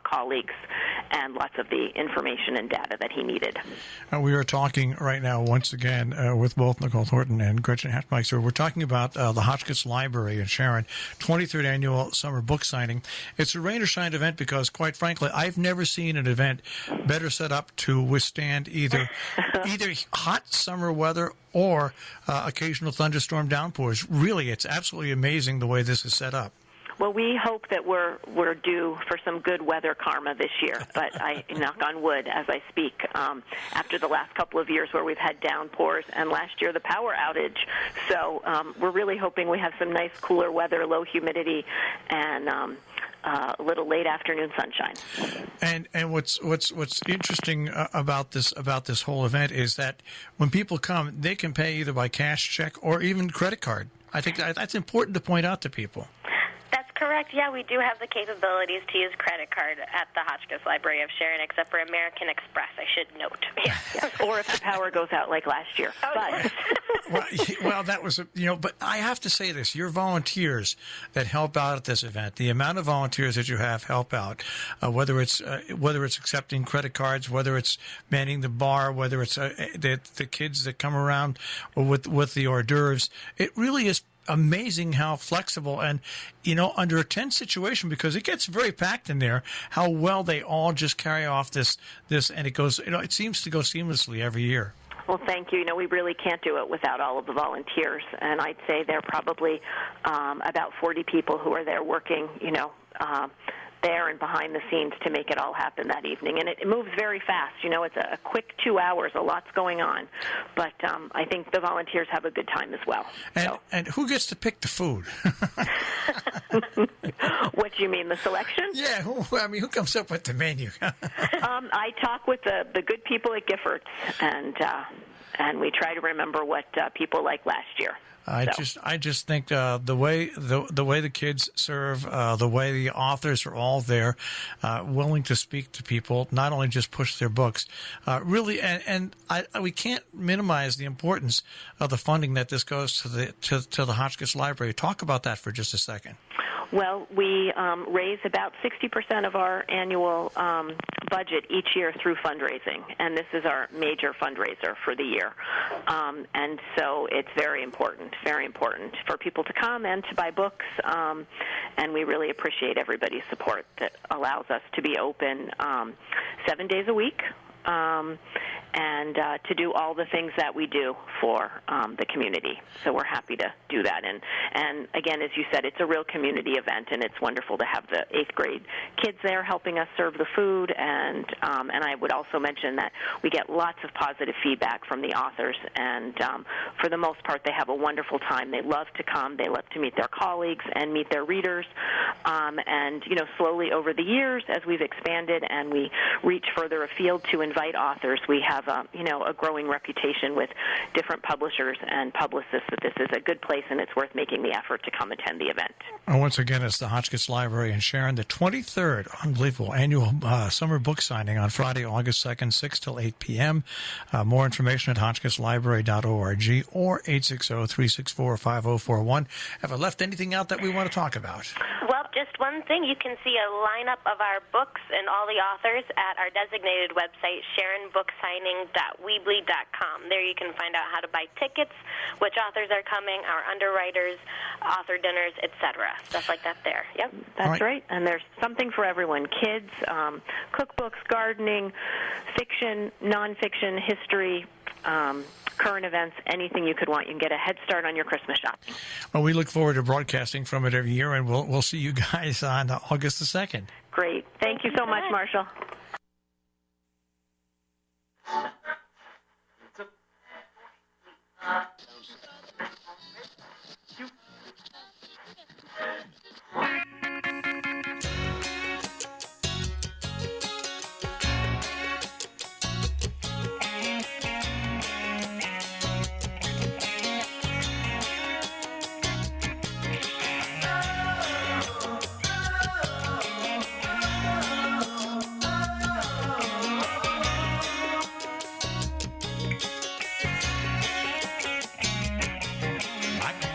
colleagues and lots of the information and data that he needed. We are talking right now, once again, with both Nicole Thornton and Gretchen Hatmeister. We're talking about the Hotchkiss Library in Sharon, 23rd Annual Summer Book Signing. It's a rain or shine event because, quite frankly, I've never seen an event better set up to withstand either hot summer weather or occasional thunderstorm downpours. Really, it's absolutely amazing the way this is set up. Well, we hope that we're due for some good weather karma this year, but I knock on wood as I speak, after the last couple of years where we've had downpours, and last year the power outage. So we're really hoping we have some nice cooler weather, low humidity, and a little late afternoon sunshine. And what's interesting about this whole event is that when people come, they can pay either by cash, check, or even credit card. I think that's important to point out to people. Correct. Yeah, we do have the capabilities to use credit card at the Hotchkiss Library of Sharon, except for American Express, I should note. Yeah. Or if the power goes out like last year. Well, that was, but I have to say this. Your volunteers that help out at this event, the amount of volunteers that you have help out, whether it's accepting credit cards, whether it's manning the bar, whether it's the kids that come around with the hors d'oeuvres, it really is amazing how flexible and, under a tense situation, because it gets very packed in there, how well they all just carry off this, and it goes, it seems to go seamlessly every year. Well, thank you. We really can't do it without all of the volunteers, and I'd say there are probably about 40 people who are there working, there and behind the scenes to make it all happen that evening. And it moves very fast. It's a quick 2 hours. A lot's going on. But I think the volunteers have a good time as well. And who gets to pick the food? What do you mean, the selection? Yeah. Who comes up with the menu? I talk with the good people at Giffords, and and we try to remember what people liked last year. I just think the way the kids serve, the way the authors are all there, willing to speak to people, not only just push their books, really, and we can't minimize the importance of the funding that this goes to the Hotchkiss Library. Talk about that for just a second. Well, we raise about 60% of our annual budget each year through fundraising, and this is our major fundraiser for the year. And so it's very important for people to come and to buy books, and we really appreciate everybody's support that allows us to be open 7 days a week. And to do all the things that we do for the community. So we're happy to do that. And again, as you said, it's a real community event, and it's wonderful to have the 8th grade kids there helping us serve the food. And I would also mention that we get lots of positive feedback from the authors, and for the most part, they have a wonderful time. They love to come. They love to meet their colleagues and meet their readers. And, slowly over the years, as we've expanded and we reach further afield to invite authors, we have a growing reputation with different publishers and publicists that this is a good place and it's worth making the effort to come attend the event. And once again, it's the Hotchkiss Library in Sharon, the 23rd unbelievable annual summer book signing on Friday, August 2nd, 6 till 8 p.m. More information at hotchkisslibrary.org or 860-364-5041. Have I left anything out that we want to talk about? Well, just one thing. You can see a lineup of our books and all the authors at our designated website, SharonBookSigning.weebly.com. There you can find out how to buy tickets, which authors are coming, our underwriters, author dinners, etc. Stuff like that there. Yep. That's right. And there's something for everyone. Kids, cookbooks, gardening, fiction, nonfiction, history, current events, anything you could want. You can get a head start on your Christmas shopping. Well, we look forward to broadcasting from it every year, and we'll see you guys on August the 2nd. Great. Thank you so much, Marshall.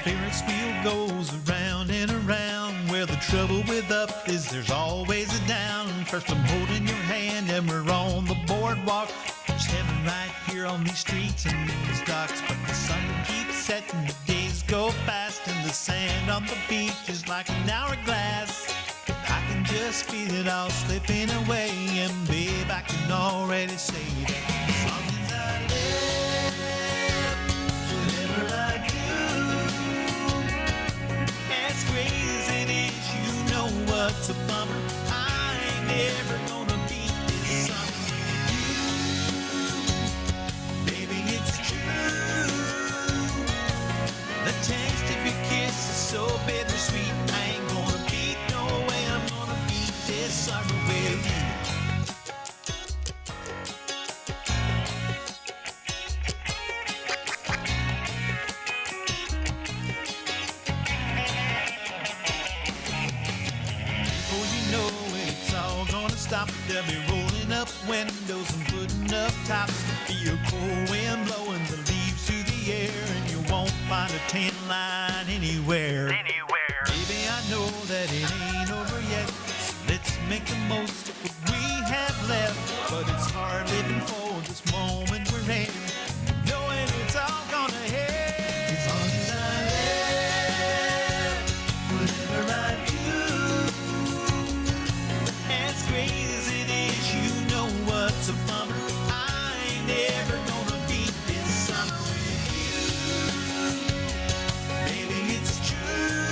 Ferris wheel goes around and around. Where the trouble with up is there's always a down. First I'm holding your hand and we're on the boardwalk. There's heaven right here on these streets and these docks. But the sun keeps setting, the days go fast, and the sand on the beach is like an hourglass. I can just feel it all slipping away, and babe, I can already say that as long as I live, whatever I do. As crazy as it is, you know what's a bummer. I ain't never gonna beat this summer with you. Baby, it's true. The taste of your kiss is so bittersweet. I ain't gonna beat no way. I'm gonna beat this summer with you. Stop, they'll be rolling up windows and putting up tops. Feel cold wind blowing the leaves through the air, and you won't find a tan line anywhere. Baby, I know that it ain't over yet, so let's make the most of what we have left. But it's hard living for this moment we're in, knowing it's all gonna end. As long as I live, whatever I do. As crazy as it is, you know what's a bummer. I ain't never gonna beat this summer with you. Baby, it's true.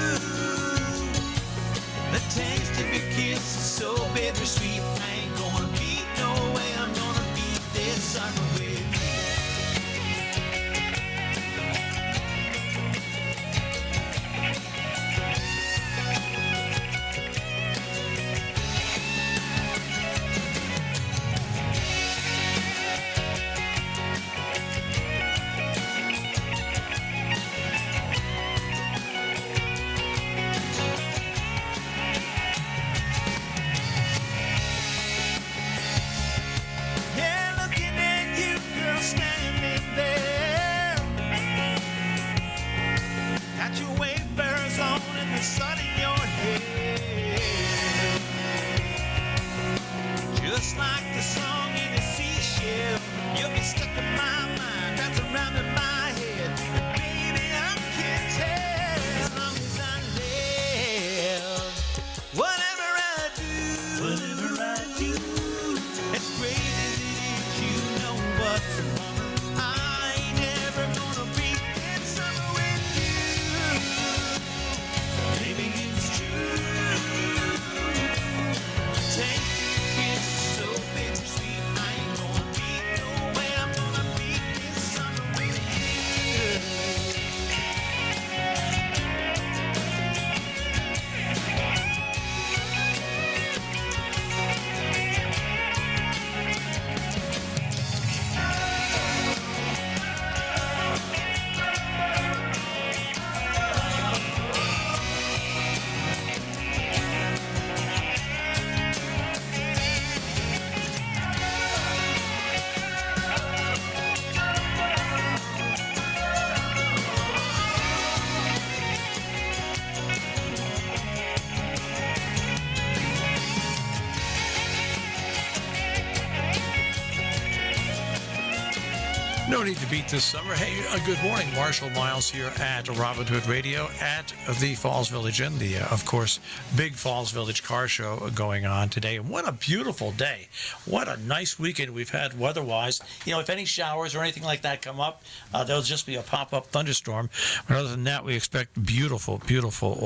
No need to beat this summer. Hey, good morning. Marshall Miles here at Robin Hood Radio at the Falls Village Inn. The, of course, big Falls Village car show going on today. And what a beautiful day. What a nice weekend we've had weather-wise. You know, if any showers or anything like that come up, there'll just be a pop-up thunderstorm. But other than that, we expect beautiful, beautiful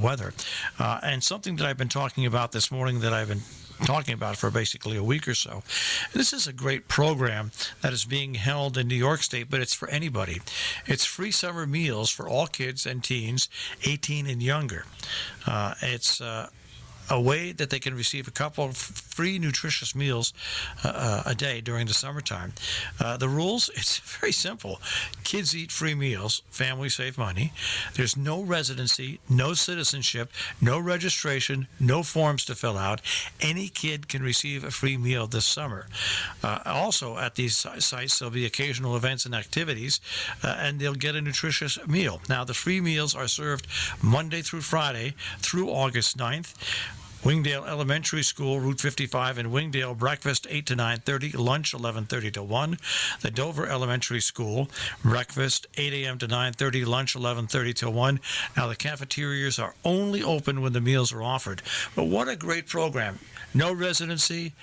weather. And something that I've been talking about this morning that I've been talking about for basically a week or so. This is a great program that is being held in New York State, but it's for anybody. It's free summer meals for all kids and teens 18 and younger. It's a way that they can receive a couple of free nutritious meals a day during the summertime. The rules, it's very simple. Kids eat free meals, families save money. There's no residency, no citizenship, no registration, no forms to fill out. Any kid can receive a free meal this summer. Also, at these sites, there'll be occasional events and activities, and they'll get a nutritious meal. Now, the free meals are served Monday through Friday through August 9th. Wingdale Elementary School, Route 55 in Wingdale, breakfast 8 to 9:30, lunch 11:30 to 1. The Dover Elementary School, breakfast 8 a.m. to 9:30, lunch 11:30 to 1. Now, the cafeterias are only open when the meals are offered. But what a great program. No residency,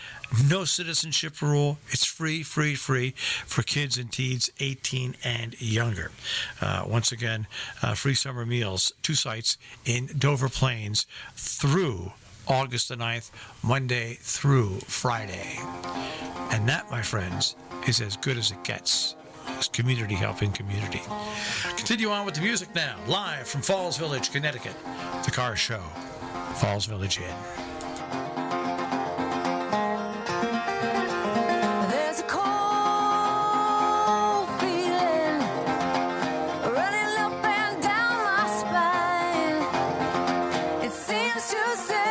no citizenship rule. It's free for kids and teens 18 and younger. Once again, free summer meals, 2 sites in Dover Plains through August the 9th, Monday through Friday. And that, my friends, is as good as it gets. It's community helping community. Continue on with the music now, live from Falls Village, Connecticut. The car show, Falls Village Inn. There's a cold feeling running up and down my spine. It seems to say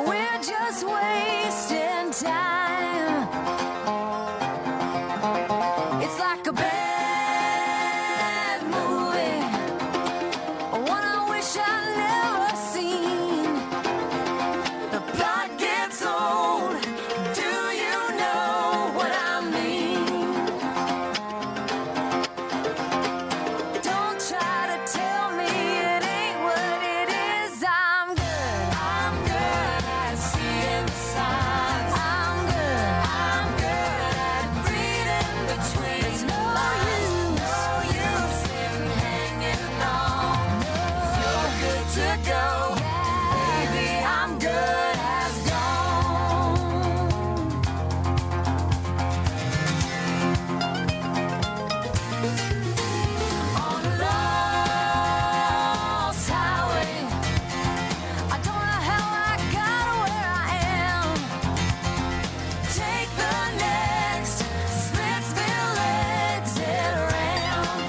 we're just wasting time. It's like a bad movie, one I wish I'd never seen. The plot gets old. Do you know what I mean? Don't try to tell me it ain't what it is. I'm good at seeing the signs. I'm good at reading between. It's no use in hanging on. You're good to go, baby. I'm good as gone. On a lost highway, I don't know how I got where I am. Take the next Splitsville exit ramp.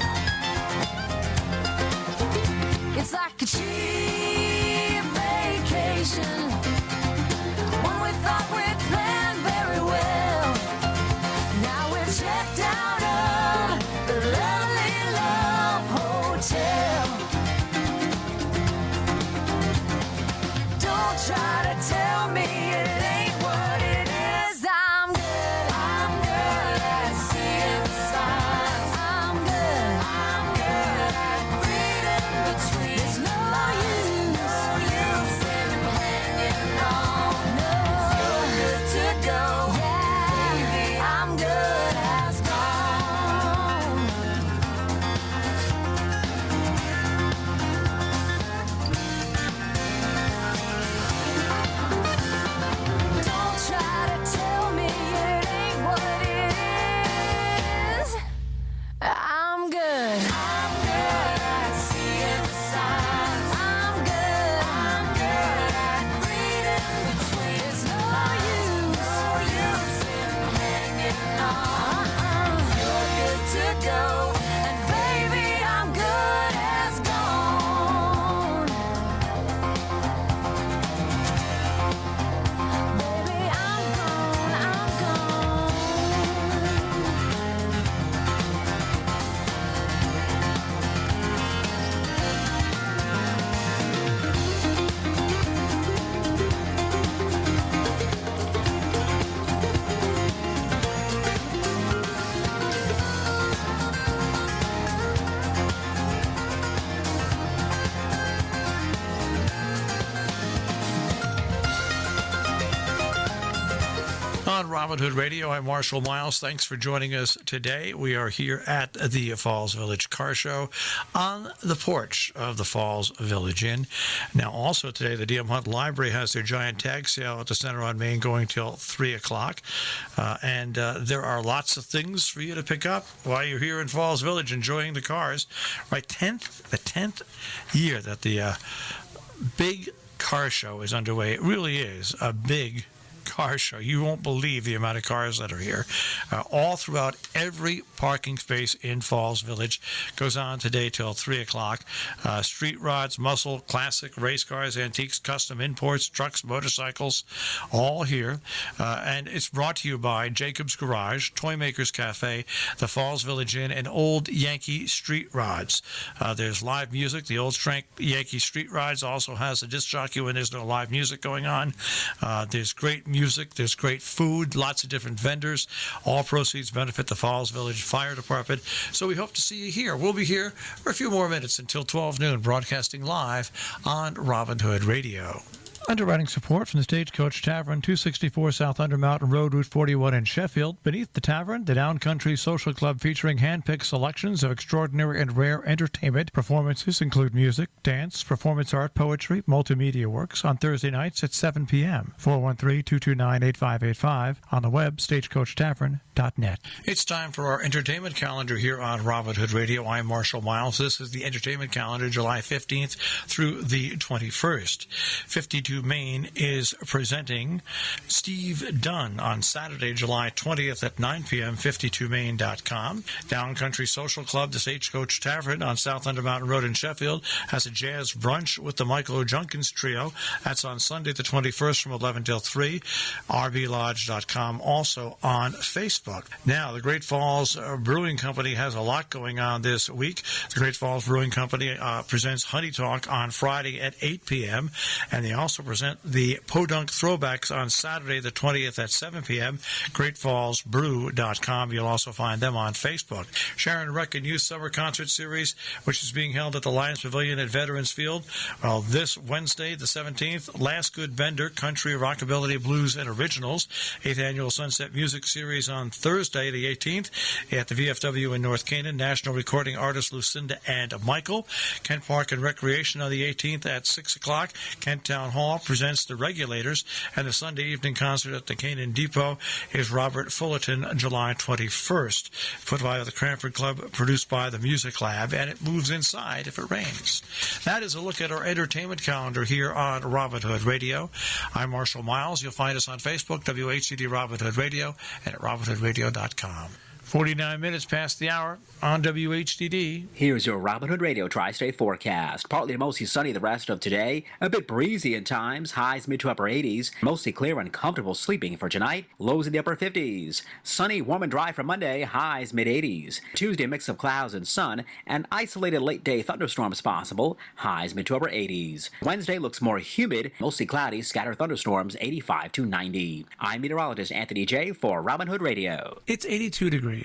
It's like a cheap vacation, one we thought we'd planned very well. Now we're checked out of the lovely Love Hotel. Don't try to tell me it ain't what it is. I'm good at seeing the signs. I'm good at reading between. There's no use Robin Hood Radio. I'm Marshall Miles. Thanks for joining us today. We are here at the Falls Village Car Show on the porch of the Falls Village Inn. Now, also today, the D.M. Hunt Library has their giant tag sale at the Center on Main going till 3 o'clock. And there are lots of things for you to pick up while you're here in Falls Village enjoying the cars. Right, the 10th year that the big car show is underway. It really is a big car show. You won't believe the amount of cars that are here. All throughout every parking space in Falls Village. Goes on today till 3 o'clock. Street rods, muscle, classic, race cars, antiques, custom imports, trucks, motorcycles, all here. And it's brought to you by Jacob's Garage, Toy Makers Cafe, the Falls Village Inn, and Old Yankee Street Rods. There's live music. The Old Yankee Street Rods also has a disc jockey when there's no live music going on. There's great music, there's great food, lots of different vendors. All proceeds benefit the Falls Village Fire Department. So we hope to see you here. We'll be here for a few more minutes until 12 noon, broadcasting live on Robin Hood Radio. Underwriting support from the Stagecoach Tavern, 264 South Undermountain Road, Route 41 in Sheffield. Beneath the tavern, the Down Country Social Club featuring hand-picked selections of extraordinary and rare entertainment. Performances include music, dance, performance art, poetry, multimedia works on Thursday nights at 7 p.m. 413-229-8585. On the web, stagecoachtavern.net. It's time for our entertainment calendar here on Robin Hood Radio. I'm Marshall Miles. This is the entertainment calendar, July 15th through the 21st. 52 Main is presenting Steve Dunn on Saturday, July 20th at 9 p.m., 52main.com. Down Country Social Club, the Stagecoach Tavern on South Undermountain Road in Sheffield, has a jazz brunch with the Michael O'Junkins Trio. That's on Sunday the 21st from 11 till 3. RBLodge.com, also on Facebook. Now, the Great Falls Brewing Company has a lot going on this week. The Great Falls Brewing Company presents Honey Talk on Friday at 8 p.m., and they also present the Podunk Throwbacks on Saturday the 20th at 7 p.m. GreatFallsBrew.com. You'll also find them on Facebook. Sharon Reckin Youth Summer Concert Series, which is being held at the Lions Pavilion at Veterans Field. Well, this Wednesday the 17th, Last Good Bender, Country, Rockabilly, Blues, and Originals. 8th Annual Sunset Music Series on Thursday the 18th at the VFW in North Canaan. National Recording Artists Lucinda and Michael. Kent Park and Recreation on the 18th at 6 o'clock. Kent Town Hall presents The Regulators, and the Sunday evening concert at the Canaan Depot is Robert Fullerton, July 21st. Put by the Cranford Club, produced by the Music Lab, and it moves inside if it rains. That is a look at our entertainment calendar here on Robin Hood Radio. I'm Marshall Miles. You'll find us on Facebook, WHCD Robin Hood Radio, and at robinhoodradio.com. 49 minutes past the hour on WHDD. Here's your Robin Hood Radio Tri-State forecast. Partly to mostly sunny the rest of today. A bit breezy at times. Highs mid to upper 80s. Mostly clear and comfortable sleeping for tonight. Lows in the upper 50s. Sunny, warm and dry for Monday. Highs mid 80s. Tuesday, mix of clouds and sun. And isolated late day thunderstorms possible. Highs mid to upper 80s. Wednesday looks more humid. Mostly cloudy. Scattered thunderstorms 85 to 90. I'm meteorologist Anthony J. for Robin Hood Radio. It's 82 degrees.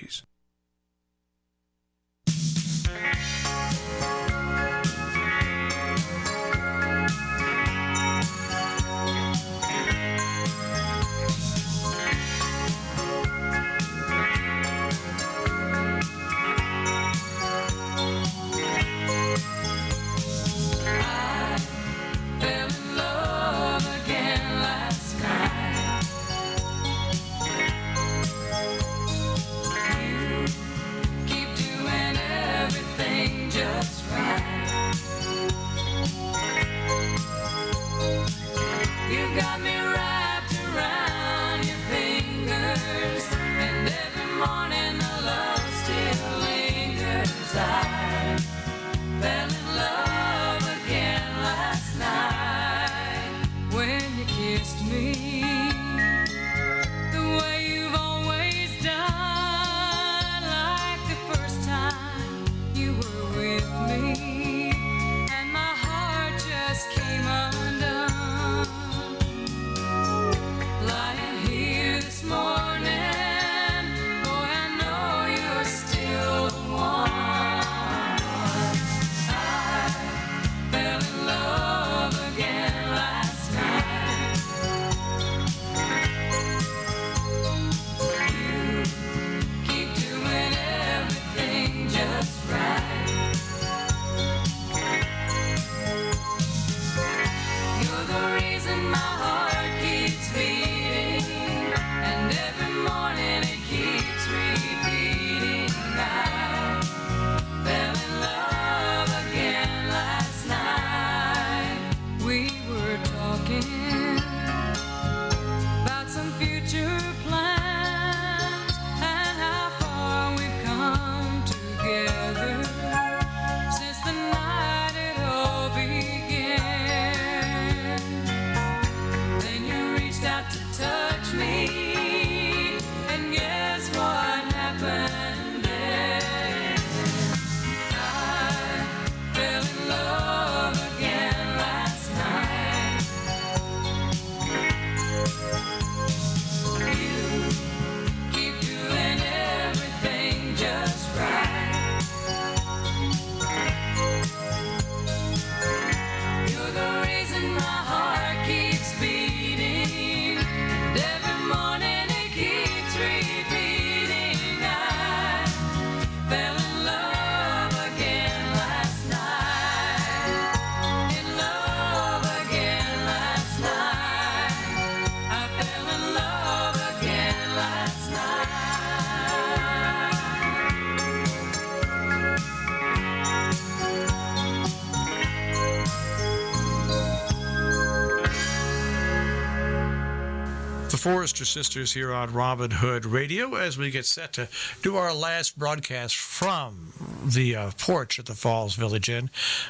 Forrester Sisters here on Robin Hood Radio as we get set to do our last broadcast from the porch at the Falls Village Inn.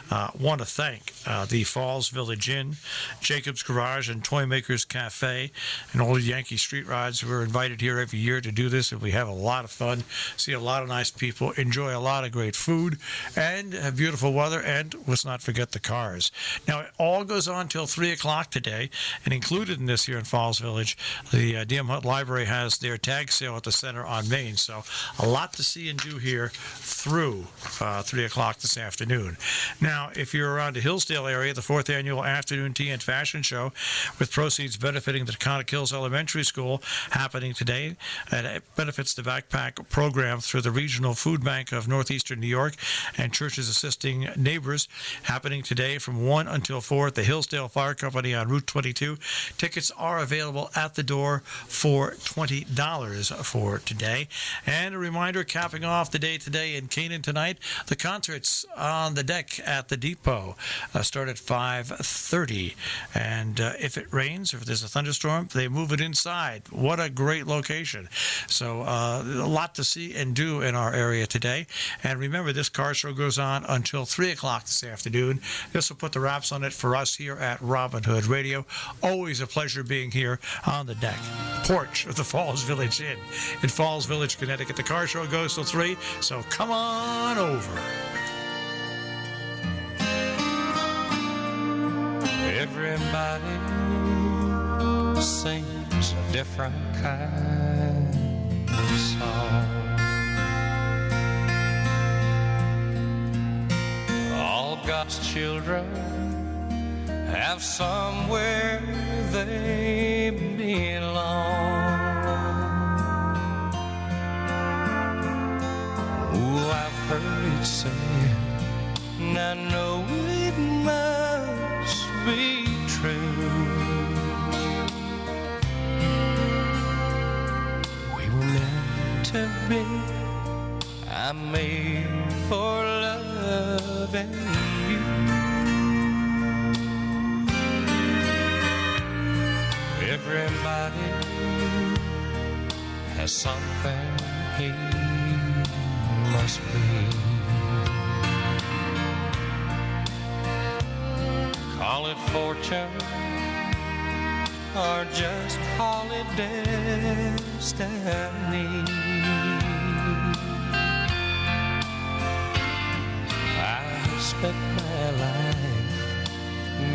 Want to thank the Falls Village Inn, Jacob's Garage, and Toy Makers Cafe, and all the Yankee Street Rides. We're invited here every year to do this, and we have a lot of fun, see a lot of nice people, enjoy a lot of great food, and have beautiful weather, and let's not forget the cars. Now, it all goes on till 3 o'clock today, and included in this here in Falls Village, the DM Hunt Library has their tag sale at the center on Main, so a lot to see and do here through 3 o'clock this afternoon. Now, if you're around the Hillsdale area, the 4th Annual Afternoon Tea and Fashion Show, with proceeds benefiting the Taconic Hills Elementary School, happening today, and it benefits the backpack program through the Regional Food Bank of Northeastern New York and Churches Assisting Neighbors, happening today from 1 until 4 at the Hillsdale Fire Company on Route 22. Tickets are available at the door for $20 for today. And a reminder, capping off the day today in Canaan tonight, the concerts on the deck at the Depot start at 5:30. And if it rains, if there's a thunderstorm, they move it inside. What a great location. So a lot to see and do in our area today. And remember, this car show goes on until 3 o'clock this afternoon. This will put the wraps on it for us here at Robin Hood Radio. Always a pleasure being here on the deck porch of the Falls Village Inn in Falls Village, Connecticut. The car show goes till 3, so come on over. Everybody sings a different kind of song. All God's children have somewhere they belong. Oh, I've heard it said, and I know it must be true. We were meant to be. I'm made for loving you. Everybody has something he must be. Call it fortune or just call it destiny. I spent my life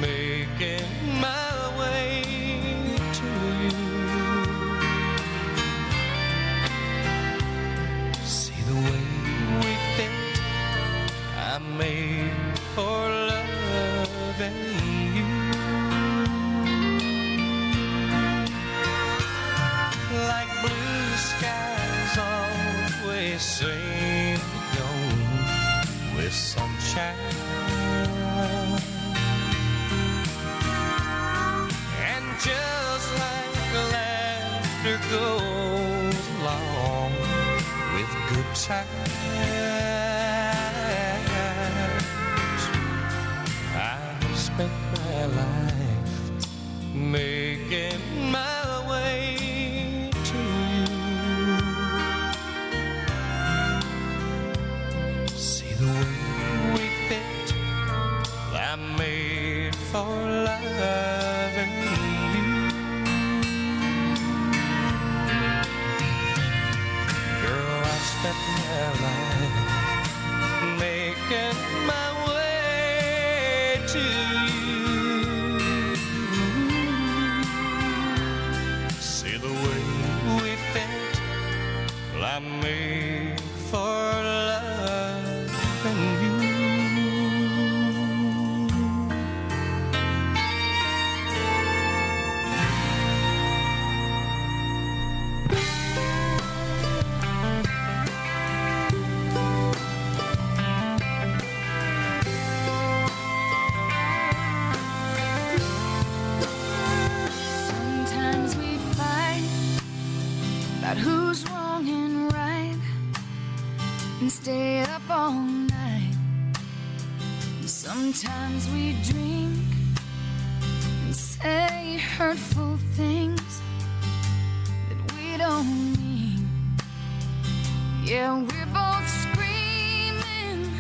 making my way to you. See the way we fit, I'm made for loving you. Like blue skies always seem to go with sunshine. And just like laughter goes along with good times, I spent my life making my way to you. See the way we fit, I'm made for loving you. Girl, I spent my life making my way to you. See the way we fit, I'm made for loving you. Sometimes we fight about who's wrong and right, and stay up all night. And sometimes we drink and say hurtful things, it on me. Yeah, we're both screaming,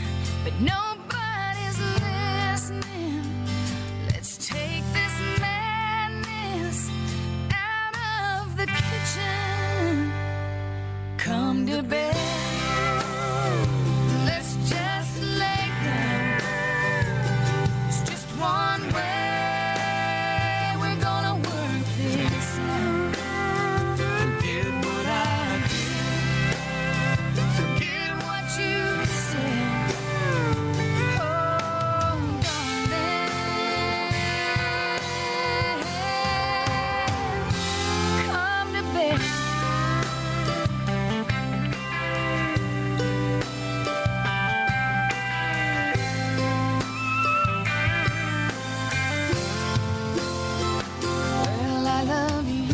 but nobody's listening. Let's take this madness out of the kitchen. Come to bed. Let's just lay down. It's just one way we're gonna work this out. Forget what I did. Forget what you said. Oh, darling. Come to bed. Well, I love you.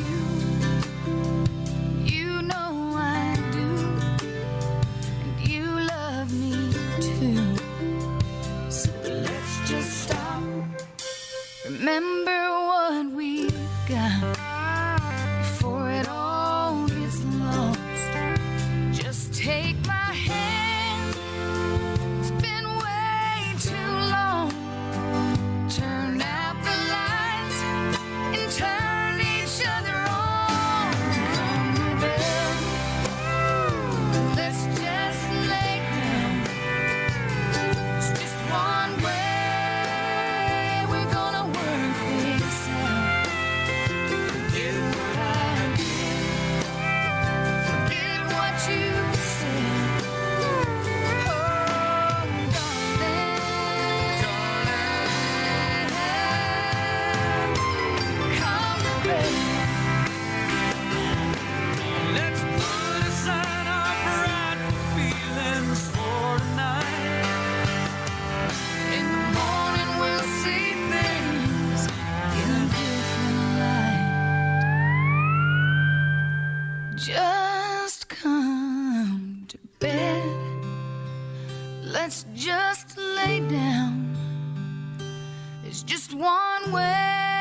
You know I do. And you love me too. So let's just stop. Remember what we've got before it all gets lost. Just take my hand. It's been way too long. Turn out the lights and turn each other on. Come to bed. Let's just lay down. It's just one way we're gonna work this out. Forget what I did. Forget what you said. Oh, darling. Come to bed. Let's put aside our prideful feelings for tonight. In the morning we'll see things in a different light. Just come to bed. Let's just lay down. There's just one way